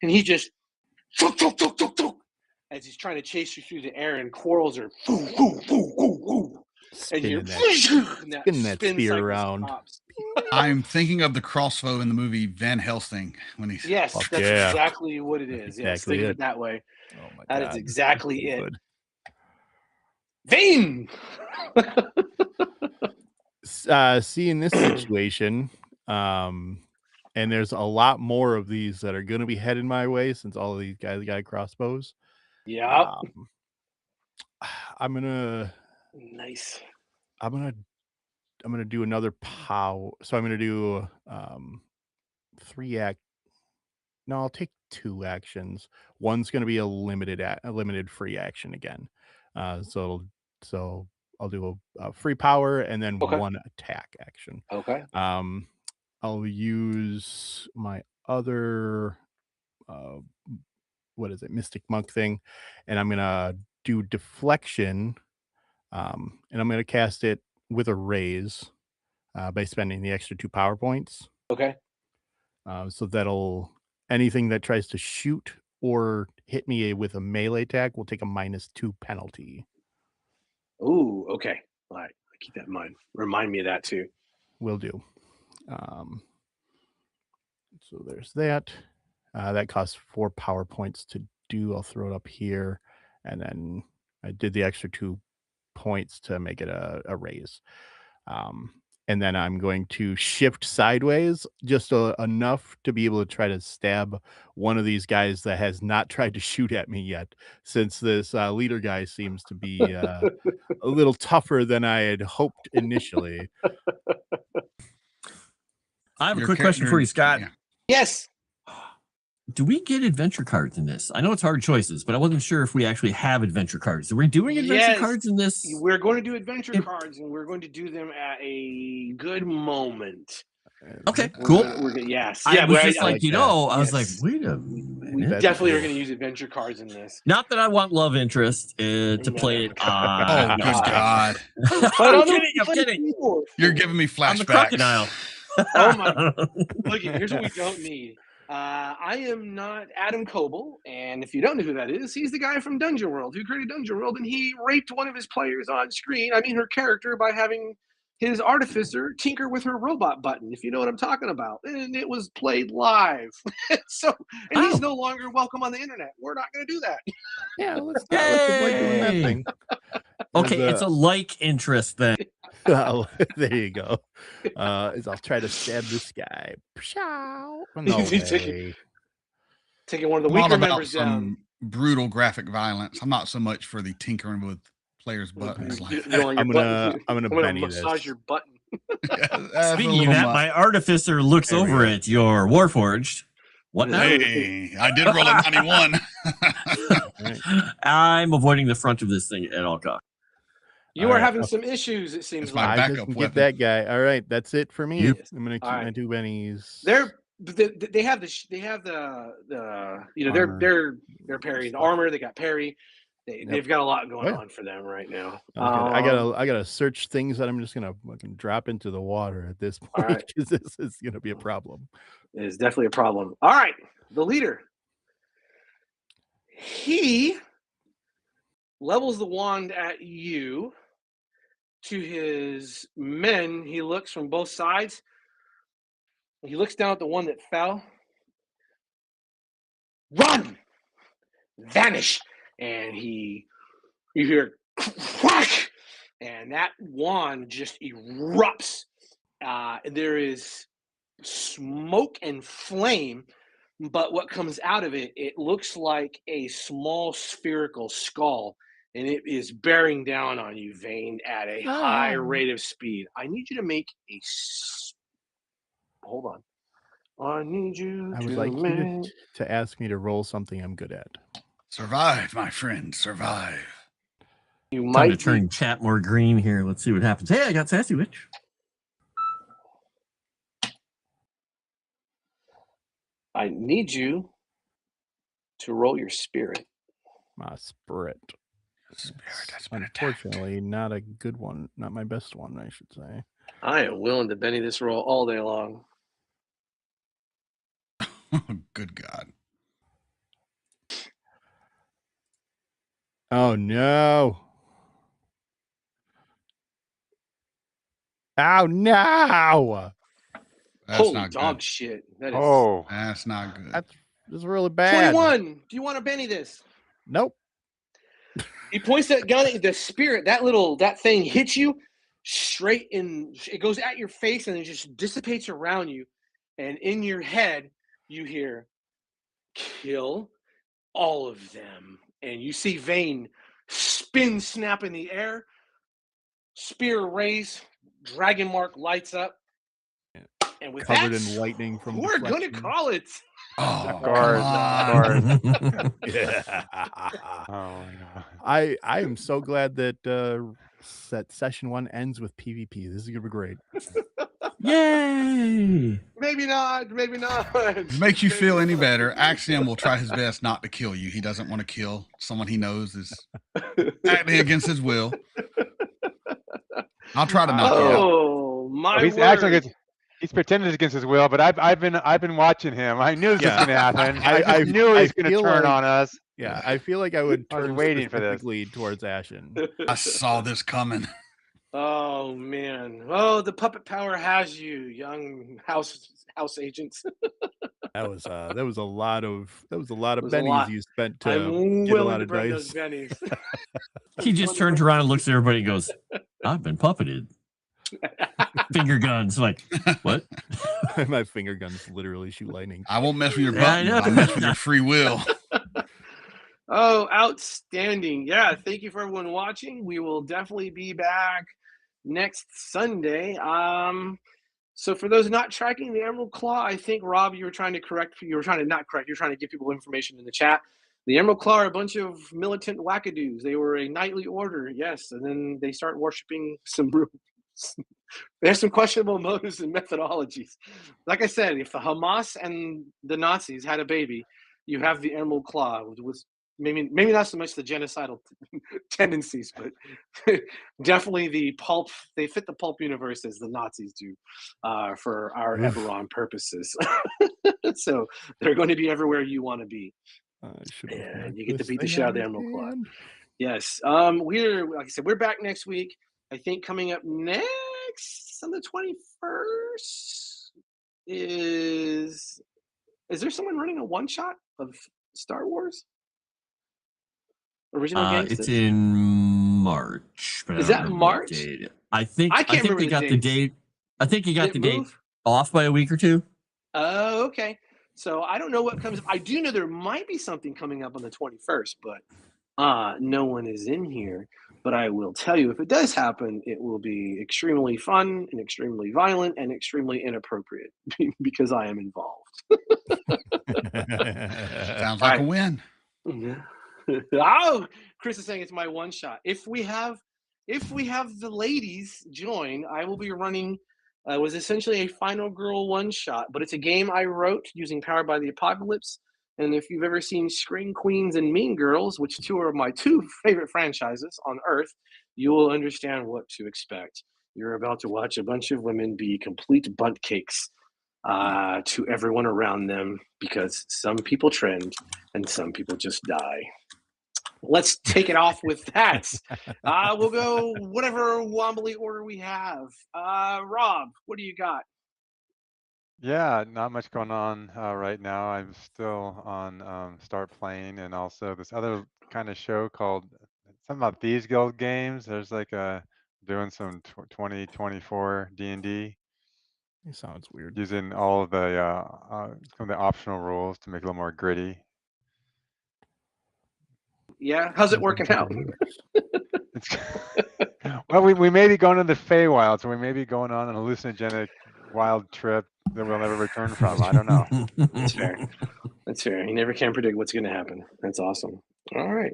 and he just as he's trying to chase you through the air, and quarrels are and you Spinning that spin spear cycle around. stops. I'm thinking of the crossbow in the movie Van Helsing when he's Yes, Fuck that's yeah. exactly what it is. Yes, exactly think of it. it that way. Oh my That god. is exactly So it. good. Vane. Seeing this situation, and there's a lot more of these that are going to be headed my way since all of these guys got crossbows. Yep. I'm gonna Nice. do another pow. So I'm gonna do 3 act. No, I'll take 2 actions. One's gonna be a limited free action again. So I'll do a free power and then Okay. 1 attack action. Okay. I'll use my other what is it, Mystic Monk thing, and I'm gonna do deflection, and I'm gonna cast it with a raise by spending the extra 2 power points. Okay. So that'll anything that tries to shoot or hit me with a melee attack will take a -2 penalty. Ooh. Okay. All right. Keep that in mind. Remind me of that too. Will do. So there's that. That costs 4 power points to do. I'll throw it up here, and then I did the extra 2 points to make it a raise. And then I'm going to shift sideways just enough to be able to try to stab one of these guys that has not tried to shoot at me yet, since this leader guy seems to be a little tougher than I had hoped initially. I have a quick question for you, Scott. Yeah. Yes. Do we get adventure cards in this? I know it's hard choices, but I wasn't sure if we actually have adventure cards. Are we doing adventure cards in this? We're going to do adventure cards, and we're going to do them at a good moment. Okay, cool. Yes. I was just I like, like you that. know, I was like, Yes. wait a We minute. definitely are going to use adventure cards in this. Not that I want love interest to play it on. Oh, good God. I'm kidding. You're giving me flashbacks. I'm the crocodile. Oh my! Look, here's what we don't need. I am not Adam Coble, and if you don't know who that is, he's the guy from Dungeon World who created Dungeon World, and he raped one of his players on screen. I mean, her character by having his artificer tinker with her robot button, if you know what I'm talking about, and it was played live. He's no longer welcome on the internet. We're not going to do that. Yeah, let's avoid doing that thing. Okay, it's a like interest then. Oh, there you go. I'll try to stab this guy. No way. Taking one of the I'm all weaker about members down. some brutal graphic violence. I'm not so much for the tinkering with players' buttons. Like that. I'm gonna Benny massage this. your button. That's a Speaking of little that, much. my artificer looks There we over go. at your Warforged. What now? Hey, I did roll a 91. Right. I'm avoiding the front of this thing at all costs. You All are right, having some issues, it seems It's my like. I backup didn't weapon. get that guy. All right, that's it for me. Yep. I'm gonna keep All my right. 2 bennies. They have the you know Armor. they're parrying the armor. They got parry. They've got a lot going on for them right now. I gotta search things that I'm just gonna fucking drop into the water at this All point right. because this is gonna be a problem. It is definitely a problem. All right, the leader. He levels the wand at you. To his men, he looks from both sides. He looks down at the one that fell. Run! Vanish! And you hear crack! And that wand just erupts. There is smoke and flame, but what comes out of it, it looks like a small spherical skull. And it is bearing down on you, Vane, at a high rate of speed. I need you to make a... Hold on. I need you I would like you to ask me to roll something I'm good at. Survive, my friend, survive. You Time might to turn chat more green here. Let's see what happens. Hey, I got Sassy Witch. I need you to roll your spirit. My spirit. Spirit has been attacked. Unfortunately, not a good one. Not my best one, I should say. I am willing to Benny this roll all day long. Good God. Oh no. Oh no! That's Holy not dog good. shit. That is Oh, That's not good. That's really bad. 21. Do you want to Benny this? Nope. He points that gun at the spirit. That thing hits you straight in. It goes at your face and it just dissipates around you. And in your head, you hear, kill all of them. And you see Vane spin, snap in the air, spear raise, dragon mark lights up. And with Covered that, in lightning from we're going to deflection. call it. Oh, Of course, come of on. course. Yeah. Oh my god. I am so glad that session 1 ends with PvP. This is gonna be great. Yay! Maybe not. Maybe not. If it makes you Maybe feel any not. better, Axiom will try his best not to kill you. He doesn't want to kill someone he knows is acting against his will. I'll try to knock you out. Oh my He's word! actually he's pretending it's against his will, but I've been watching him. I knew this was Yeah. going to happen. I just knew he was going to feel turn like- on us. Yeah, I feel like I would I was turn waiting for this. specifically towards Ashen. I saw this coming. Oh man! Oh, the puppet power has you, young house agents. That was a lot of was a bennies lot. you spent to I'm get a willing lot to of break dice. those bennies. He just turns around and looks at everybody and goes, I've been puppeted. Finger guns. Like, what? My finger guns literally shoot lightning. I won't mess with your Yeah, I buttons. know. I'll mess with your free will. Oh, outstanding! Yeah, thank you for everyone watching. We will definitely be back next Sunday. So for those not tracking the Emerald Claw, I think Rob, you were trying to give people information in the chat. The Emerald Claw are a bunch of militant wackadoos. They were a knightly order, yes, and then they start worshiping some. There's some questionable motives and methodologies. Like I said, if the Hamas and the Nazis had a baby, you have the Emerald Claw with maybe not so much the genocidal tendencies, but definitely the pulp. They fit the pulp universe as the Nazis do for our EBERRON purposes. So they're going to be everywhere you want to be. And you get to beat the shit out of the Emerald Claw. Yes. We're, like I said, we're back next week. I think coming up next on the 21st is there someone running a one shot of Star Wars? Original games? It's in March. But Is that March? I think they got the date. I think you got the date off by a week or two. Oh, okay. So I don't know what comes. I do know there might be something coming up on the 21st, but no one is in here. But I will tell you, if it does happen, it will be extremely fun and extremely violent and extremely inappropriate because I am involved. Sounds like a win. Oh, Chris is saying it's my one shot. If we have the ladies join, I will be running. Was essentially a Final Girl one shot, but it's a game I wrote using Powered by the Apocalypse. And if you've ever seen Scream Queens and Mean Girls, which two are my two favorite franchises on Earth, you will understand what to expect. You're about to watch a bunch of women be complete bunt cakes to everyone around them because some people trend and some people just die. Let's take it off with that. We'll go whatever wombly order we have. Rob, what do you got? Yeah, not much going on right now. I'm still on Start Playing, and also this other kind of show called something about Thieves Guild games. There's like doing some 2024 D&D. It sounds weird. Using all of the some of the optional rules to make it a little more gritty. Yeah, how's it working out? It's, well, we may be going to the Feywild, so we may be going on an hallucinogenic wild trip that we'll never return from. I don't know. That's fair. That's fair. You never can predict what's going to happen. That's awesome. All right,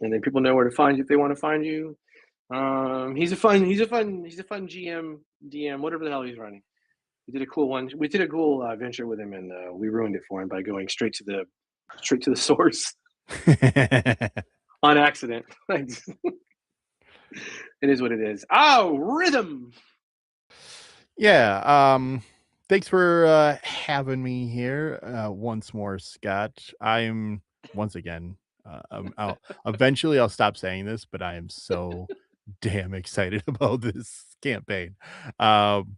and then people know where to find you if they want to find you. He's a fun GM, DM, whatever the hell he's running. We did a cool one. We did a cool venture with him, and we ruined it for him by going straight to the source on accident. It is what it is. Oh, Rhythm. Yeah. Thanks for having me here once more, Scott. I'm once again. Eventually I'll stop saying this, but I am so damn excited about this campaign. Um,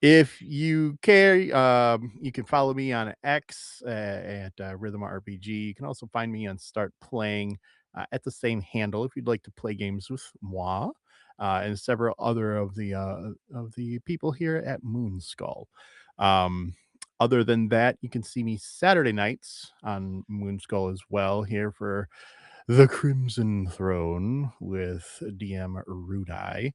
if you care, you can follow me on X at Rhythm RPG. You can also find me on Start Playing at the same handle if you'd like to play games with moi and several other of the people here at Moonskull. Um, other than that, you can see me Saturday nights on Moonskull as well here for the Crimson Throne with DM Rudai.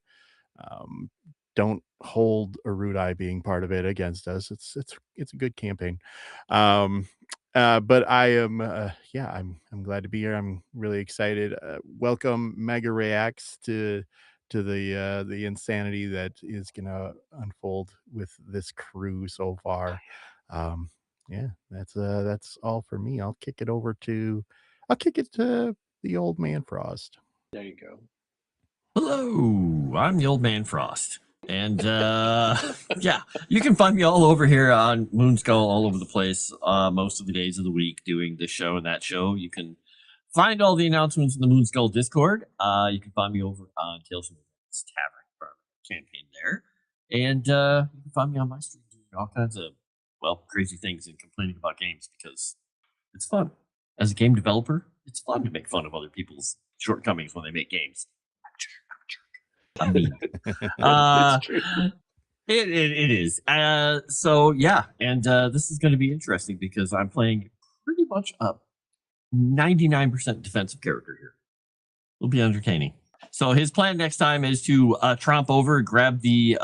Um, don't hold Arudai being part of it against us. It's a good campaign. But I am yeah, I'm glad to be here. I'm really excited. Welcome Mega Reacts to the insanity that is gonna unfold with this crew so far. Um, yeah, that's all for me. I'll kick it to the old man Frost. There you go. Hello, I'm the old man Frost. And yeah, you can find me all over here on Moonskull, all over the place, most of the days of the week, doing this show and that show. You can find all the announcements in the Moonskull Discord. You can find me over on Tales from the Woods Tavern for our campaign there. And you can find me on my stream doing all kinds of, well, crazy things and complaining about games because it's fun. As a game developer, it's fun to make fun of other people's shortcomings when they make games. I mean, That's true. it is. So yeah, and this is going to be interesting because I'm playing pretty much a 99% defensive character here. It'll be entertaining. So his plan next time is to tromp over, grab the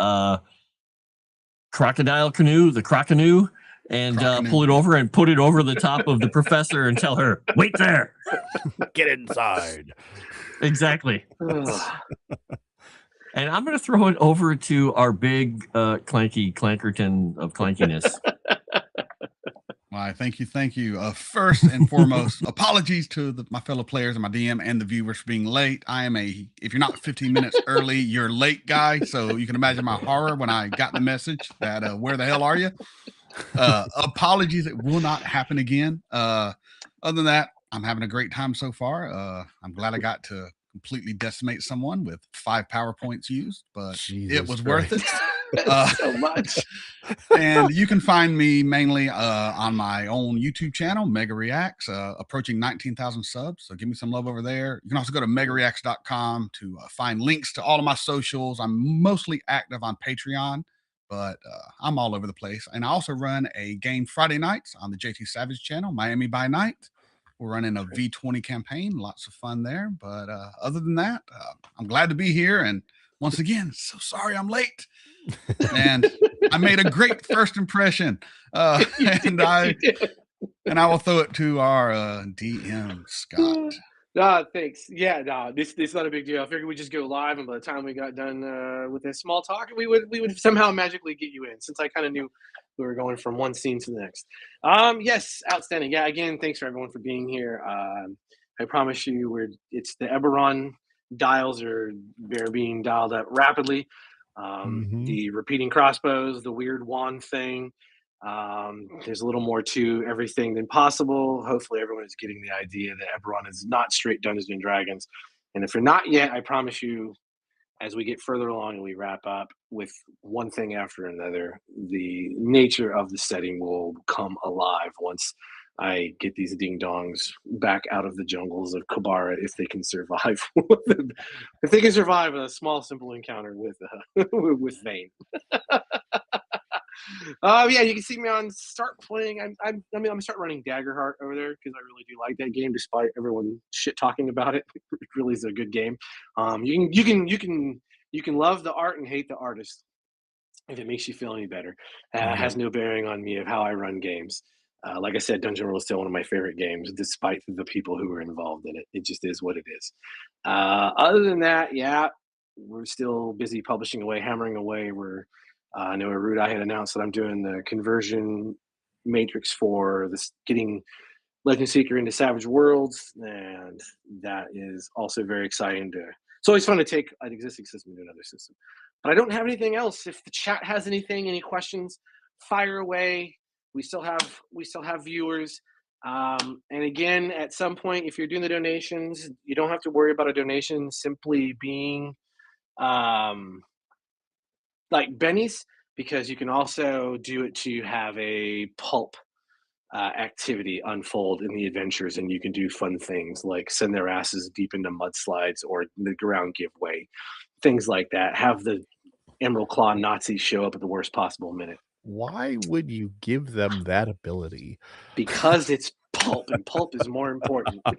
crocodile canoe, the crocanoe, and pull it over and put it over the top of the professor and tell her, "Wait there, Get inside." Exactly. And I'm going to throw it over to our big clanky clankerton of clankiness. Why, thank you. First and foremost, apologies to my fellow players and my DM and the viewers for being late. If you're not 15 minutes early, you're late guy. So you can imagine my horror when I got the message that where the hell are you? Apologies, it will not happen again. Other than that, I'm having a great time so far. I'm glad I got to completely decimate someone with 5 PowerPoints used, but it was worth it. So much. And you can find me mainly on my own YouTube channel, Mega Reacts, approaching 19,000 subs. So give me some love over there. You can also go to megareacts.com to find links to all of my socials. I'm mostly active on Patreon, but I'm all over the place. And I also run a game Friday nights on the JT Savage channel, Miami by Night. We're running a V20 campaign. Lots of fun there. But other than that, I'm glad to be here. And once again, so sorry I'm late. And I made a great first impression. And I will throw it to our DM, Scott. Thanks. Yeah, no, this is not a big deal. I figured we'd just go live, and by the time we got done with this small talk, we would somehow magically get you in, since I kind of knew we were going from one scene to the next. Yes, outstanding. Yeah, again, thanks for everyone for being here. I promise you, it's the EBERRON dials they're being dialed up rapidly. The repeating crossbows, the weird wand thing. There's a little more to everything than possible. Hopefully everyone is getting the idea that EBERRON is not straight Dungeons and Dragons. And if you're not yet, I promise you, as we get further along and we wrap up with one thing after another, the nature of the setting will come alive once I get these ding-dongs back out of the jungles of Khorvaire, if they can survive. If they can survive a small, simple encounter with Vane. Yeah, you can see me on Start Playing. I'm start running Daggerheart over there because I really do like that game, despite everyone shit talking about it. It really is a good game. You can love the art and hate the artist if it makes you feel any better. It has no bearing on me of how I run games. Like I said, Dungeon World is still one of my favorite games, despite the people who are involved in it. It just is what it is. Other than that, yeah, we're still busy publishing away, hammering away. I know Arudai had announced that I'm doing the conversion matrix for this, getting Legend Seeker into Savage Worlds, and that is also very exciting. It's always fun to take an existing system to another system. But I don't have anything else. If the chat has any questions, fire away. We still have viewers. And again, at some point, if you're doing the donations, you don't have to worry about a donation simply being like bennies, because you can also do it to have a pulp activity unfold in the adventures, and you can do fun things like send their asses deep into mudslides or the ground give way, things like that. Have the Emerald Claw Nazis show up at the worst possible minute. Why would you give them that ability? Because it's pulp, and pulp is more important. And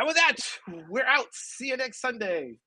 with that, we're out. See you next Sunday.